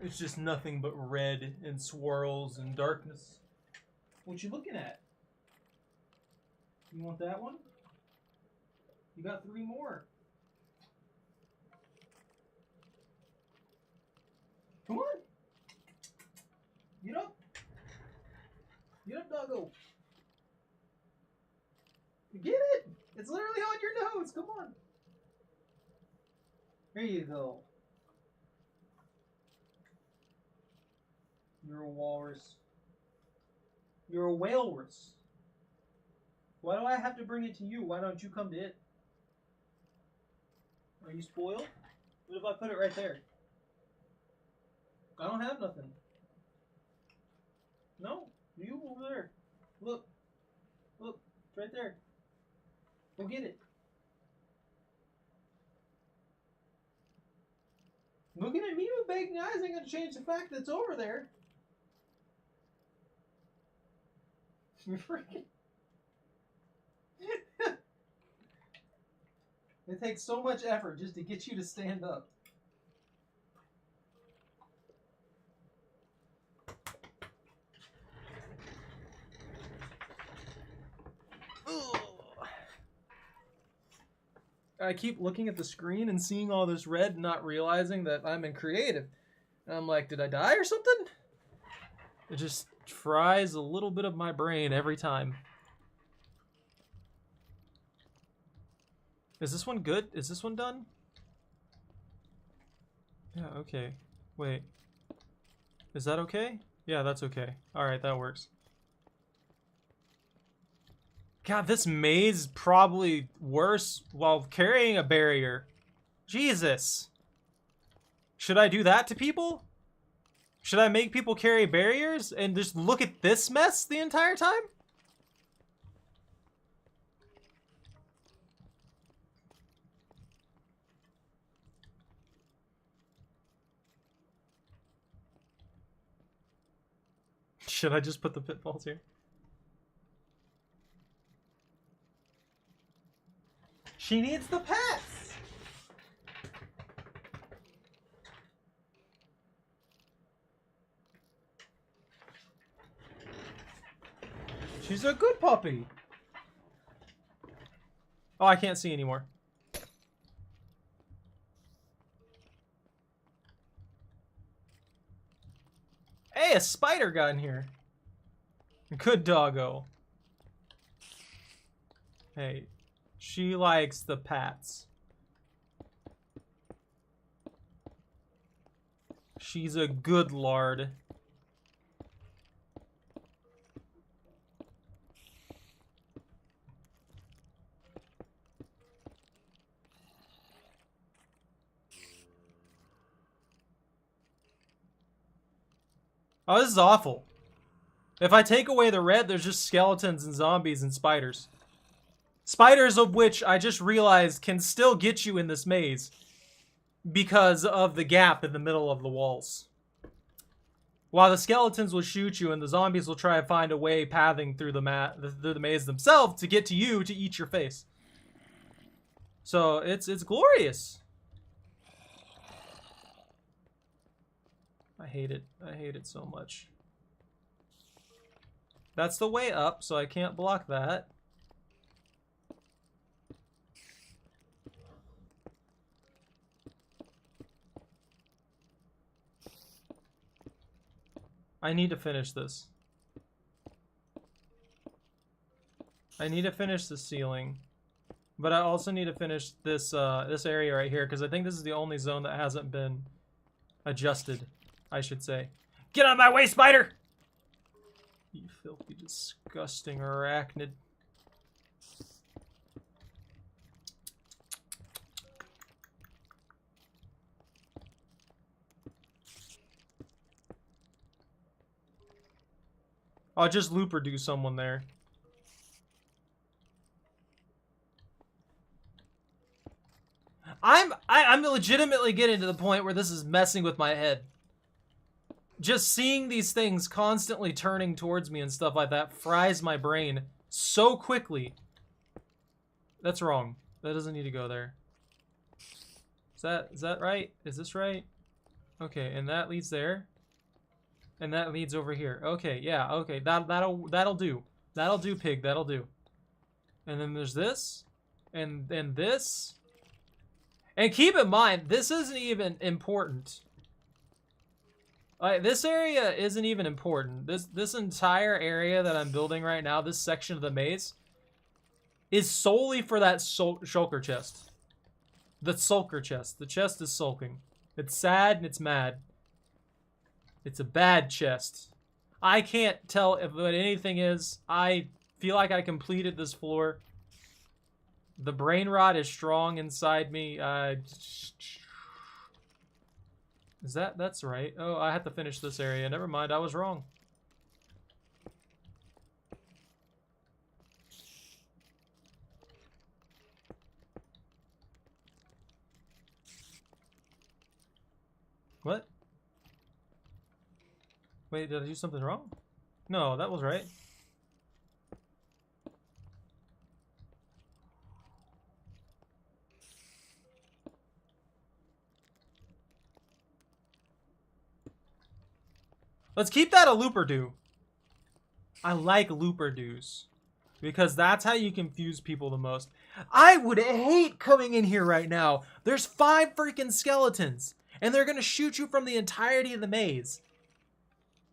It's just nothing but red and swirls and darkness. What you looking at? You want that one? You got 3 more. Come on. Get up. Get up, doggo. Get it. It's literally on your nose. Come on. Here you go. You're a walrus. You're a walrus. Why do I have to bring it to you? Why don't you come to it? Are you spoiled? What if I put it right there? I don't have nothing. No, you over there. Look. Look, it's right there. Go get it. Looking at me with begging eyes ain't gonna change the fact that it's over there. You're freaking. It takes so much effort just to get you to stand up. I keep looking at the screen and seeing all this red and not realizing that I'm in creative. And I'm like, did I die or something? It just fries a little bit of my brain every time. Is this one good? Is this one done? Yeah, okay. Wait. Is that okay? Yeah, that's okay. Alright, that works. God, this maze is probably worse while carrying a barrier. Jesus. Should I do that to people? Should I make people carry barriers and just look at this mess the entire time? Should I just put the pitfalls here? She needs the pets! She's a good puppy. Oh, I can't see anymore. Hey, a spider got in here. Good doggo. Hey, she likes the pats. She's a good lard. Oh, this is awful. If I take away the red, there's just skeletons and zombies and spiders. Spiders of which I just realized can still get you in this maze because of the gap in the middle of the walls. While the skeletons will shoot you and the zombies will try to find a way pathing through the maze themselves to get to you to eat your face. So it's glorious. I hate it. I hate it so much. That's the way up, so I can't block that. I need to finish this. I need to finish the ceiling. But I also need to finish this this area right here, because I think this is the only zone that hasn't been adjusted, I should say. Get out of my way, spider! You filthy, disgusting arachnid. I'll just looper do someone there. I'm legitimately getting to the point where this is messing with my head. Just seeing these things constantly turning towards me and stuff like that fries my brain so quickly. That's wrong. That doesn't need to go there. Is that right? Is this right? Okay, and that leads there. And that leads over here. Okay, yeah, okay. That'll do. That'll do, pig. That'll do. And then there's this. And then this. And keep in mind, this isn't even important. This area isn't even important. This entire area that I'm building right now, this section of the maze, is solely for that shulker chest. The sulker chest. The chest is sulking. It's sad and it's mad. It's a bad chest. I can't tell if what anything is. I feel like I completed this floor. The brain rot is strong inside me. That's right. Oh, I have to finish this area. Never mind, I was wrong. What? Wait, did I do something wrong? No, that was right. Let's keep that a looper do. I like looper do's because that's how you confuse people the most. I would hate coming in here right now. There's 5 freaking skeletons and they're gonna shoot you from the entirety of the maze.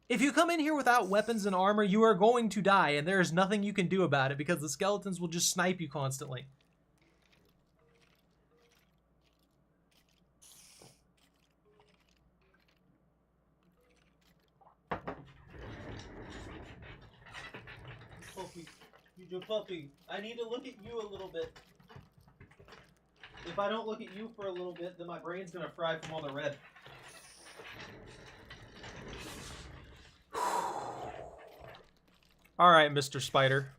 If you come in here without weapons and armor, you are going to die and there is nothing you can do about it because the skeletons will just snipe you constantly. Puppy, you puppy. I need to look at you a little bit. If I don't look at you for a little bit, then my brain's gonna fry from all the red. Alright, Mr. Spider.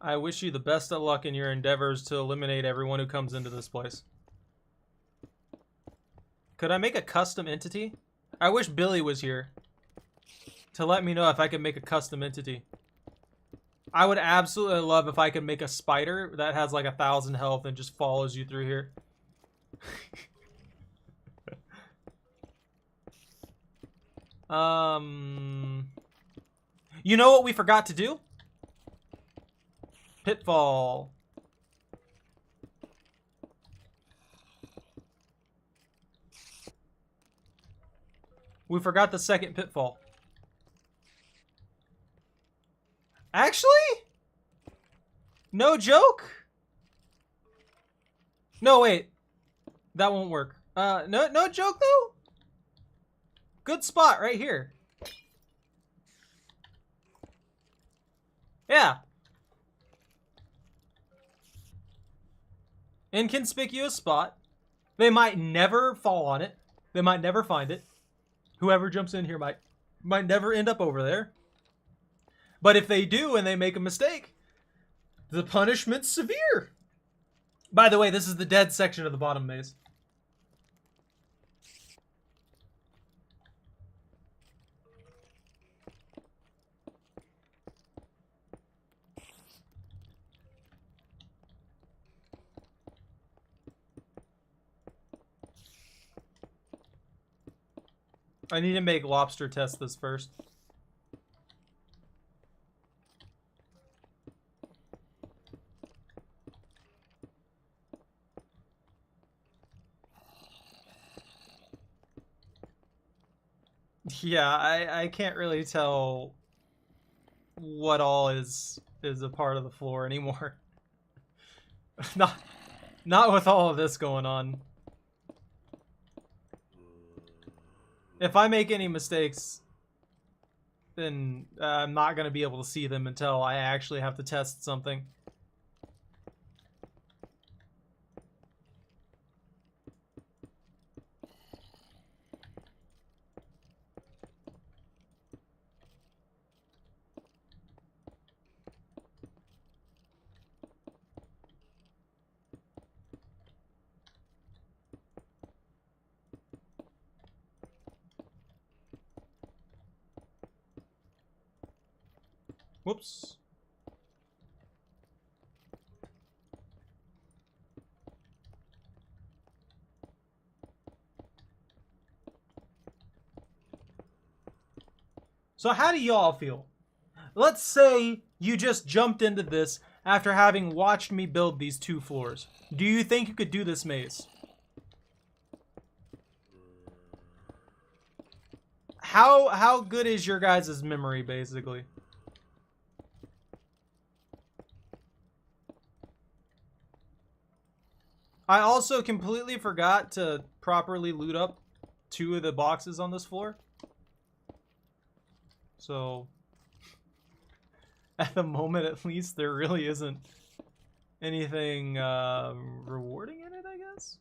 I wish you the best of luck in your endeavors to eliminate everyone who comes into this place. Could I make a custom entity? I wish Billy was here to let me know if I could make a custom entity. I would absolutely love if I could make a spider that has like 1,000 health and just follows you through here. You know what we forgot to do? Pitfall. We forgot the second pitfall. Actually? No joke? No, wait. That won't work. No joke though? Good spot right here. Yeah. Inconspicuous spot. They might never fall on it. They might never find it. Whoever jumps in here might never end up over there. But if they do and they make a mistake, the punishment's severe. By the way, this is the dead section of the bottom maze. I need to make Lobster test this first. Yeah, I can't really tell what all is a part of the floor anymore. Not with all of this going on. If I make any mistakes, then I'm not going to be able to see them until I actually have to test something. Whoops. So how do y'all feel? Let's say you just jumped into this after having watched me build these 2 floors. Do you think you could do this maze? How good is your guys' memory, basically? I also completely forgot to properly loot up 2 of the boxes on this floor. So, at the moment at least, there really isn't anything rewarding in it, I guess?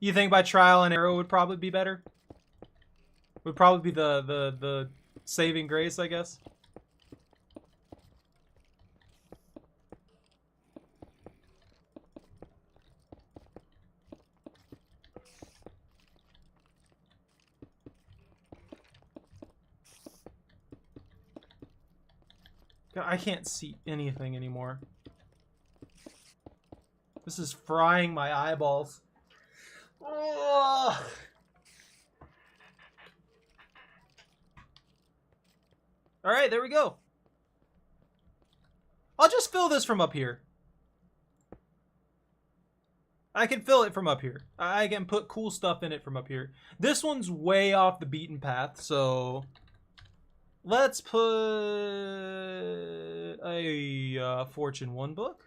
You think by trial and error would probably be better? Would probably be the saving grace, I guess. God, I can't see anything anymore. This is frying my eyeballs. Ugh. All right, there we go. I'll just fill this from up here. I can fill it from up here. I can put cool stuff in it from up here. This one's way off the beaten path, so let's put a Fortune 1 book,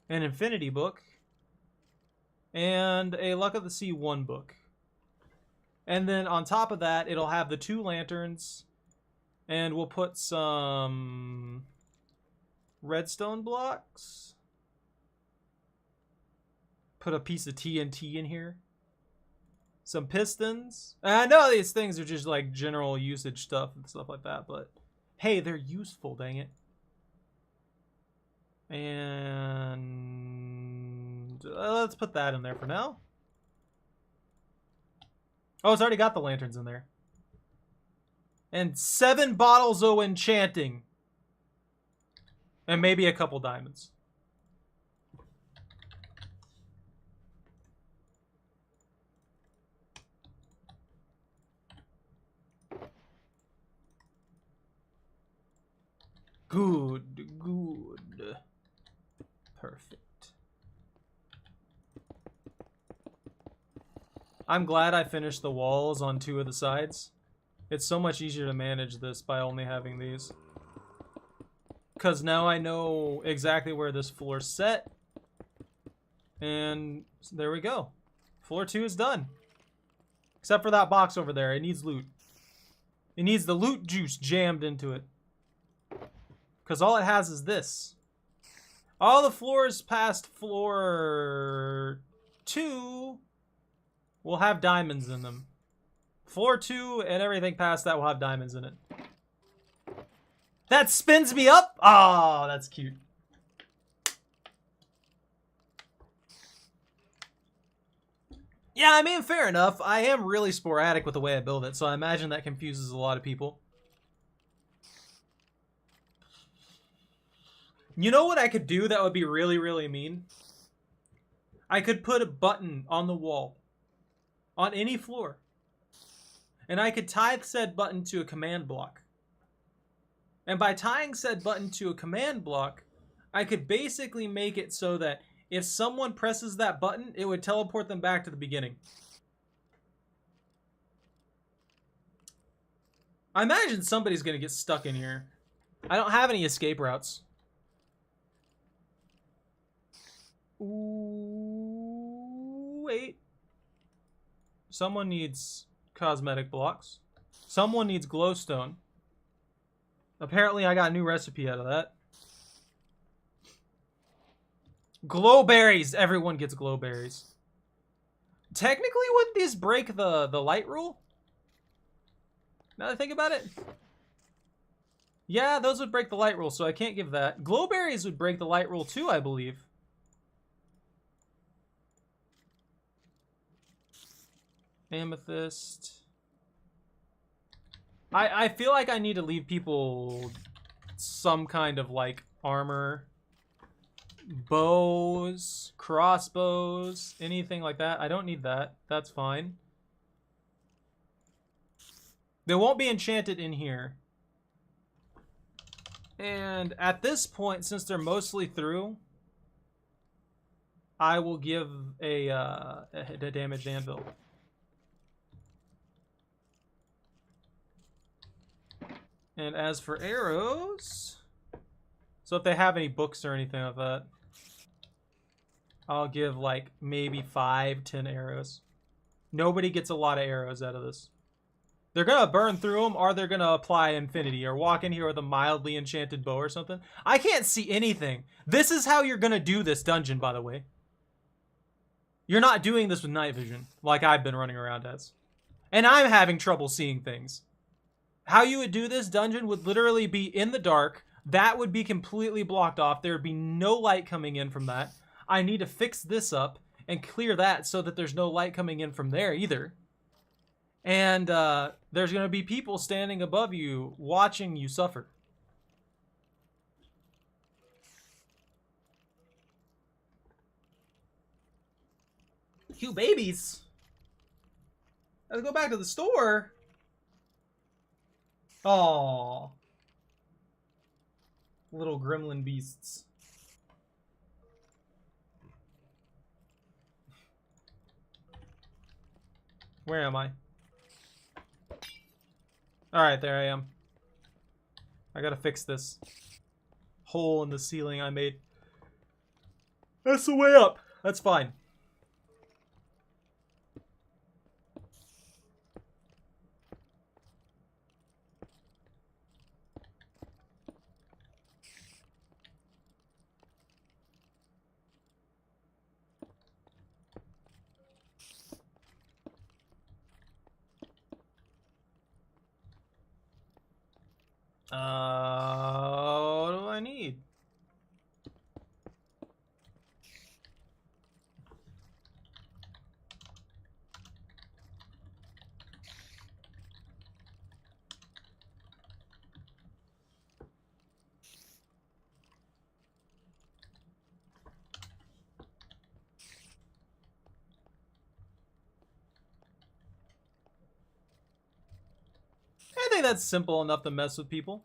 an Infinity book, and a Luck of the Sea 1 book. And then on top of that, it'll have the 2 lanterns, and we'll put some redstone blocks. Put a piece of TNT in here. Some pistons. And I know these things are just like general usage stuff and stuff like that, but hey, they're useful, dang it. And let's put that in there for now. Oh, it's already got the lanterns in there. And 7 bottles of enchanting. And maybe a couple diamonds. Good, good. Perfect. I'm glad I finished the walls on 2 of the sides. It's so much easier to manage this by only having these. Because now I know exactly where this floor's set. And there we go. Floor 2 is done. Except for that box over there. It needs loot. It needs the loot juice jammed into it. Because all it has is this. All the floors past floor 2 will have diamonds in them. Floor 2 and everything past that will have diamonds in it. That spins me up? Oh, that's cute. Yeah, I mean, fair enough. I am really sporadic with the way I build it, so I imagine that confuses a lot of people. You know what I could do that would be really, really mean? I could put a button on the wall. On any floor. And I could tie said button to a command block. And by tying said button to a command block, I could basically make it so that if someone presses that button, it would teleport them back to the beginning. I imagine somebody's going to get stuck in here. I don't have any escape routes. Ooh, wait. Someone needs cosmetic blocks. Someone needs glowstone. Apparently I got a new recipe out of that. Glowberries! Everyone gets glowberries. Technically, wouldn't these break the light rule? Now that I think about it. Yeah, those would break the light rule, so I can't give that. Glowberries would break the light rule too, I believe. Amethyst. I feel like I need to leave people some kind of, like, armor. Bows, crossbows, anything like that. I don't need that. That's fine. They won't be enchanted in here. And at this point, since they're mostly through, I will give a damaged anvil. And as for arrows, so if they have any books or anything like that, I'll give like maybe 5-10 arrows. Nobody gets a lot of arrows out of this. They're gonna burn through them, or they're gonna apply infinity, or walk in here with a mildly enchanted bow or something. I can't see anything. This is how you're gonna do this dungeon, by the way. You're not doing this with night vision, like I've been running around as. And I'm having trouble seeing things. How you would do this dungeon would literally be in the dark. That would be completely blocked off. There would be no light coming in from that. I need to fix this up and clear that so that there's no light coming in from there either. And there's going to be people standing above you watching you suffer. You babies. Let's go back to the store. Aww. Little gremlin beasts. Where am I? Alright, there I am. I gotta fix this hole in the ceiling I made. That's the way up. That's fine. What do I need? that's simple enough to mess with people.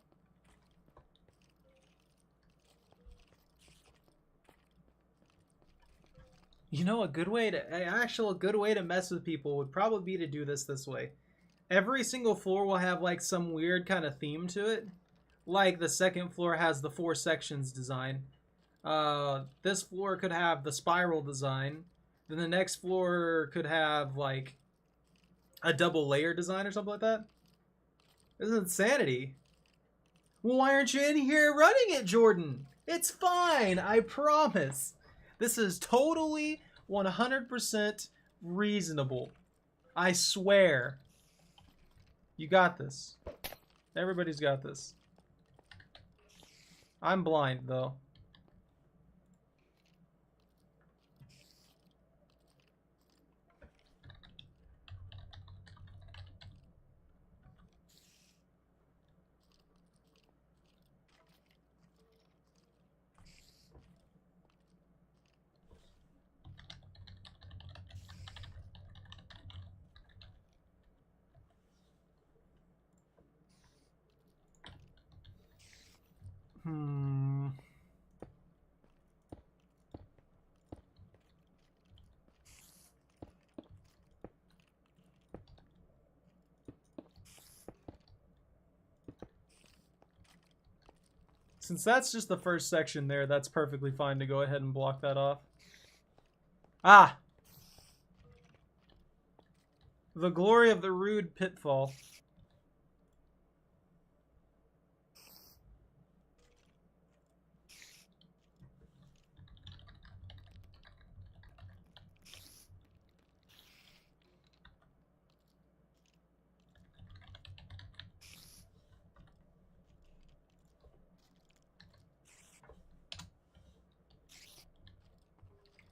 You know, a good way to mess with people would probably be to do this way. Every single floor will have like some weird kind of theme to it. Like the second floor has the 4 sections design. This floor could have the spiral design. Then the next floor could have like a double layer design or something like that. This is insanity. Well, why aren't you in here running it, Jordan? It's fine, I promise. This is totally 100% reasonable. I swear. You got this. Everybody's got this. I'm blind, though. Since that's just the first section there, that's perfectly fine to go ahead and block that off. Ah! The glory of the rude pitfall.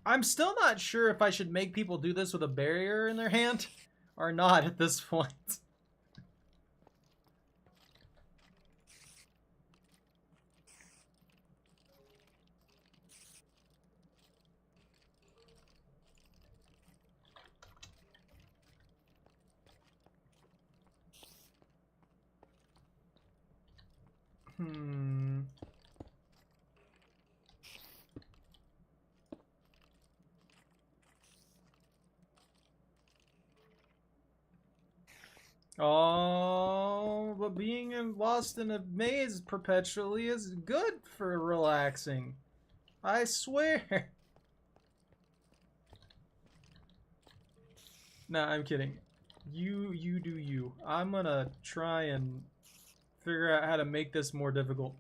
I'm still not sure if I should make people do this with a barrier in their hand or not at this point. Oh, but being lost in a maze perpetually is good for relaxing. I swear. Nah, I'm kidding. You do you. I'm gonna try and figure out how to make this more difficult.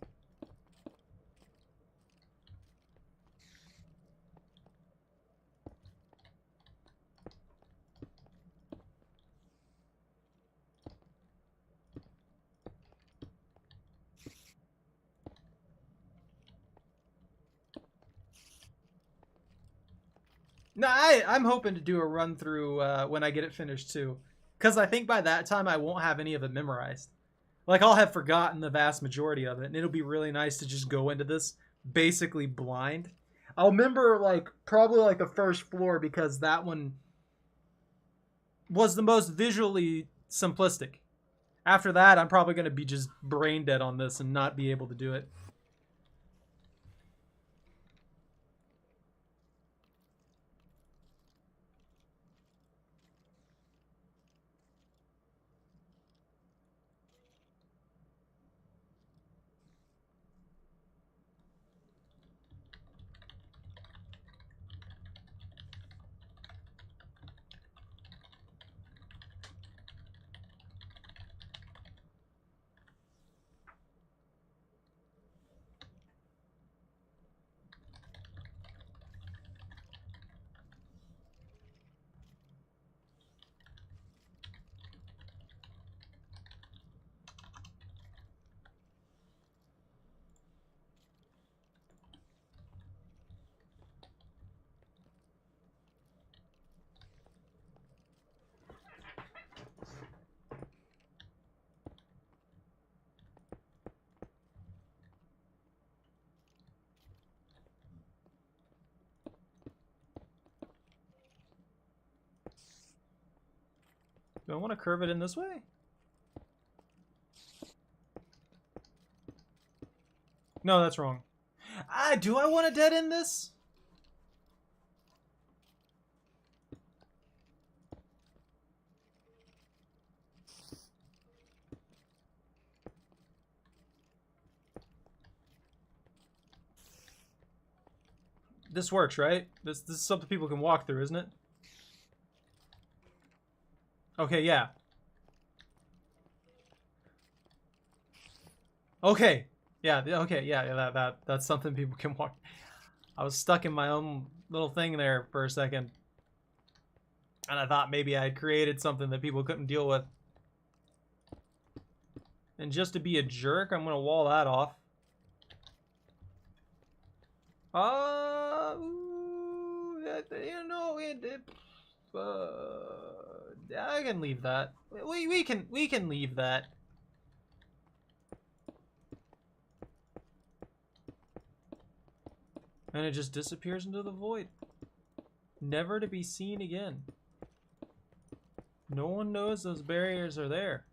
No, I'm hoping to do a run through when I get it finished too, because I think by that time I won't have any of it memorized. Like I'll have forgotten the vast majority of it, and it'll be really nice to just go into this basically blind. I'll remember like probably like the first floor because that one was the most visually simplistic. After that, I'm probably going to be just brain dead on this and not be able to do it. Do I want to curve it in this way? No, that's wrong. Do I want to dead end this? This works, right? This is something people can walk through, isn't it? Okay, yeah. Okay. Yeah, okay, yeah, that's something people can walk. I was stuck in my own little thing there for a second. And I thought maybe I had created something that people couldn't deal with. And just to be a jerk, I'm gonna wall that off. You know, I can leave that. We can leave that. And it just disappears into the void. Never to be seen again. No one knows those barriers are there.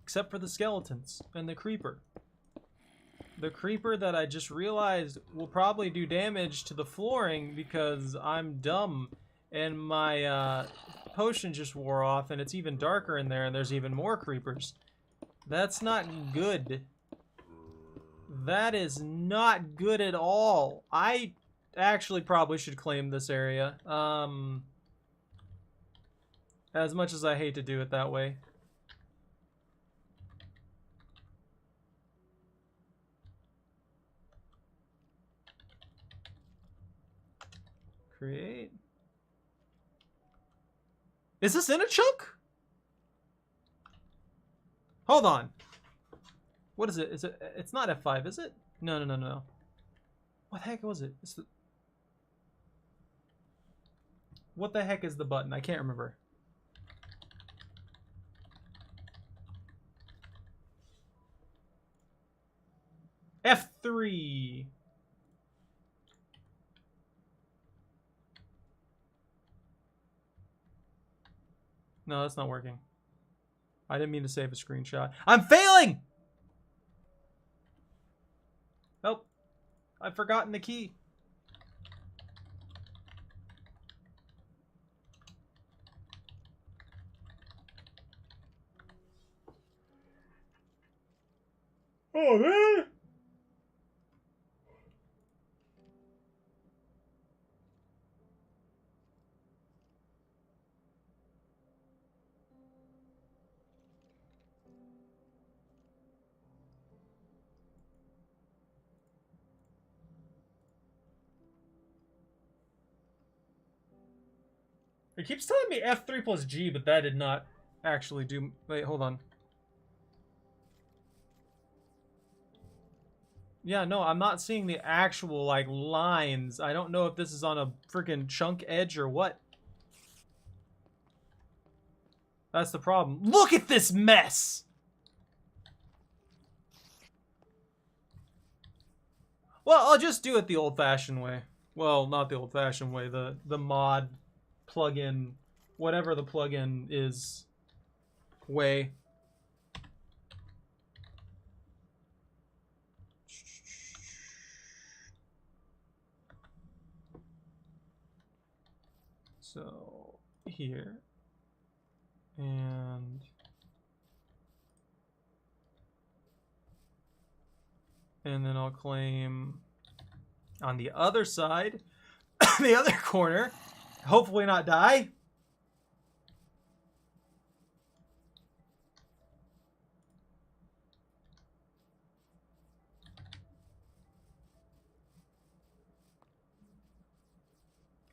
Except for the skeletons and the creeper. The creeper that I just realized will probably do damage to the flooring because I'm dumb and my potion just wore off and it's even darker in there and there's even more creepers. That's not good. That is not good at all. I actually probably should claim this area. As much as I hate to do it that way. Create. Is this in a chunk? Hold on. What is it? Is it? It's not F5, is it? No. What the heck was it? It's the... What the heck is the button? I can't remember. F3. No, that's not working. I didn't mean to save a screenshot. I'm failing! Nope. I've forgotten the key. Oh, man! It keeps telling me F3 plus G, but that did not actually do... Wait, hold on. Yeah, no, I'm not seeing the actual, like, lines. I don't know if this is on a freaking chunk edge or what. That's the problem. Look at this mess! Well, I'll just do it the old-fashioned way. Well, not the old-fashioned way. The mod plugin, whatever the plugin is, way. So here and then I'll claim on the other side, the other corner. Hopefully not die.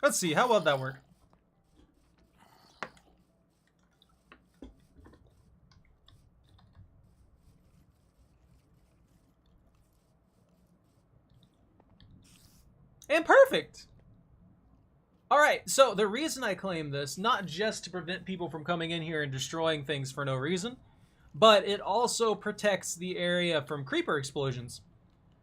Let's see, how will that work? And perfect. All right, so the reason I claim this, not just to prevent people from coming in here and destroying things for no reason, but it also protects the area from creeper explosions.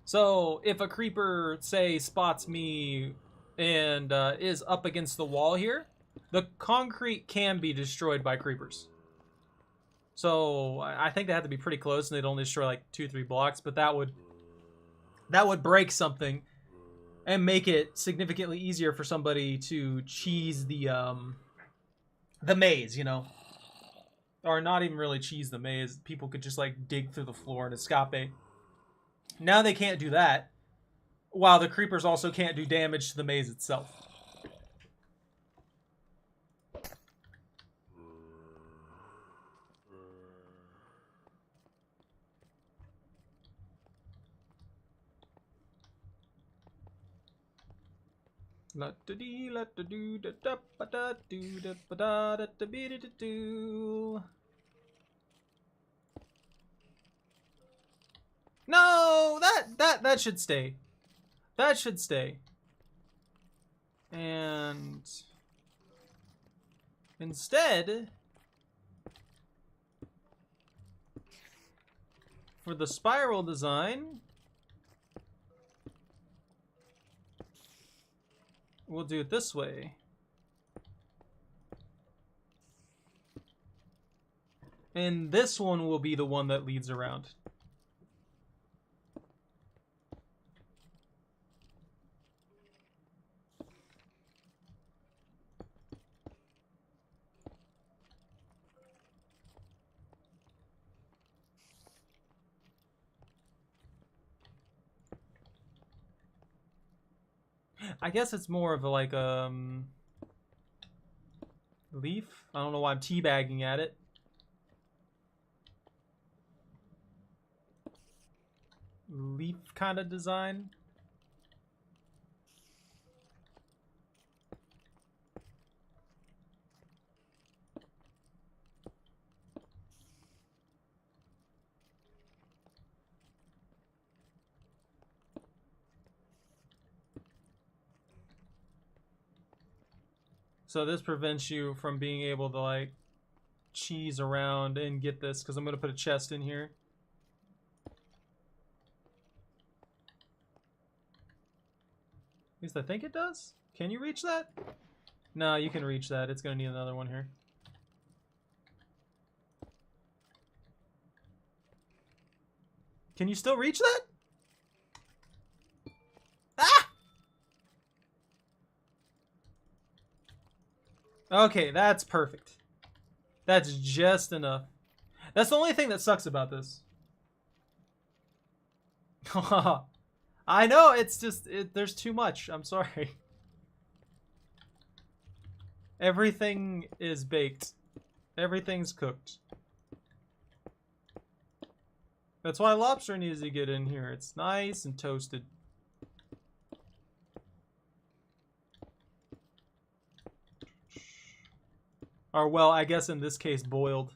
So if a creeper, say, spots me and is up against the wall here, the concrete can be destroyed by creepers. So I think they have to be pretty close and they'd only destroy like 2-3 blocks, but that would that would break something and make it significantly easier for somebody to cheese the maze, you know? Or not even really cheese the maze. People could just like dig through the floor and escape. Now they can't do that, while the creepers also can't do damage to the maze itself. La da dee la da do da da ba da do da ba da da da be da do. No, that should stay. That should stay. And instead, for the spiral design, we'll do it this way. And this one will be the one that leads around. I guess it's more of a, like leaf. I don't know why I'm teabagging at it. Leaf kind of design. So this prevents you from being able to like cheese around and get this, because I'm going to put a chest in here. At least I think it does. Can you reach that? No, you can reach that. It's going to need another one here. Can you still reach that? Ah! Okay, that's perfect. That's just enough. That's the only thing that sucks about this. I know, it's just, there's too much. I'm sorry. Everything is baked. Everything's cooked. That's why lobster needs to get in here. It's nice and toasted. Or, well, I guess in this case, boiled.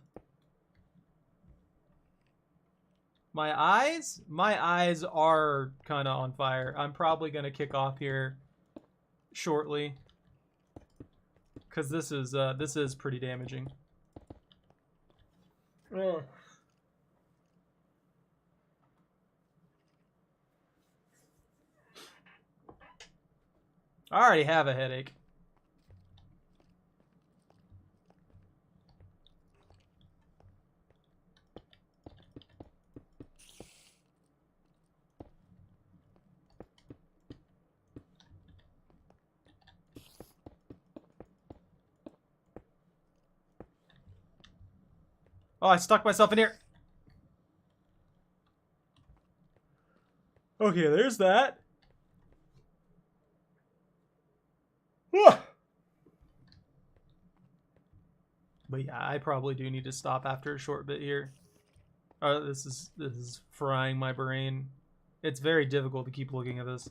My eyes? My eyes are kind of on fire. I'm probably going to kick off here shortly, because this is pretty damaging. Ugh. I already have a headache. Oh, I stuck myself in here. Okay, there's that. But yeah, I probably do need to stop after a short bit here. This is frying my brain. It's very difficult to keep looking at this.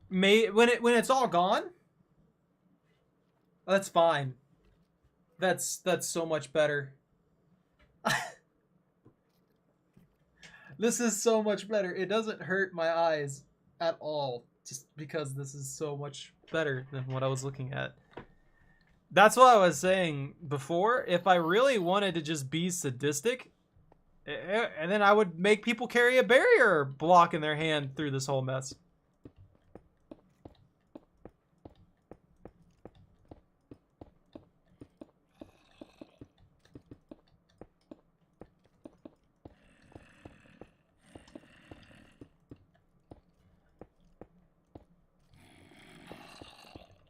When it's all gone, that's fine. That's so much better. This is so much better. It doesn't hurt my eyes at all, just because this is so much better than what I was looking at. That's what I was saying before. If I really wanted to just be sadistic, and then I would make people carry a barrier block in their hand through this whole mess.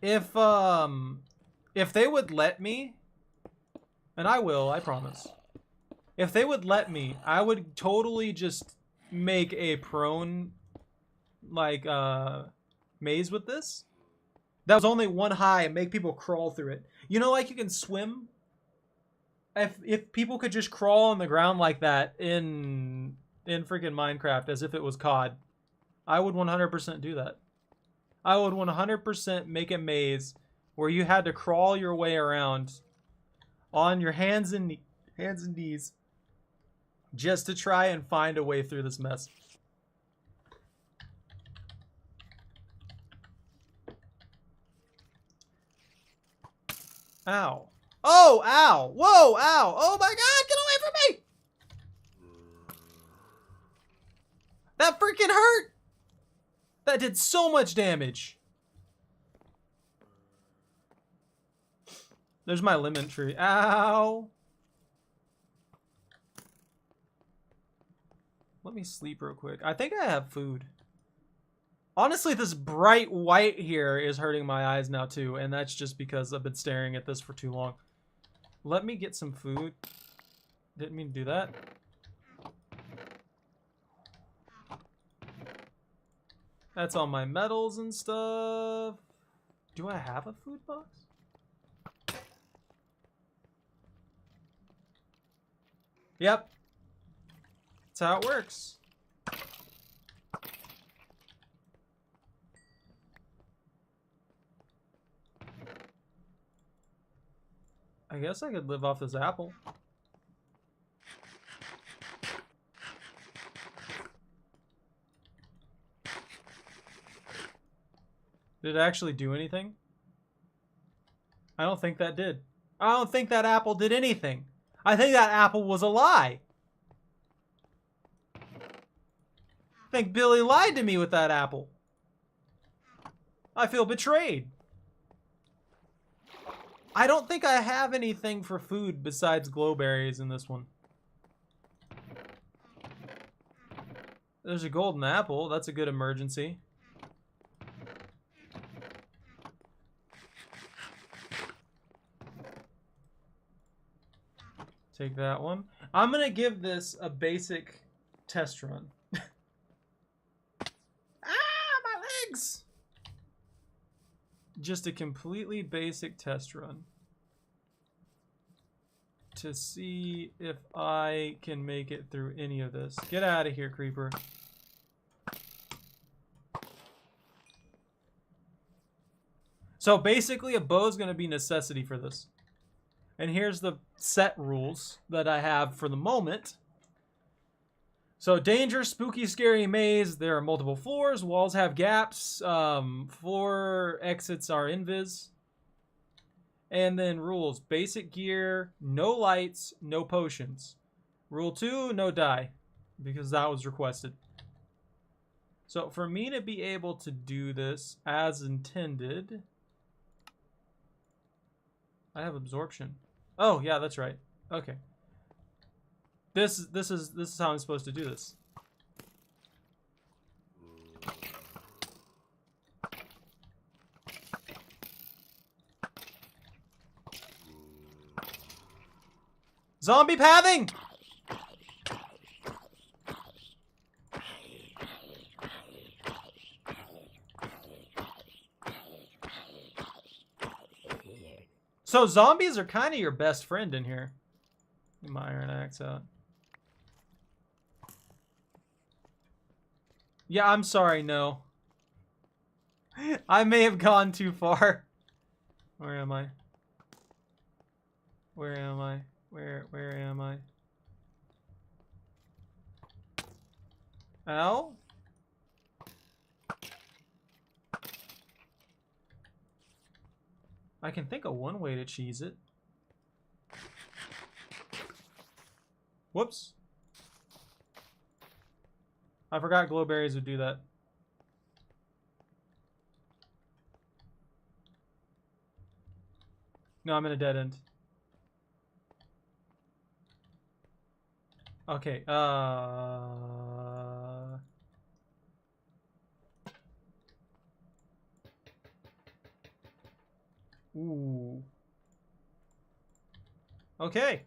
if they would let me, and I will, I promise. If they would let me, I would totally just make a prone like maze with this. That was only one high and make people crawl through it. You know, like you can swim. If people could just crawl on the ground like that in freaking Minecraft as if it was COD, I would 100% do that. I would 100% make a maze where you had to crawl your way around on your hands and knees just to try and find a way through this mess. Ow. Oh, ow. Whoa, ow. Oh my god, get away from me! That freaking hurt! That did so much damage. There's my lemon tree. Ow. Let me sleep real quick. I think I have food. Honestly, this bright white here is hurting my eyes now too, and that's just because I've been staring at this for too long. Let me get some food. Didn't mean to do that. That's all my metals and stuff. Do I have a food box? Yep. That's how it works. I guess I could live off this apple. Did it actually do anything? I don't think that did. I don't think that apple did anything. I think that apple was a lie. I think Billy lied to me with that apple. I feel betrayed. I don't think I have anything for food besides glowberries in this one. There's a golden apple. That's a good emergency. Take that one. I'm gonna give this a basic test run. My legs! Just a completely basic test run to see if I can make it through any of this. Get out of here, creeper. So basically a bow is going to be necessity for this. And here's the set rules that I have for the moment. So danger, spooky, scary maze. There are multiple floors. Walls have gaps. Floor exits are invis. And then rules. Basic gear, no lights, no potions. Rule 2, no die. Because that was requested. So for me to be able to do this as intended, I have absorption. Oh yeah, that's right. Okay. This is how I'm supposed to do this. Zombie pathing! So zombies are kind of your best friend in here. Get my iron axe out. Yeah, I'm sorry, no. I may have gone too far. Where am I? Where am I? Where am I? Ow? I can think of one way to cheese it. Whoops. I forgot glowberries would do that. No, I'm in a dead end. Okay, Ooh. Okay.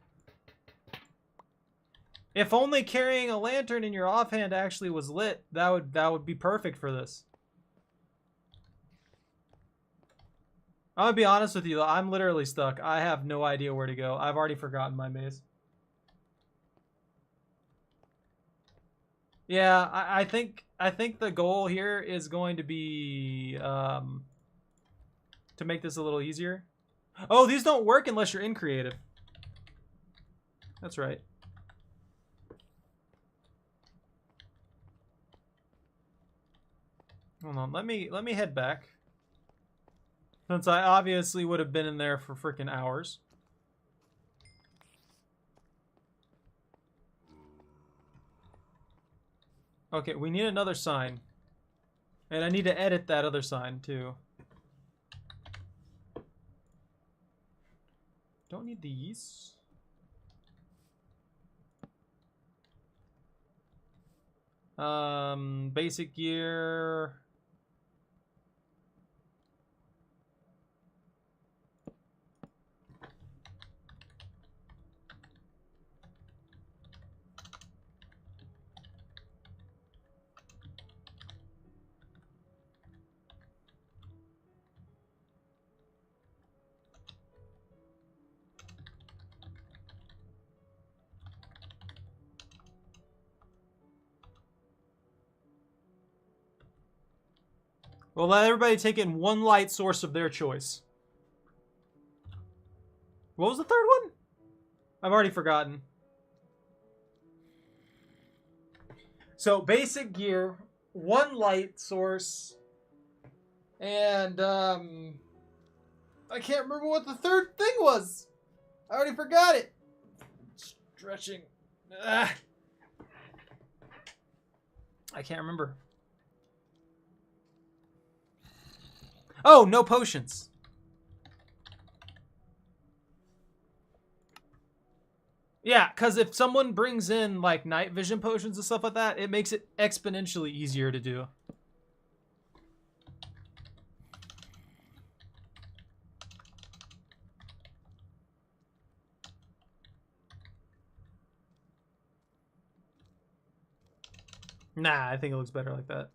If only carrying a lantern in your offhand actually was lit, that would be perfect for this. I'm gonna be honest with you, I'm literally stuck. I have no idea where to go. I've already forgotten my maze. Yeah, I think the goal here is going to be to make this a little easier. Oh, these don't work unless you're in creative. That's right. Hold on, let me head back. Since I obviously would have been in there for freaking hours. Okay, we need another sign. And I need to edit that other sign too. Don't need these. Basic gear. We'll let everybody take in one light source of their choice. What was the third one? I've already forgotten. So, basic gear, one light source, and, I can't remember what the third thing was. I already forgot it. Stretching. I can't remember. Oh, no potions. Yeah, because if someone brings in, like, night vision potions and stuff like that, it makes it exponentially easier to do. Nah, I think it looks better like that.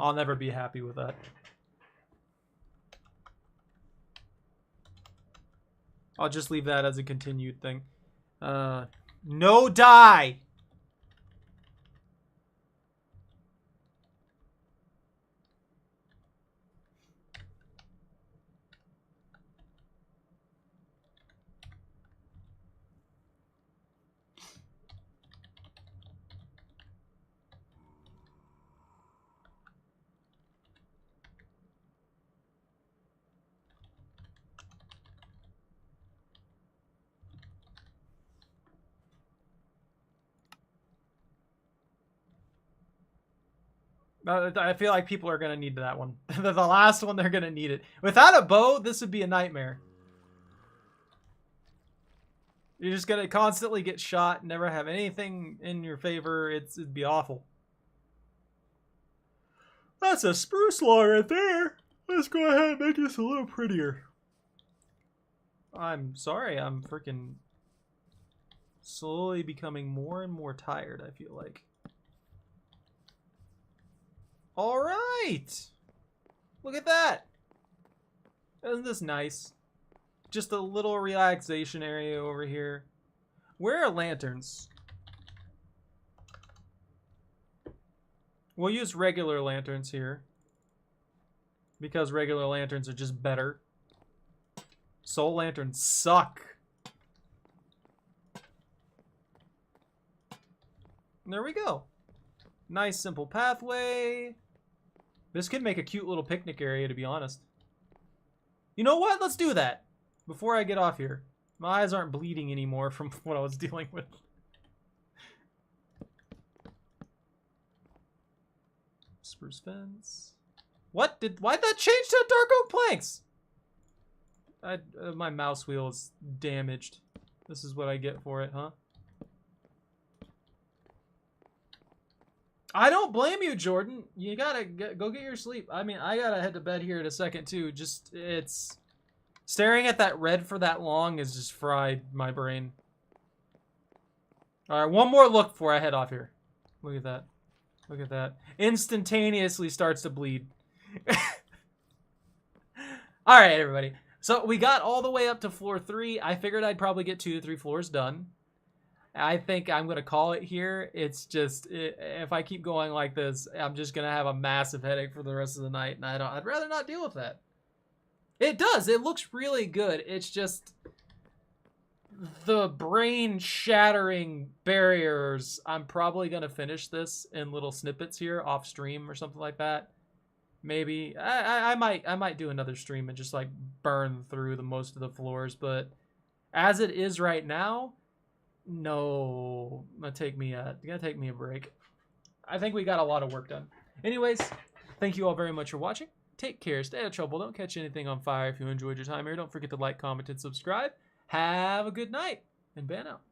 I'll never be happy with that. I'll just leave that as a continued thing. No dye! I feel like people are going to need that one. The last one, they're going to need it. Without a bow, this would be a nightmare. You're just going to constantly get shot, never have anything in your favor. It'd be awful. That's a spruce log right there. Let's go ahead and make this a little prettier. I'm sorry, I'm freaking slowly becoming more and more tired, I feel like. All right. Look at that. Isn't this nice? Just a little relaxation area over here. Where are lanterns? We'll use regular lanterns here. Because regular lanterns are just better. Soul lanterns suck. There we go. Nice simple pathway. This could make a cute little picnic area, to be honest. You know what? Let's do that. Before I get off here. My eyes aren't bleeding anymore from what I was dealing with. Spruce fence. Why'd that change to dark oak planks? My mouse wheel is damaged. This is what I get for it, huh? I don't blame you, Jordan. You gotta go get your sleep. I mean, I gotta head to bed here in a second too. Just it's staring at that red for that long has just fried my brain. All right, one more look before I head off here. Look at that. Look at that. Instantaneously starts to bleed. All right, everybody. So we got all the way up to floor 3. I figured I'd probably get 2 to 3 floors done. I think I'm going to call it here. It's just, if I keep going like this, I'm just going to have a massive headache for the rest of the night. And I'd rather not deal with that. It does. It looks really good. It's just the brain shattering barriers. I'm probably going to finish this in little snippets here off stream or something like that. Maybe I might do another stream and just like burn through the most of the floors, but as it is right now, no, you gotta take me a break. I think we got a lot of work done. Anyways, thank you all very much for watching. Take care, stay out of trouble, don't catch anything on fire. If you enjoyed your time here, don't forget to like, comment, and subscribe. Have a good night, and ban out.